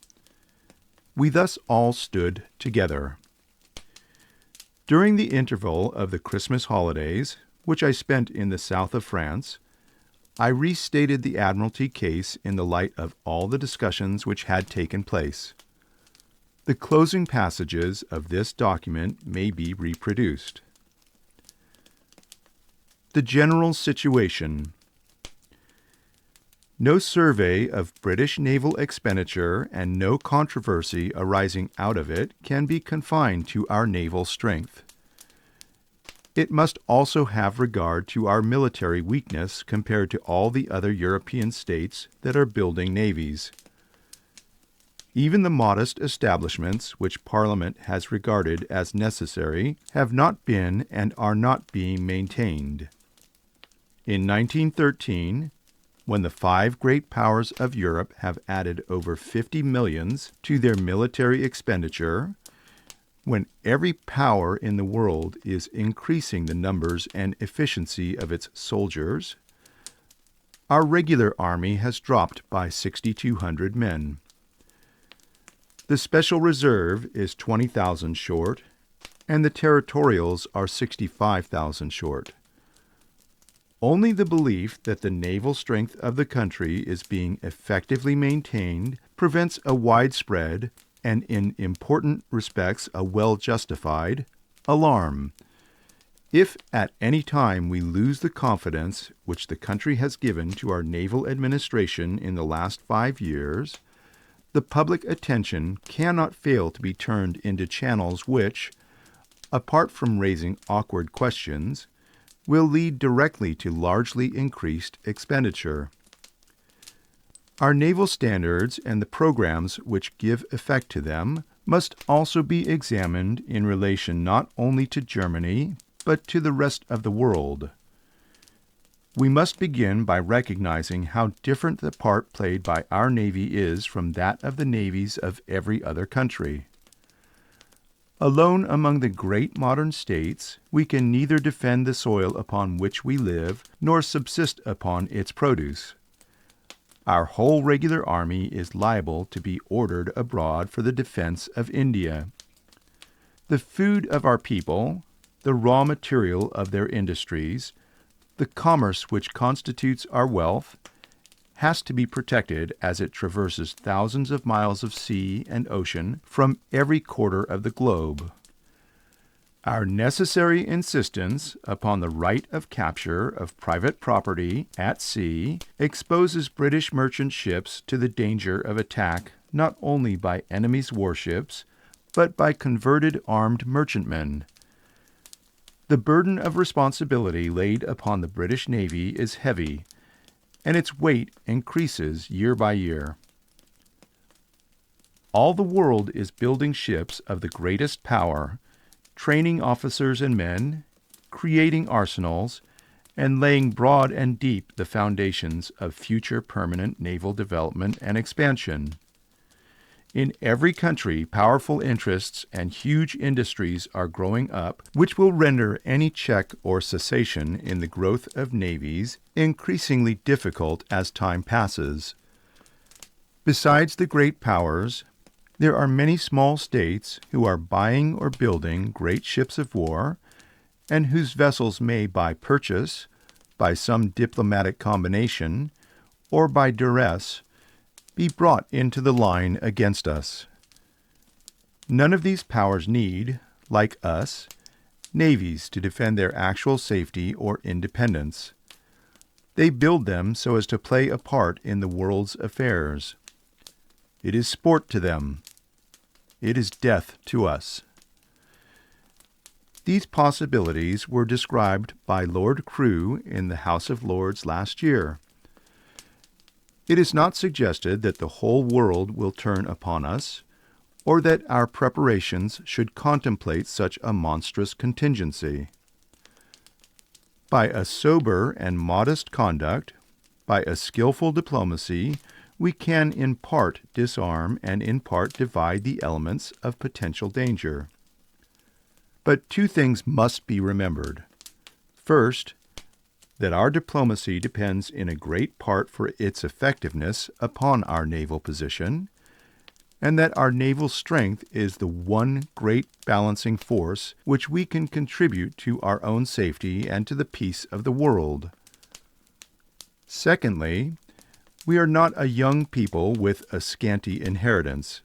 We thus all stood together. During the interval of the Christmas holidays, which I spent in the south of France, I restated the Admiralty case in the light of all the discussions which had taken place. The closing passages of this document may be reproduced. The general situation. No survey of British naval expenditure and no controversy arising out of it can be confined to our naval strength. It must also have regard to our military weakness compared to all the other European states that are building navies. Even the modest establishments which Parliament has regarded as necessary have not been and are not being maintained. In 1913, when the 5 great powers of Europe have added over 50 millions to their military expenditure, when every power in the world is increasing the numbers and efficiency of its soldiers, our regular army has dropped by 6,200 men. The Special Reserve is 20,000 short, and the Territorials are 65,000 short. Only the belief that the naval strength of the country is being effectively maintained prevents a widespread, and in important respects a well-justified, alarm. If at any time we lose the confidence which the country has given to our naval administration in the last 5 years, the public attention cannot fail to be turned into channels which, apart from raising awkward questions, will lead directly to largely increased expenditure. Our naval standards and the programs which give effect to them must also be examined in relation not only to Germany, but to the rest of the world. We must begin by recognizing how different the part played by our Navy is from that of the navies of every other country. Alone among the great modern states, we can neither defend the soil upon which we live, nor subsist upon its produce. Our whole regular army is liable to be ordered abroad for the defense of India. The food of our people, the raw material of their industries, the commerce which constitutes our wealth, has to be protected as it traverses thousands of miles of sea and ocean from every quarter of the globe. Our necessary insistence upon the right of capture of private property at sea exposes British merchant ships to the danger of attack not only by enemies' warships, but by converted armed merchantmen. The burden of responsibility laid upon the British Navy is heavy, and its weight increases year by year. All the world is building ships of the greatest power, training officers and men, creating arsenals, and laying broad and deep the foundations of future permanent naval development and expansion. In every country, powerful interests and huge industries are growing up, which will render any check or cessation in the growth of navies increasingly difficult as time passes. Besides the great powers, there are many small states who are buying or building great ships of war, and whose vessels may by purchase, by some diplomatic combination, or by duress, be brought into the line against us. None of these powers need, like us, navies to defend their actual safety or independence. They build them so as to play a part in the world's affairs. It is sport to them. It is death to us. These possibilities were described by Lord Crewe in the House of Lords last year. It is not suggested that the whole world will turn upon us, or that our preparations should contemplate such a monstrous contingency. By a sober and modest conduct, by a skillful diplomacy, we can in part disarm and in part divide the elements of potential danger. But 2 things must be remembered. First, that our diplomacy depends in a great part for its effectiveness upon our naval position, and that our naval strength is the one great balancing force which we can contribute to our own safety and to the peace of the world. Secondly, we are not a young people with a scanty inheritance.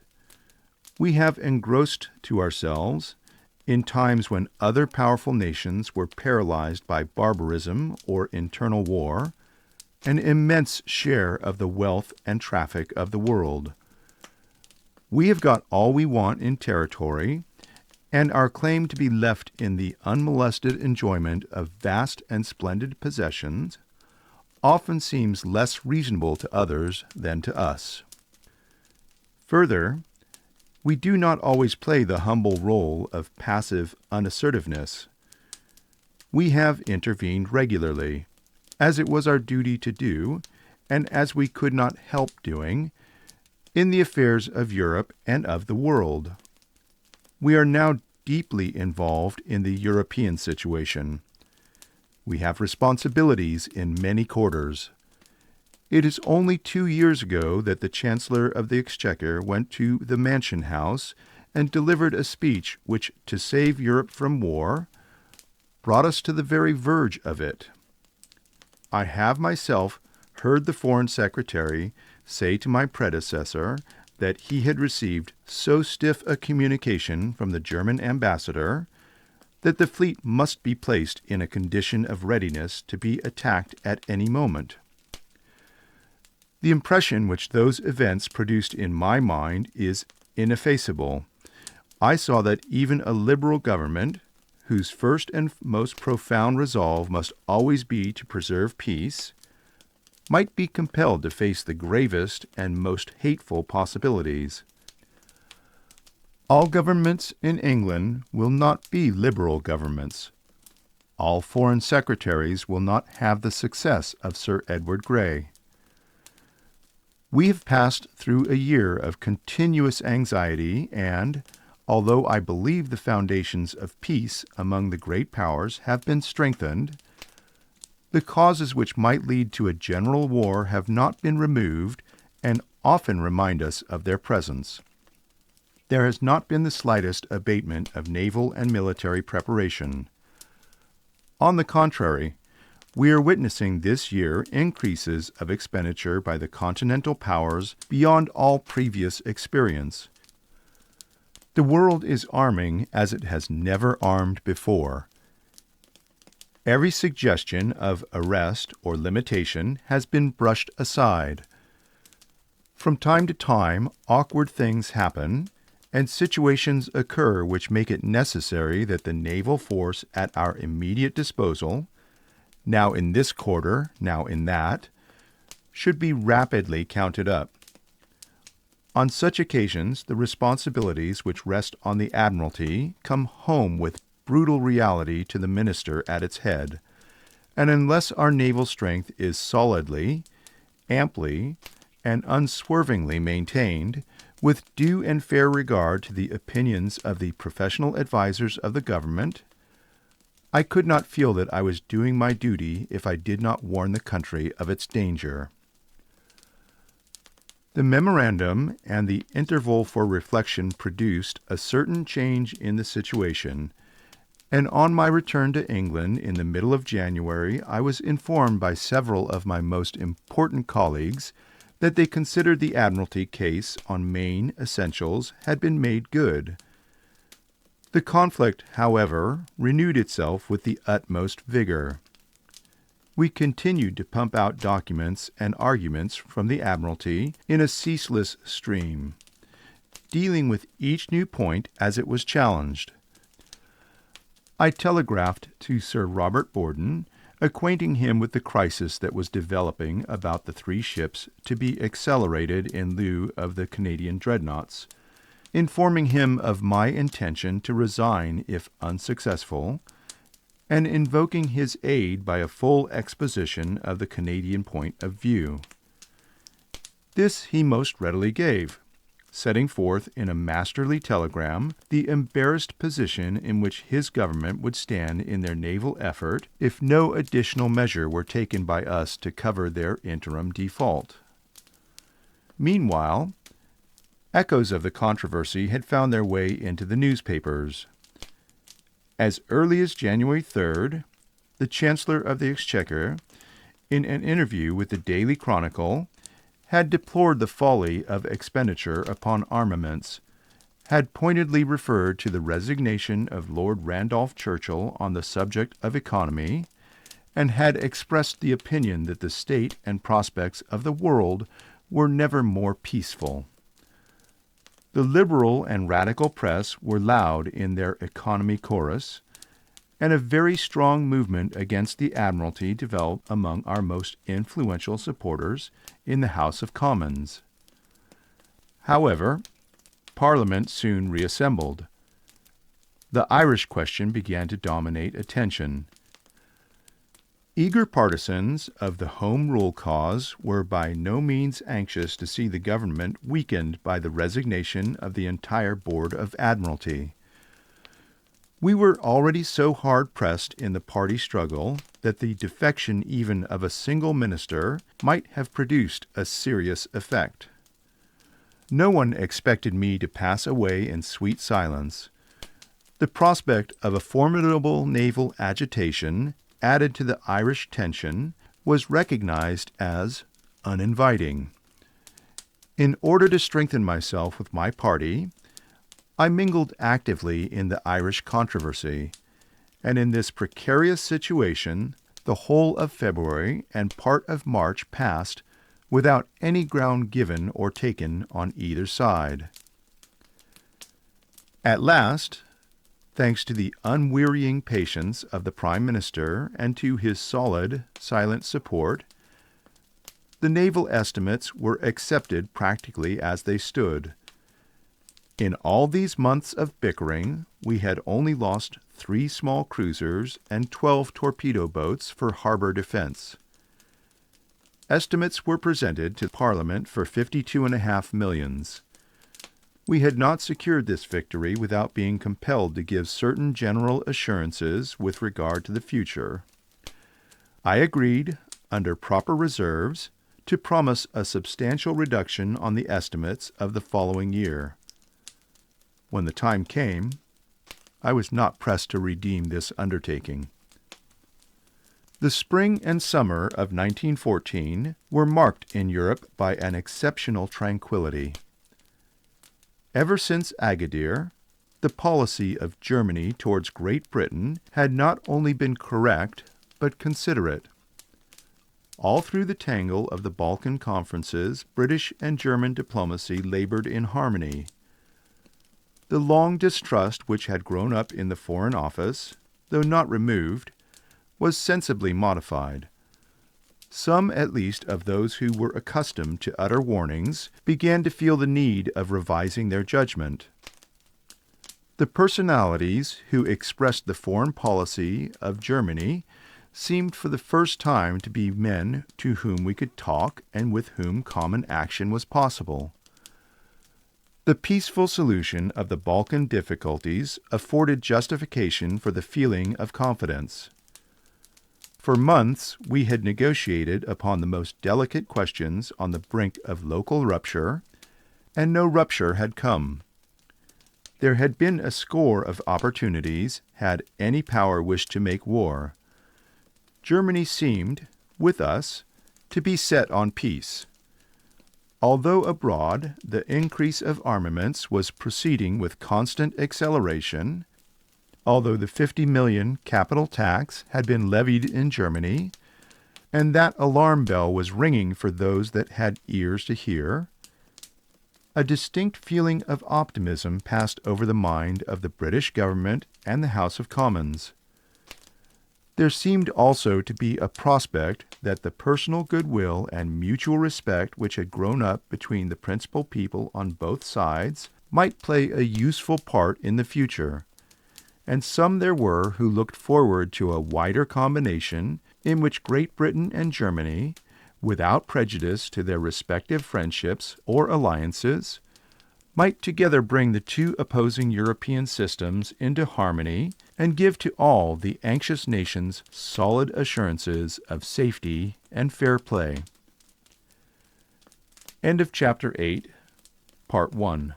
We have engrossed to ourselves, in times when other powerful nations were paralyzed by barbarism or internal war, an immense share of the wealth and traffic of the world. We have got all we want in territory, and our claim to be left in the unmolested enjoyment of vast and splendid possessions often seems less reasonable to others than to us. Further, we do not always play the humble role of passive unassertiveness. We have intervened regularly, as it was our duty to do, and as we could not help doing, in the affairs of Europe and of the world. We are now deeply involved in the European situation. We have responsibilities in many quarters. It is only 2 years ago that the Chancellor of the Exchequer went to the Mansion House and delivered a speech which, to save Europe from war, brought us to the very verge of it. I have myself heard the Foreign Secretary say to my predecessor that he had received so stiff a communication from the German ambassador, that the fleet must be placed in a condition of readiness to be attacked at any moment. The impression which those events produced in my mind is ineffaceable. I saw that even a liberal government, whose first and most profound resolve must always be to preserve peace, might be compelled to face the gravest and most hateful possibilities. All governments in England will not be liberal governments. All foreign secretaries will not have the success of Sir Edward Grey. We have passed through a year of continuous anxiety, and, although I believe the foundations of peace among the great powers have been strengthened, the causes which might lead to a general war have not been removed and often remind us of their presence. There has not been the slightest abatement of naval and military preparation. On the contrary, we are witnessing this year increases of expenditure by the continental powers beyond all previous experience. The world is arming as it has never armed before. Every suggestion of arrest or limitation has been brushed aside. From time to time, awkward things happen, and situations occur which make it necessary that the naval force at our immediate disposal, now in this quarter, now in that, should be rapidly counted up. On such occasions, the responsibilities which rest on the Admiralty come home with brutal reality to the minister at its head, and unless our naval strength is solidly, amply, and unswervingly maintained, with due and fair regard to the opinions of the professional advisers of the government, I could not feel that I was doing my duty if I did not warn the country of its danger. The memorandum and the interval for reflection produced a certain change in the situation, and on my return to England in the middle of January, I was informed by several of my most important colleagues that they considered the Admiralty case on main essentials had been made good. The conflict, however, renewed itself with the utmost vigor. We continued to pump out documents and arguments from the Admiralty in a ceaseless stream, dealing with each new point as it was challenged. I telegraphed to Sir Robert Borden, acquainting him with the crisis that was developing about the 3 ships to be accelerated in lieu of the Canadian dreadnoughts, informing him of my intention to resign if unsuccessful, and invoking his aid by a full exposition of the Canadian point of view. This he most readily gave, setting forth in a masterly telegram the embarrassed position in which his government would stand in their naval effort if no additional measure were taken by us to cover their interim default. Meanwhile, echoes of the controversy had found their way into the newspapers. As early as January 3rd, the Chancellor of the Exchequer, in an interview with the Daily Chronicle, had deplored the folly of expenditure upon armaments, had pointedly referred to the resignation of Lord Randolph Churchill on the subject of economy, and had expressed the opinion that the state and prospects of the world were never more peaceful. The liberal and radical press were loud in their economy chorus, and a very strong movement against the Admiralty developed among our most influential supporters in the House of Commons. However, Parliament soon reassembled. The Irish question began to dominate attention. Eager partisans of the Home Rule cause were by no means anxious to see the government weakened by the resignation of the entire Board of Admiralty. We were already so hard-pressed in the party struggle that the defection even of a single minister might have produced a serious effect. No one expected me to pass away in sweet silence. The prospect of a formidable naval agitation, added to the Irish tension, was recognized as uninviting. In order to strengthen myself with my party, I mingled actively in the Irish controversy, and in this precarious situation, the whole of February and part of March passed without any ground given or taken on either side. At last, thanks to the unwearying patience of the Prime Minister and to his solid, silent support, the naval estimates were accepted practically as they stood. In all these months of bickering, we had only lost 3 small cruisers and 12 torpedo boats for harbor defense. Estimates were presented to Parliament for 52.5 millions. We had not secured this victory without being compelled to give certain general assurances with regard to the future. I agreed, under proper reserves, to promise a substantial reduction on the estimates of the following year. When the time came, I was not pressed to redeem this undertaking. The spring and summer of 1914 were marked in Europe by an exceptional tranquility. Ever since Agadir, the policy of Germany towards Great Britain had not only been correct, but considerate. All through the tangle of the Balkan conferences, British and German diplomacy labored in harmony. The long distrust which had grown up in the Foreign Office, though not removed, was sensibly modified. Some, at least, of those who were accustomed to utter warnings began to feel the need of revising their judgment. The personalities who expressed the foreign policy of Germany seemed for the first time to be men to whom we could talk and with whom common action was possible. The peaceful solution of the Balkan difficulties afforded justification for the feeling of confidence. For months we had negotiated upon the most delicate questions on the brink of local rupture, and no rupture had come. There had been a score of opportunities, had any power wished to make war. Germany seemed, with us, to be set on peace. Although abroad the increase of armaments was proceeding with constant acceleration, although the 50 million capital tax had been levied in Germany, and that alarm bell was ringing for those that had ears to hear, a distinct feeling of optimism passed over the mind of the British government and the House of Commons. There seemed also to be a prospect that the personal goodwill and mutual respect which had grown up between the principal people on both sides might play a useful part in the future, and some there were who looked forward to a wider combination in which Great Britain and Germany, without prejudice to their respective friendships or alliances, might together bring the two opposing European systems into harmony and give to all the anxious nations solid assurances of safety and fair play. End of Chapter 8, Part 1.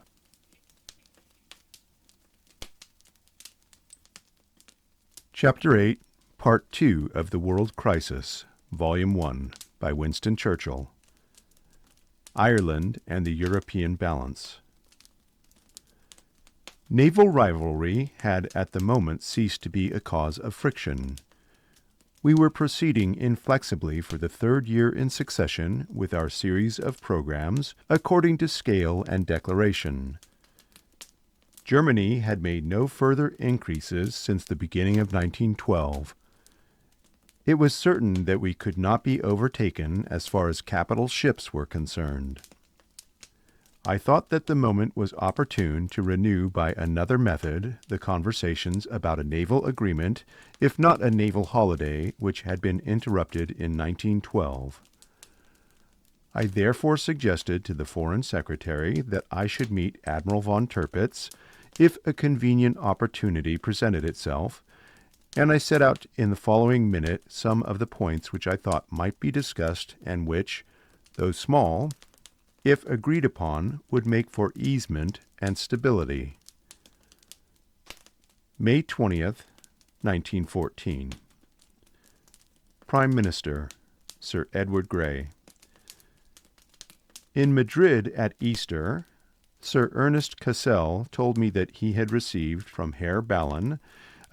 Chapter 8, Part 2 of The World Crisis, Volume 1, by Winston Churchill. Ireland and the European Balance. Naval rivalry had at the moment ceased to be a cause of friction. We were proceeding inflexibly for the 3rd year in succession with our series of programs according to scale and declaration. Germany had made no further increases since the beginning of 1912. It was certain that we could not be overtaken as far as capital ships were concerned. I thought that the moment was opportune to renew by another method the conversations about a naval agreement, if not a naval holiday, which had been interrupted in 1912. I therefore suggested to the Foreign Secretary that I should meet Admiral von Tirpitz, if a convenient opportunity presented itself, and I set out in the following minute some of the points which I thought might be discussed and which, though small, if agreed upon, would make for easement and stability. May 20th, 1914. Prime Minister, Sir Edward Grey. In Madrid at Easter, Sir Ernest Cassell told me that he had received from Herr Ballon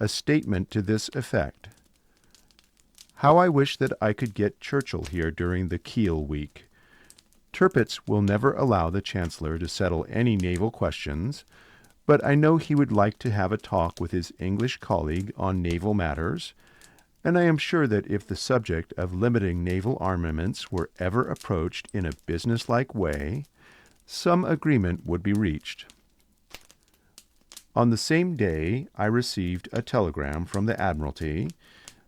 a statement to this effect: "How I wish that I could get Churchill here during the Kiel week. Tirpitz will never allow the Chancellor to settle any naval questions, but I know he would like to have a talk with his English colleague on naval matters, and I am sure that if the subject of limiting naval armaments were ever approached in a businesslike way, some agreement would be reached." On the same day, I received a telegram from the Admiralty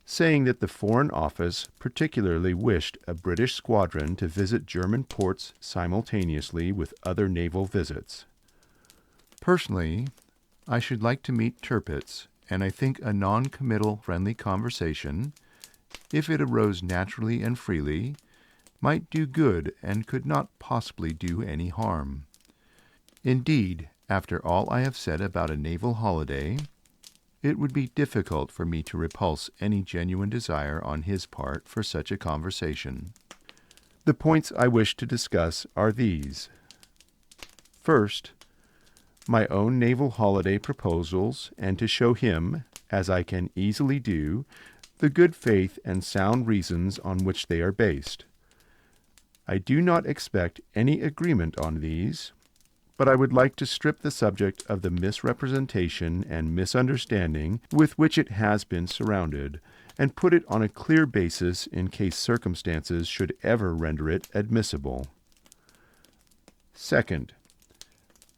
saying that the Foreign Office particularly wished a British squadron to visit German ports simultaneously with other naval visits. Personally, I should like to meet Tirpitz, and I think a non-committal friendly conversation, if it arose naturally and freely, might do good and could not possibly do any harm. Indeed, after all I have said about a naval holiday, it would be difficult for me to repulse any genuine desire on his part for such a conversation. The points I wish to discuss are these. First, my own naval holiday proposals, and to show him, as I can easily do, the good faith and sound reasons on which they are based. I do not expect any agreement on these, but I would like to strip the subject of the misrepresentation and misunderstanding with which it has been surrounded, and put it on a clear basis in case circumstances should ever render it admissible. Second,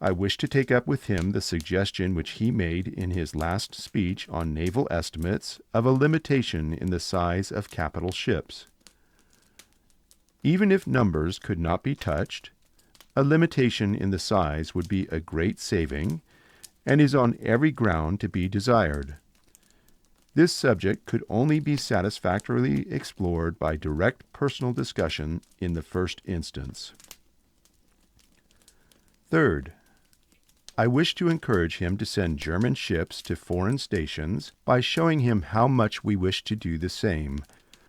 I wish to take up with him the suggestion which he made in his last speech on naval estimates of a limitation in the size of capital ships. Even if numbers could not be touched, a limitation in the size would be a great saving, and is on every ground to be desired. This subject could only be satisfactorily explored by direct personal discussion in the first instance. Third, I wish to encourage him to send German ships to foreign stations by showing him how much we wish to do the same,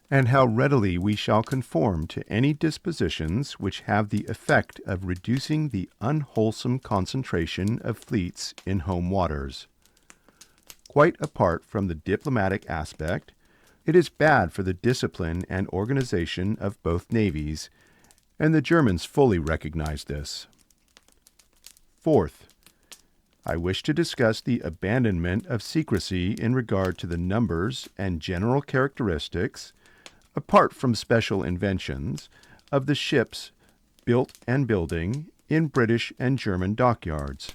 and how readily we shall conform to any dispositions which have the effect of reducing the unwholesome concentration of fleets in home waters. Quite apart from the diplomatic aspect, it is bad for the discipline and organization of both navies, and the Germans fully recognize this. Fourth, I wish to discuss the abandonment of secrecy in regard to the numbers and general characteristics, apart from special inventions, of the ships built and building in British and German dockyards.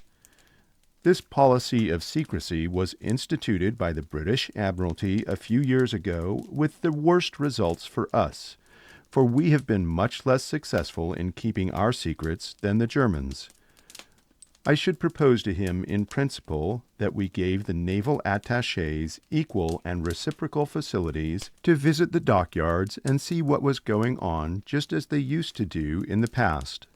This policy of secrecy was instituted by the British Admiralty a few years ago with the worst results for us, for we have been much less successful in keeping our secrets than the Germans. I should propose to him in principle that we gave the naval attachés equal and reciprocal facilities to visit the dockyards and see what was going on, just as they used to do in the past.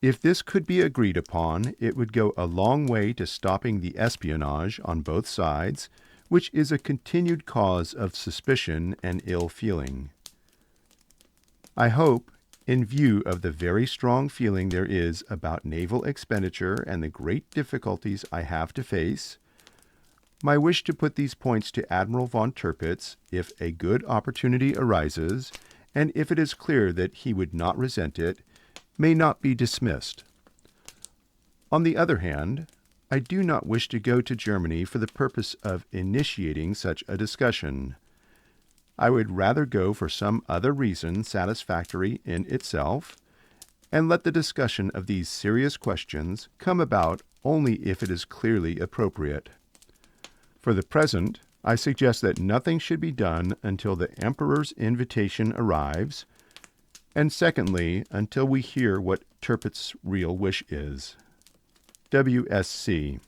If this could be agreed upon, it would go a long way to stopping the espionage on both sides, which is a continued cause of suspicion and ill feeling. I hope, in view of the very strong feeling there is about naval expenditure and the great difficulties I have to face, my wish to put these points to Admiral von Tirpitz, if a good opportunity arises, and if it is clear that he would not resent it, may not be dismissed. On the other hand, I do not wish to go to Germany for the purpose of initiating such a discussion. I would rather go for some other reason satisfactory in itself, and let the discussion of these serious questions come about only if it is clearly appropriate. For the present, I suggest that nothing should be done until the Emperor's invitation arrives, and secondly, until we hear what Tirpitz's real wish is. W.S.C.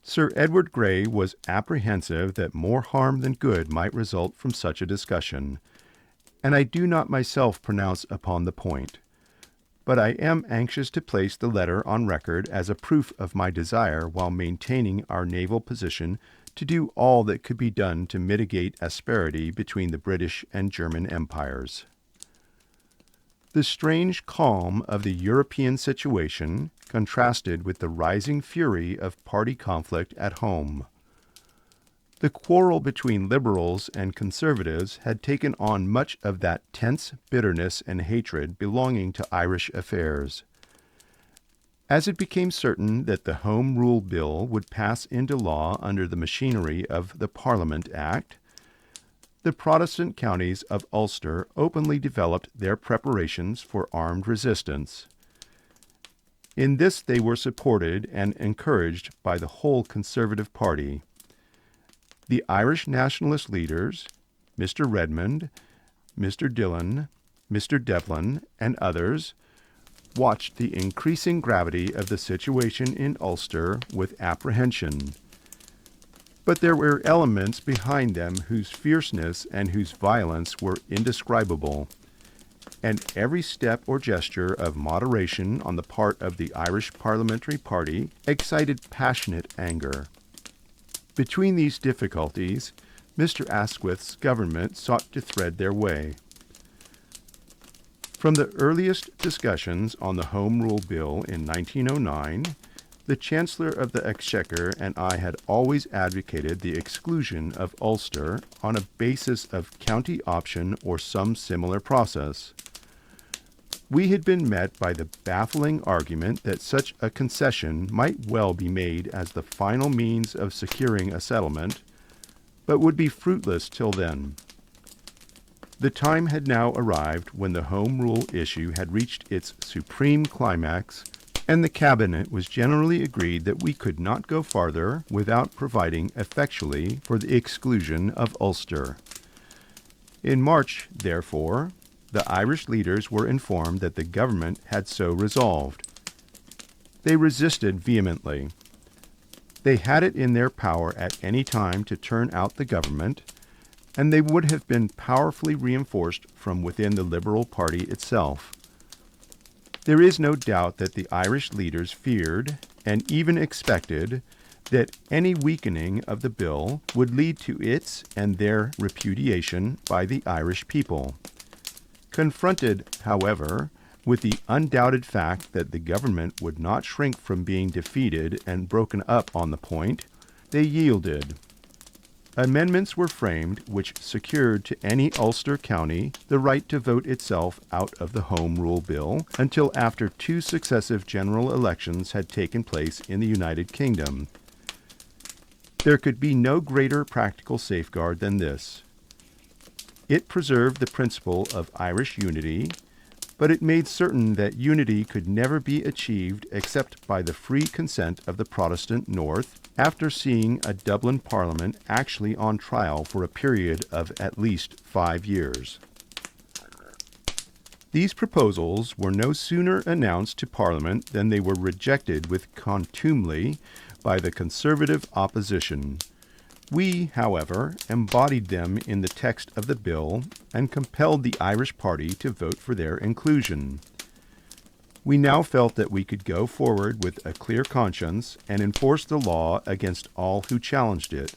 Sir Edward Grey was apprehensive that more harm than good might result from such a discussion, and I do not myself pronounce upon the point. But I am anxious to place the letter on record as a proof of my desire, while maintaining our naval position, to do all that could be done to mitigate asperity between the British and German empires. The strange calm of the European situation contrasted with the rising fury of party conflict at home. The quarrel between liberals and conservatives had taken on much of that tense bitterness and hatred belonging to Irish affairs. As it became certain that the Home Rule Bill would pass into law under the machinery of the Parliament Act, the Protestant counties of Ulster openly developed their preparations for armed resistance. In this they were supported and encouraged by the whole Conservative Party. The Irish nationalist leaders, Mr. Redmond, Mr. Dillon, Mr. Devlin, and others, watched the increasing gravity of the situation in Ulster with apprehension. But there were elements behind them whose fierceness and whose violence were indescribable, and every step or gesture of moderation on the part of the Irish parliamentary party excited passionate anger. Between these difficulties, Mr. Asquith's government sought to thread their way. From the earliest discussions on the Home Rule Bill in 1909, the Chancellor of the Exchequer and I had always advocated the exclusion of Ulster on a basis of county option or some similar process. We had been met by the baffling argument that such a concession might well be made as the final means of securing a settlement, but would be fruitless till then. The time had now arrived when the Home Rule issue had reached its supreme climax, and the Cabinet was generally agreed that we could not go farther without providing effectually for the exclusion of Ulster. In March, therefore, the Irish leaders were informed that the government had so resolved. They resisted vehemently. They had it in their power at any time to turn out the government, and they would have been powerfully reinforced from within the Liberal Party itself. There is no doubt that the Irish leaders feared, and even expected, that any weakening of the bill would lead to its and their repudiation by the Irish people. Confronted, however, with the undoubted fact that the government would not shrink from being defeated and broken up on the point, they yielded. Amendments were framed which secured to any Ulster county the right to vote itself out of the Home Rule Bill until after 2 successive general elections had taken place in the United Kingdom. There could be no greater practical safeguard than this. It preserved the principle of Irish unity, but it made certain that unity could never be achieved except by the free consent of the Protestant North, after seeing a Dublin Parliament actually on trial for a period of at least 5 years. These proposals were no sooner announced to Parliament than they were rejected with contumely by the Conservative opposition. We, however, embodied them in the text of the bill and compelled the Irish party to vote for their inclusion. We now felt that we could go forward with a clear conscience and enforce the law against all who challenged it.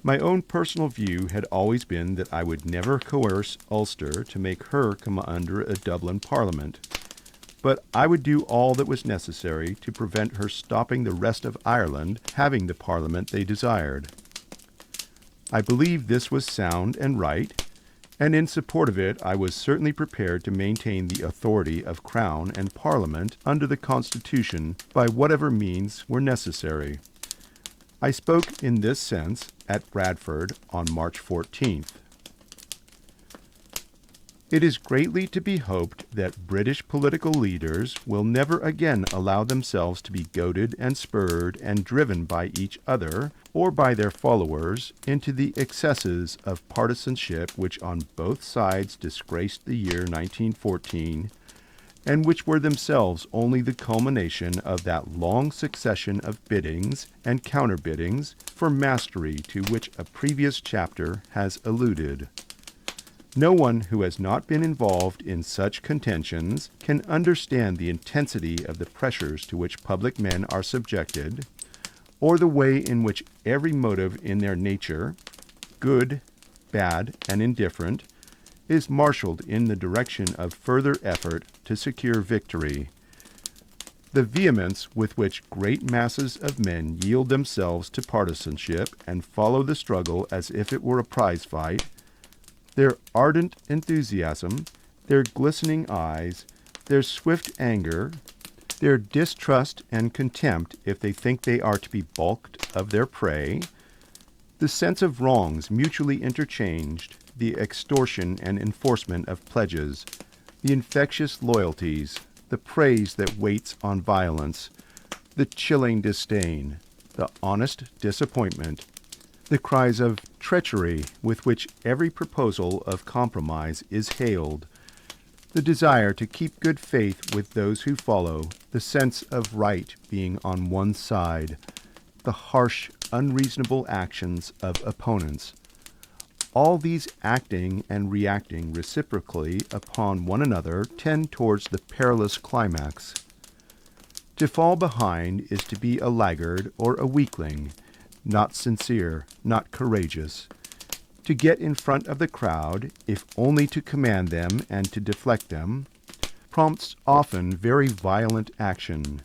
My own personal view had always been that I would never coerce Ulster to make her come under a Dublin Parliament, but I would do all that was necessary to prevent her stopping the rest of Ireland having the Parliament they desired. I believed this was sound and right, and in support of it I was certainly prepared to maintain the authority of Crown and Parliament under the Constitution by whatever means were necessary. I spoke in this sense at Bradford on March 14th. It is greatly to be hoped that British political leaders will never again allow themselves to be goaded and spurred and driven by each other or by their followers into the excesses of partisanship which on both sides disgraced the year 1914, and which were themselves only the culmination of that long succession of biddings and counterbiddings for mastery to which a previous chapter has alluded. No one who has not been involved in such contentions can understand the intensity of the pressures to which public men are subjected, or the way in which every motive in their nature, good, bad, and indifferent, is marshaled in the direction of further effort to secure victory. The vehemence with which great masses of men yield themselves to partisanship and follow the struggle as if it were a prize fight, their ardent enthusiasm, their glistening eyes, their swift anger, their distrust and contempt if they think they are to be balked of their prey, the sense of wrongs mutually interchanged, the extortion and enforcement of pledges, the infectious loyalties, the praise that waits on violence, the chilling disdain, the honest disappointment, the cries of treachery with which every proposal of compromise is hailed, the desire to keep good faith with those who follow, the sense of right being on one side, the harsh, unreasonable actions of opponents, all these acting and reacting reciprocally upon one another tend towards the perilous climax. To fall behind is to be a laggard or a weakling, not sincere, not courageous. To get in front of the crowd, if only to command them and to deflect them, prompts often very violent action.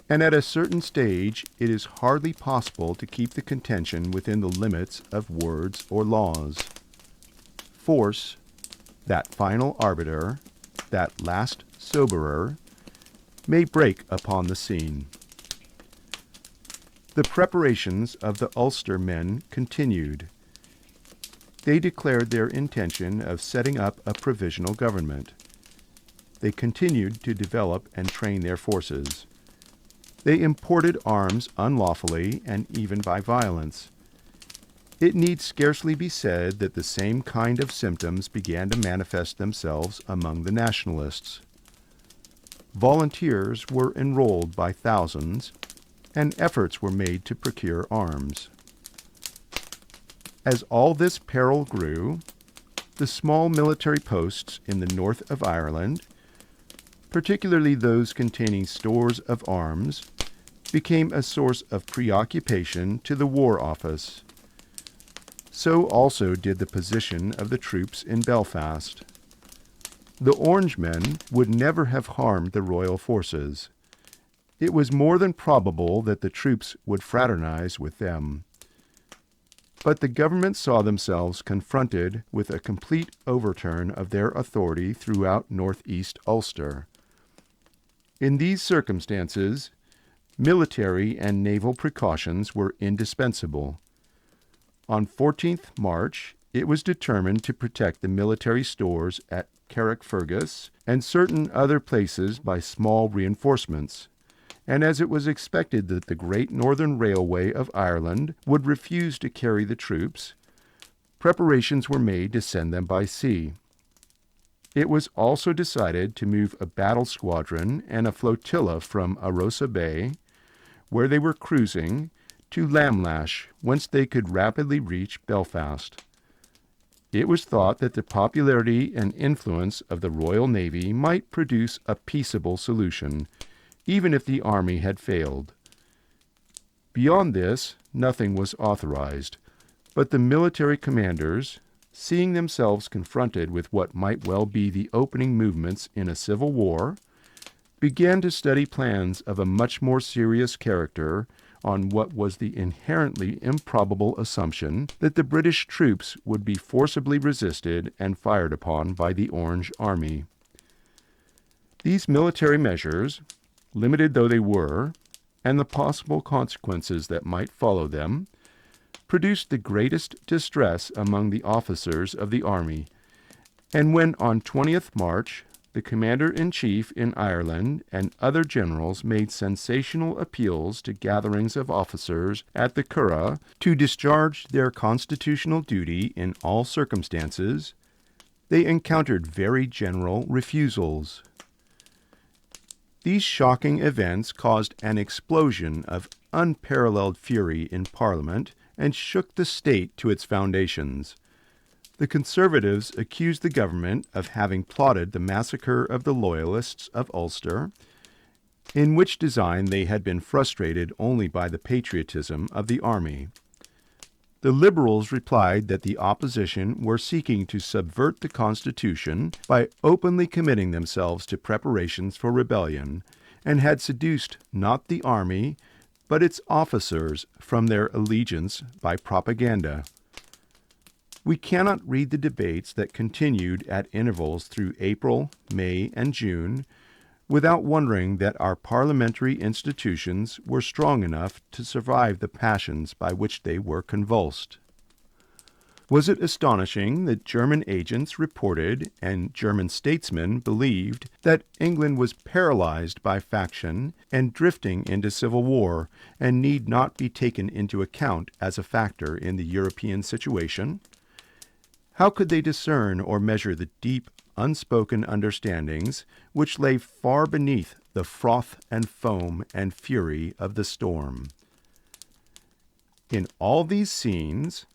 And at a certain stage, it is hardly possible to keep the contention within the limits of words or laws. Force, that final arbiter, that last soberer, may break upon the scene. The preparations of the Ulster men continued. They declared their intention of setting up a provisional government. They continued to develop and train their forces. They imported arms unlawfully and even by violence. It need scarcely be said that the same kind of symptoms began to manifest themselves among the nationalists. Volunteers were enrolled by thousands, and efforts were made to procure arms. As all this peril grew, the small military posts in the north of Ireland, particularly those containing stores of arms, became a source of preoccupation to the War Office. So also did the position of the troops in Belfast. The Orangemen would never have harmed the royal forces. It was more than probable that the troops would fraternize with them. But the government saw themselves confronted with a complete overturn of their authority throughout northeast Ulster. In these circumstances, military and naval precautions were indispensable. On 14th March, it was determined to protect the military stores at Carrickfergus and certain other places by small reinforcements, and as it was expected that the Great Northern Railway of Ireland would refuse to carry the troops, preparations were made to send them by sea. It was also decided to move a battle squadron and a flotilla from Arosa Bay, where they were cruising, to Lamlash, whence they could rapidly reach Belfast. It was thought that the popularity and influence of the Royal Navy might produce a peaceable solution, even if the army had failed. Beyond this, nothing was authorized, but the military commanders, seeing themselves confronted with what might well be the opening movements in a civil war, began to study plans of a much more serious character on what was the inherently improbable assumption that the British troops would be forcibly resisted and fired upon by the Orange Army. These military measures, limited though they were, and the possible consequences that might follow them, produced the greatest distress among the officers of the army, and when on 20th March the Commander-in-Chief in Ireland and other generals made sensational appeals to gatherings of officers at the Curragh to discharge their constitutional duty in all circumstances, they encountered very general refusals. These shocking events caused an explosion of unparalleled fury in Parliament and shook the state to its foundations. The Conservatives accused the government of having plotted the massacre of the Loyalists of Ulster, in which design they had been frustrated only by the patriotism of the army. The Liberals replied that the opposition were seeking to subvert the Constitution by openly committing themselves to preparations for rebellion, and had seduced not the army, but its officers from their allegiance by propaganda. We cannot read the debates that continued at intervals through April, May, and June without wondering that our parliamentary institutions were strong enough to survive the passions by which they were convulsed. Was it astonishing that German agents reported and German statesmen believed that England was paralyzed by faction and drifting into civil war and need not be taken into account as a factor in the European situation? How could they discern or measure the deep, unspoken understandings which lay far beneath the froth and foam and fury of the storm? In all these scenes,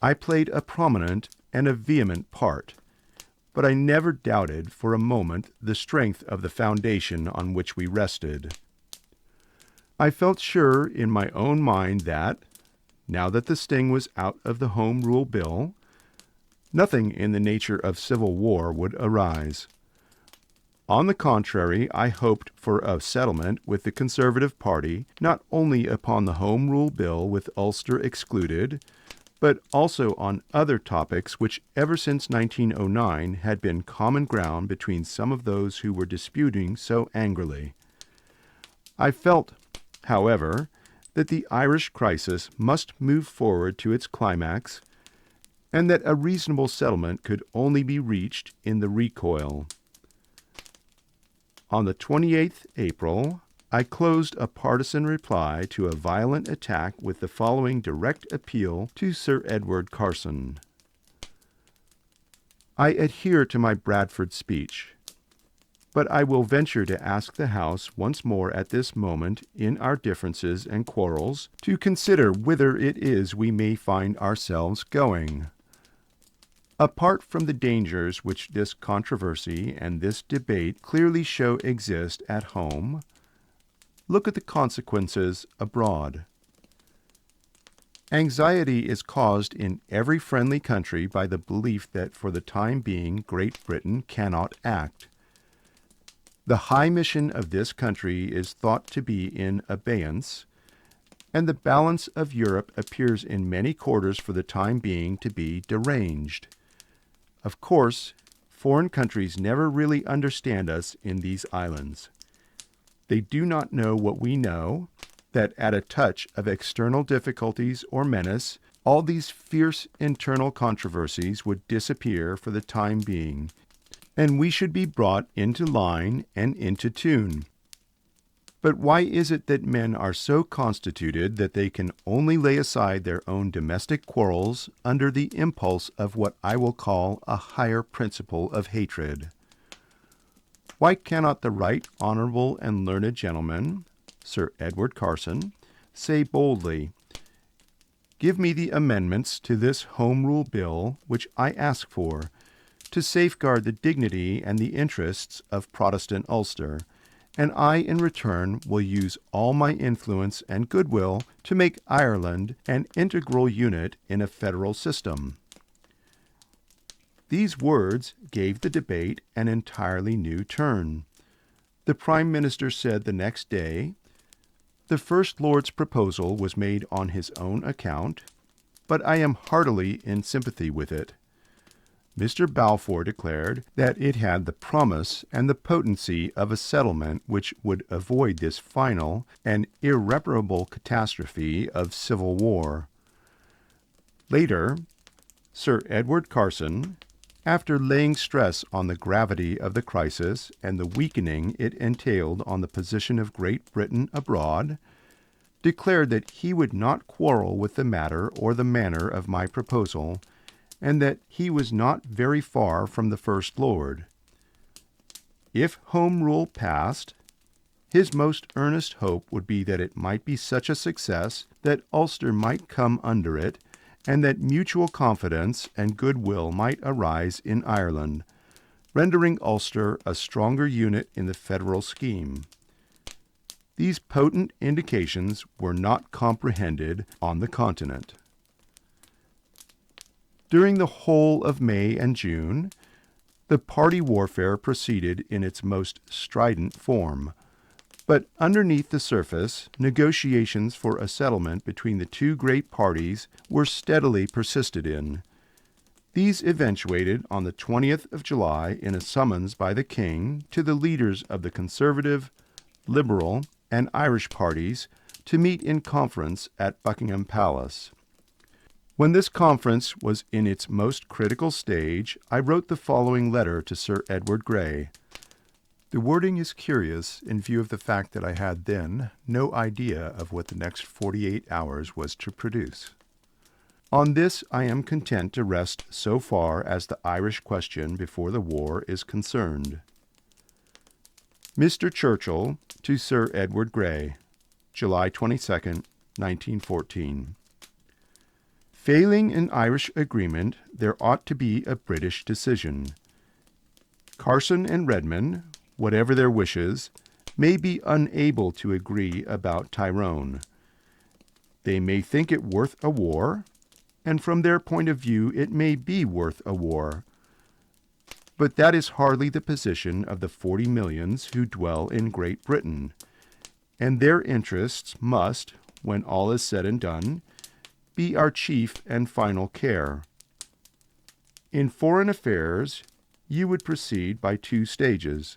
I played a prominent and a vehement part, but I never doubted for a moment the strength of the foundation on which we rested. I felt sure in my own mind that, now that the sting was out of the Home Rule Bill, nothing in the nature of civil war would arise. On the contrary, I hoped for a settlement with the Conservative Party, not only upon the Home Rule Bill with Ulster excluded, but also on other topics which ever since 1909 had been common ground between some of those who were disputing so angrily. I felt, however, that the Irish crisis must move forward to its climax, and that a reasonable settlement could only be reached in the recoil. On the 28th April, I closed a partisan reply to a violent attack with the following direct appeal to Sir Edward Carson. I adhere to my Bradford speech, but I will venture to ask the House once more at this moment, in our differences and quarrels, to consider whither it is we may find ourselves going. Apart from the dangers which this controversy and this debate clearly show exist at home, look at the consequences abroad. Anxiety is caused in every friendly country by the belief that for the time being Great Britain cannot act. The high mission of this country is thought to be in abeyance, and the balance of Europe appears in many quarters for the time being to be deranged. Of course, foreign countries never really understand us in these islands. They do not know what we know, that at a touch of external difficulties or menace, all these fierce internal controversies would disappear for the time being, and we should be brought into line and into tune. But why is it that men are so constituted that they can only lay aside their own domestic quarrels under the impulse of what I will call a higher principle of hatred? Why cannot the right honorable and learned gentleman, Sir Edward Carson, say boldly, "Give me the amendments to this Home Rule Bill which I ask for, to safeguard the dignity and the interests of Protestant Ulster, and I in return will use all my influence and goodwill to make Ireland an integral unit in a federal system." These words gave the debate an entirely new turn. The Prime Minister said the next day, "The First Lord's proposal was made on his own account, but I am heartily in sympathy with it." Mr. Balfour declared that it had the promise and the potency of a settlement which would avoid this final and irreparable catastrophe of civil war. Later, Sir Edward Carson, after laying stress on the gravity of the crisis and the weakening it entailed on the position of Great Britain abroad, declared that he would not quarrel with the matter or the manner of my proposal, and that he was not very far from the First Lord. If Home Rule passed, his most earnest hope would be that it might be such a success that Ulster might come under it, and that mutual confidence and goodwill might arise in Ireland, rendering Ulster a stronger unit in the federal scheme. These potent indications were not comprehended on the continent. During the whole of May and June, the party warfare proceeded in its most strident form. But underneath the surface, negotiations for a settlement between the two great parties were steadily persisted in. These eventuated on the 20th of July in a summons by the King to the leaders of the Conservative, Liberal, and Irish parties to meet in conference at Buckingham Palace. When this conference was in its most critical stage, I wrote the following letter to Sir Edward Grey. The wording is curious in view of the fact that I had then no idea of what the next 48 hours was to produce. On this I am content to rest so far as the Irish question before the war is concerned. Mr. Churchill to Sir Edward Grey, July 22, 1914. Failing an Irish agreement, there ought to be a British decision. Carson and Redmond, whatever their wishes, may be unable to agree about Tyrone. They may think it worth a war, and from their point of view it may be worth a war. But that is hardly the position of the 40 millions who dwell in Great Britain, and their interests must, when all is said and done, be our chief and final care. In foreign affairs, you would proceed by two stages.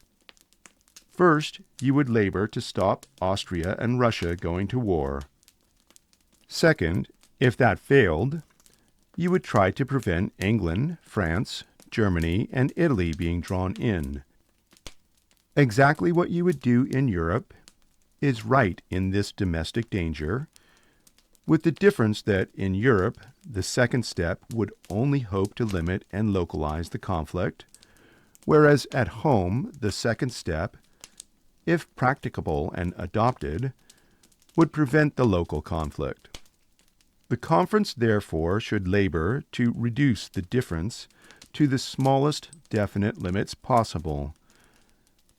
First, you would labor to stop Austria and Russia going to war. Second, if that failed, you would try to prevent England, France, Germany, and Italy being drawn in. Exactly what you would do in Europe is right in this domestic danger, with the difference that in Europe, the second step would only hope to limit and localize the conflict, whereas at home, the second step, if practicable and adopted, would prevent the local conflict. The conference, therefore, should labor to reduce the difference to the smallest definite limits possible.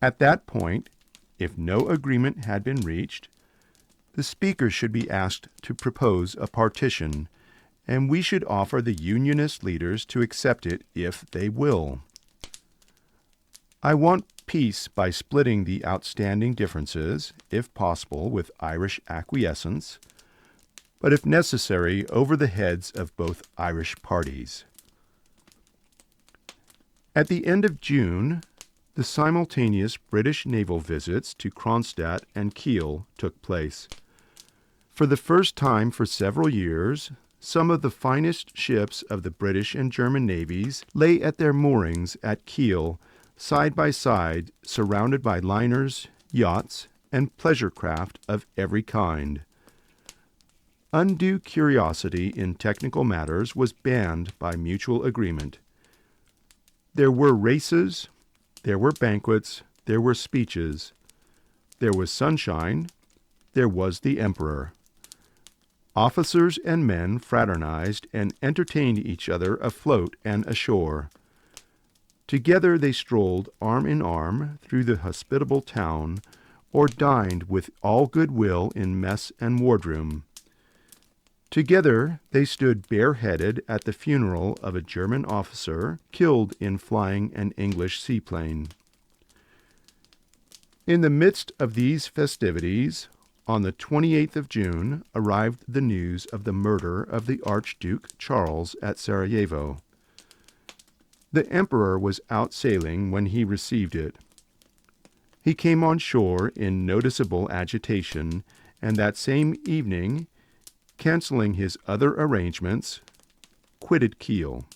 At that point, if no agreement had been reached, the Speaker should be asked to propose a partition, and we should offer the Unionist leaders to accept it if they will. I want peace by splitting the outstanding differences, if possible with Irish acquiescence, but if necessary over the heads of both Irish parties. At the end of June, the simultaneous British naval visits to Kronstadt and Kiel took place. For the first time for several years, some of the finest ships of the British and German navies lay at their moorings at Kiel, side by side, surrounded by liners, yachts, and pleasure craft of every kind. Undue curiosity in technical matters was banned by mutual agreement. There were races, there were banquets, there were speeches. There was sunshine, there was the emperor. Officers and men fraternized and entertained each other afloat and ashore. Together they strolled arm in arm through the hospitable town, or dined with all good will in mess and wardroom. Together they stood bareheaded at the funeral of a German officer killed in flying an English seaplane. In the midst of these festivities, on the 28th of June, arrived the news of the murder of the Archduke Charles at Sarajevo. The emperor was out sailing when he received it. He came on shore in noticeable agitation, and that same evening, canceling his other arrangements, quitted Kiel.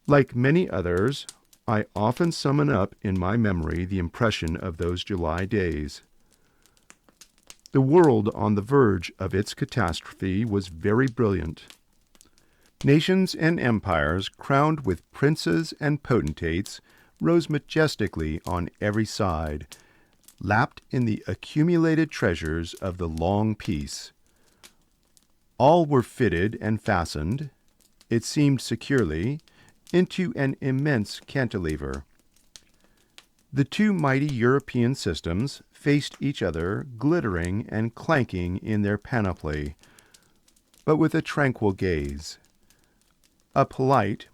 Like many others, I often summon up in my memory the impression of those July days. The world on the verge of its catastrophe was very brilliant. Nations and empires crowned with princes and potentates rose majestically on every side, lapped in the accumulated treasures of the long peace. All were fitted and fastened, it seemed securely, into an immense cantilever. The two mighty European systems faced each other, glittering and clanking in their panoply, but with a tranquil gaze. A polite,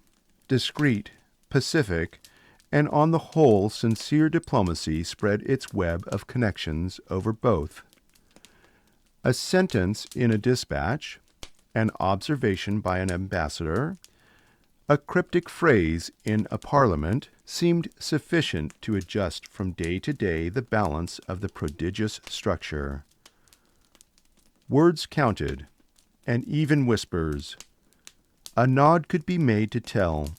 discreet, pacific, and on the whole sincere diplomacy spread its web of connections over both. A sentence in a dispatch, an observation by an ambassador, a cryptic phrase in a parliament seemed sufficient to adjust from day to day the balance of the prodigious structure. Words counted, and even whispers. A nod could be made to tell.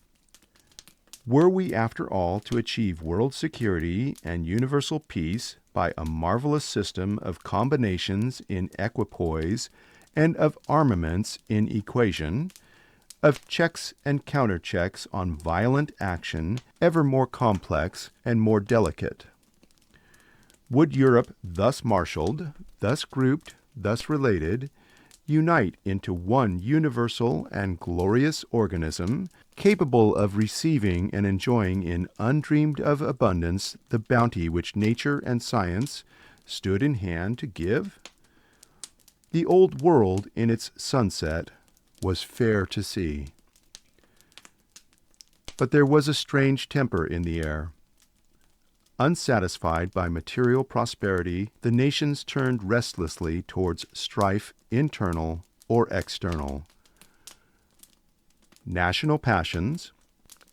Were we, after all, to achieve world security and universal peace by a marvelous system of combinations in equipoise and of armaments in equation, of checks and counterchecks on violent action ever more complex and more delicate? Would Europe, thus marshaled, thus grouped, thus related, unite into one universal and glorious organism, capable of receiving and enjoying in undreamed-of abundance the bounty which nature and science stood in hand to give? The old world in its sunset was fair to see. But there was a strange temper in the air. Unsatisfied by material prosperity, the nations turned restlessly towards strife, internal or external. National passions,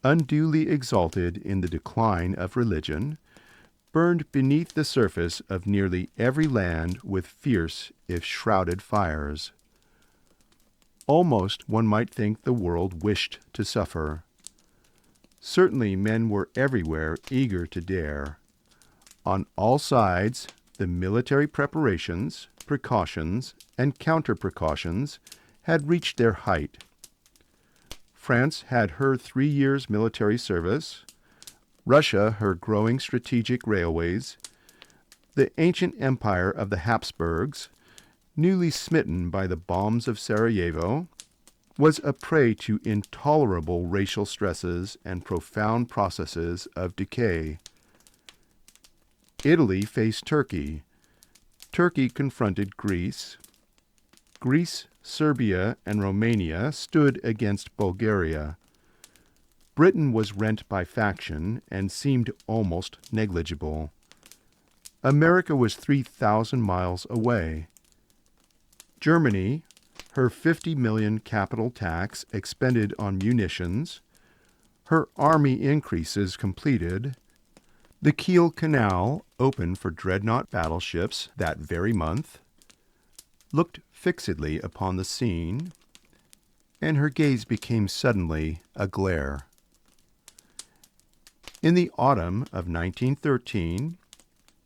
unduly exalted in the decline of religion, burned beneath the surface of nearly every land with fierce if shrouded fires. Almost one might think the world wished to suffer. Certainly men were everywhere eager to dare. On all sides, the military preparations, precautions, and counter-precautions had reached their height. France had her 3 years' military service, Russia her growing strategic railways, the ancient empire of the Habsburgs, newly smitten by the bombs of Sarajevo, was a prey to intolerable racial stresses and profound processes of decay. Italy faced Turkey. Turkey confronted Greece. Greece, Serbia, and Romania stood against Bulgaria. Britain was rent by faction and seemed almost negligible. America was 3,000 miles away. Germany, her 50 million capital tax expended on munitions, her army increases completed, the Kiel Canal opened for dreadnought battleships that very month, looked fixedly upon the scene, and her gaze became suddenly a glare. In the autumn of 1913,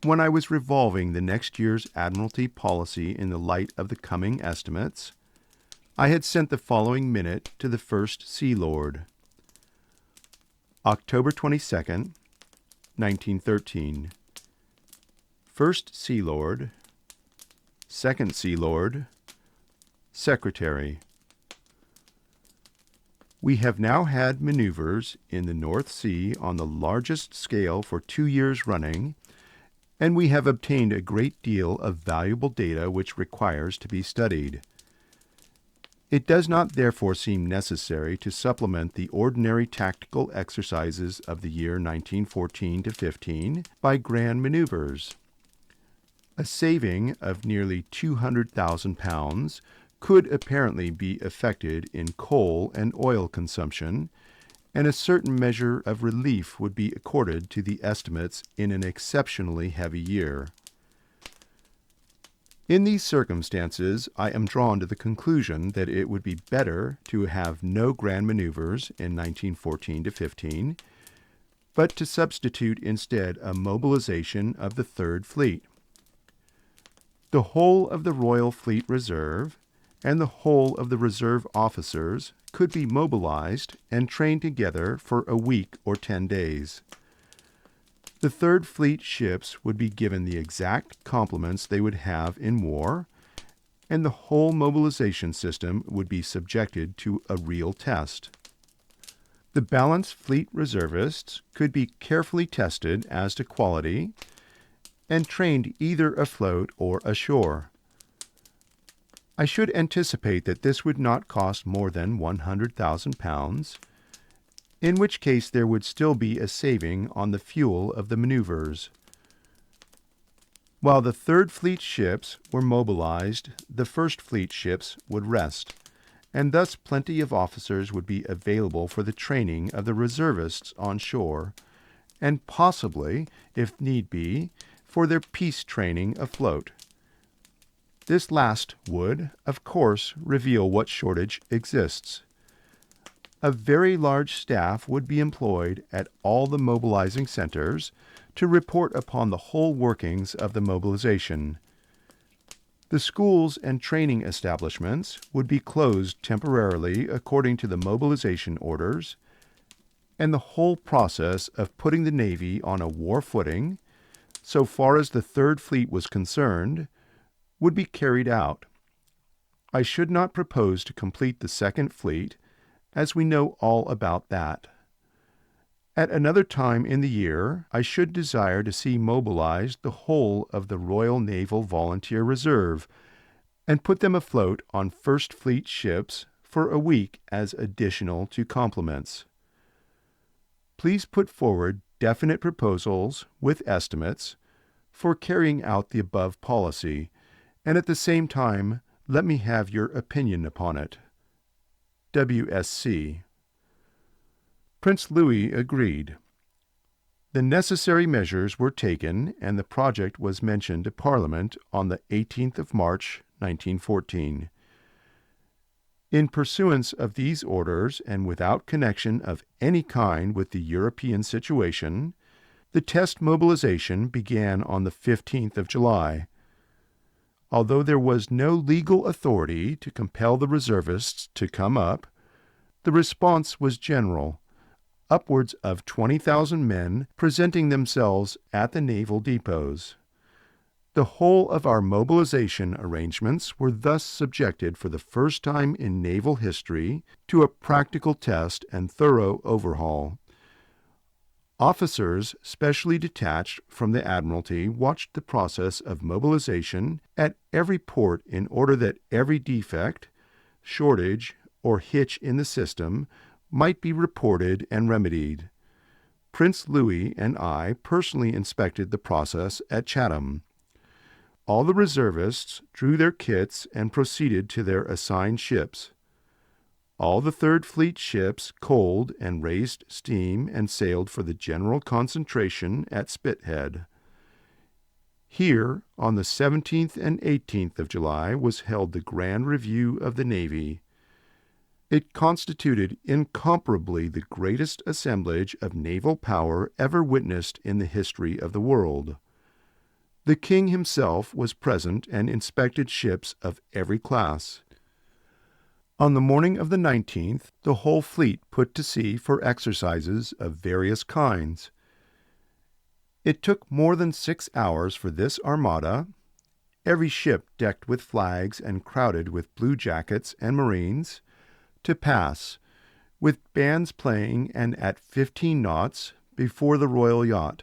when I was revolving the next year's Admiralty policy in the light of the coming estimates, I had sent the following minute to the First Sea Lord. October 22nd, 1913. First Sea Lord, Second Sea Lord, Secretary. We have now had maneuvers in the North Sea on the largest scale for 2 years running, and we have obtained a great deal of valuable data which requires to be studied. It does not therefore seem necessary to supplement the ordinary tactical exercises of the year 1914-15 by grand maneuvers. A saving of nearly £200,000 could apparently be effected in coal and oil consumption, and a certain measure of relief would be accorded to the estimates in an exceptionally heavy year. In these circumstances, I am drawn to the conclusion that it would be better to have no grand maneuvers in 1914-15, but to substitute instead a mobilization of the Third Fleet. The whole of the Royal Fleet Reserve and the whole of the reserve officers could be mobilized and trained together for a week or 10 days. The Third Fleet ships would be given the exact complements they would have in war, and the whole mobilization system would be subjected to a real test. The balanced fleet reservists could be carefully tested as to quality and trained either afloat or ashore. I should anticipate that this would not cost more than £100,000, in which case there would still be a saving on the fuel of the maneuvers. While the Third Fleet ships were mobilized, the First Fleet ships would rest, and thus plenty of officers would be available for the training of the reservists on shore, and possibly, if need be, for their peace training afloat. This last would, of course, reveal what shortage exists. A very large staff would be employed at all the mobilizing centers to report upon the whole workings of the mobilization. The schools and training establishments would be closed temporarily according to the mobilization orders, and the whole process of putting the Navy on a war footing, so far as the Third Fleet was concerned, would be carried out. I should not propose to complete the Second Fleet, as we know all about that. At another time in the year, I should desire to see mobilized the whole of the Royal Naval Volunteer Reserve, and put them afloat on First Fleet ships for a week as additional to complements. Please put forward definite proposals with estimates for carrying out the above policy, and at the same time let me have your opinion upon it. W.S.C. Prince Louis agreed. The necessary measures were taken, and the project was mentioned to Parliament on the 18th of March, 1914. In pursuance of these orders, and without connection of any kind with the European situation, the test mobilization began on the 15th of July. Although there was no legal authority to compel the reservists to come up, the response was general, upwards of 20,000 men presenting themselves at the naval depots. The whole of our mobilization arrangements were thus subjected for the first time in naval history to a practical test and thorough overhaul. Officers specially detached from the Admiralty watched the process of mobilization at every port in order that every defect, shortage, or hitch in the system might be reported and remedied. Prince Louis and I personally inspected the process at Chatham. All the reservists drew their kits and proceeded to their assigned ships. All the Third Fleet ships coaled and raised steam and sailed for the general concentration at Spithead. Here, on the 17th and 18th of July, was held the Grand Review of the Navy. It constituted incomparably the greatest assemblage of naval power ever witnessed in the history of the world. The King himself was present and inspected ships of every class. On the morning of the 19th, the whole fleet put to sea for exercises of various kinds. It took more than 6 hours for this armada, every ship decked with flags and crowded with blue jackets and marines, to pass, with bands playing and at 15 knots, before the royal yacht,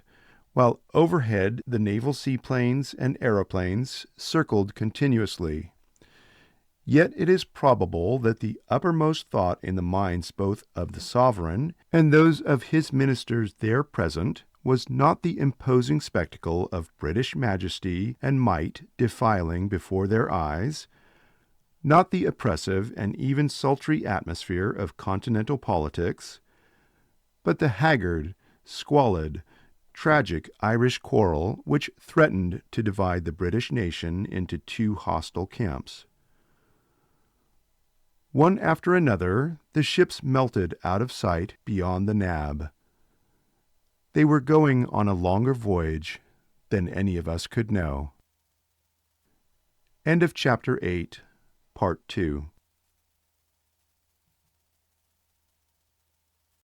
while overhead the naval seaplanes and aeroplanes circled continuously. Yet it is probable that the uppermost thought in the minds both of the sovereign and those of his ministers there present was not the imposing spectacle of British majesty and might defiling before their eyes, not the oppressive and even sultry atmosphere of continental politics, but the haggard, squalid, tragic Irish quarrel which threatened to divide the British nation into two hostile camps. One after another, the ships melted out of sight beyond the Nab. They were going on a longer voyage than any of us could know. End of Chapter 8, Part 2.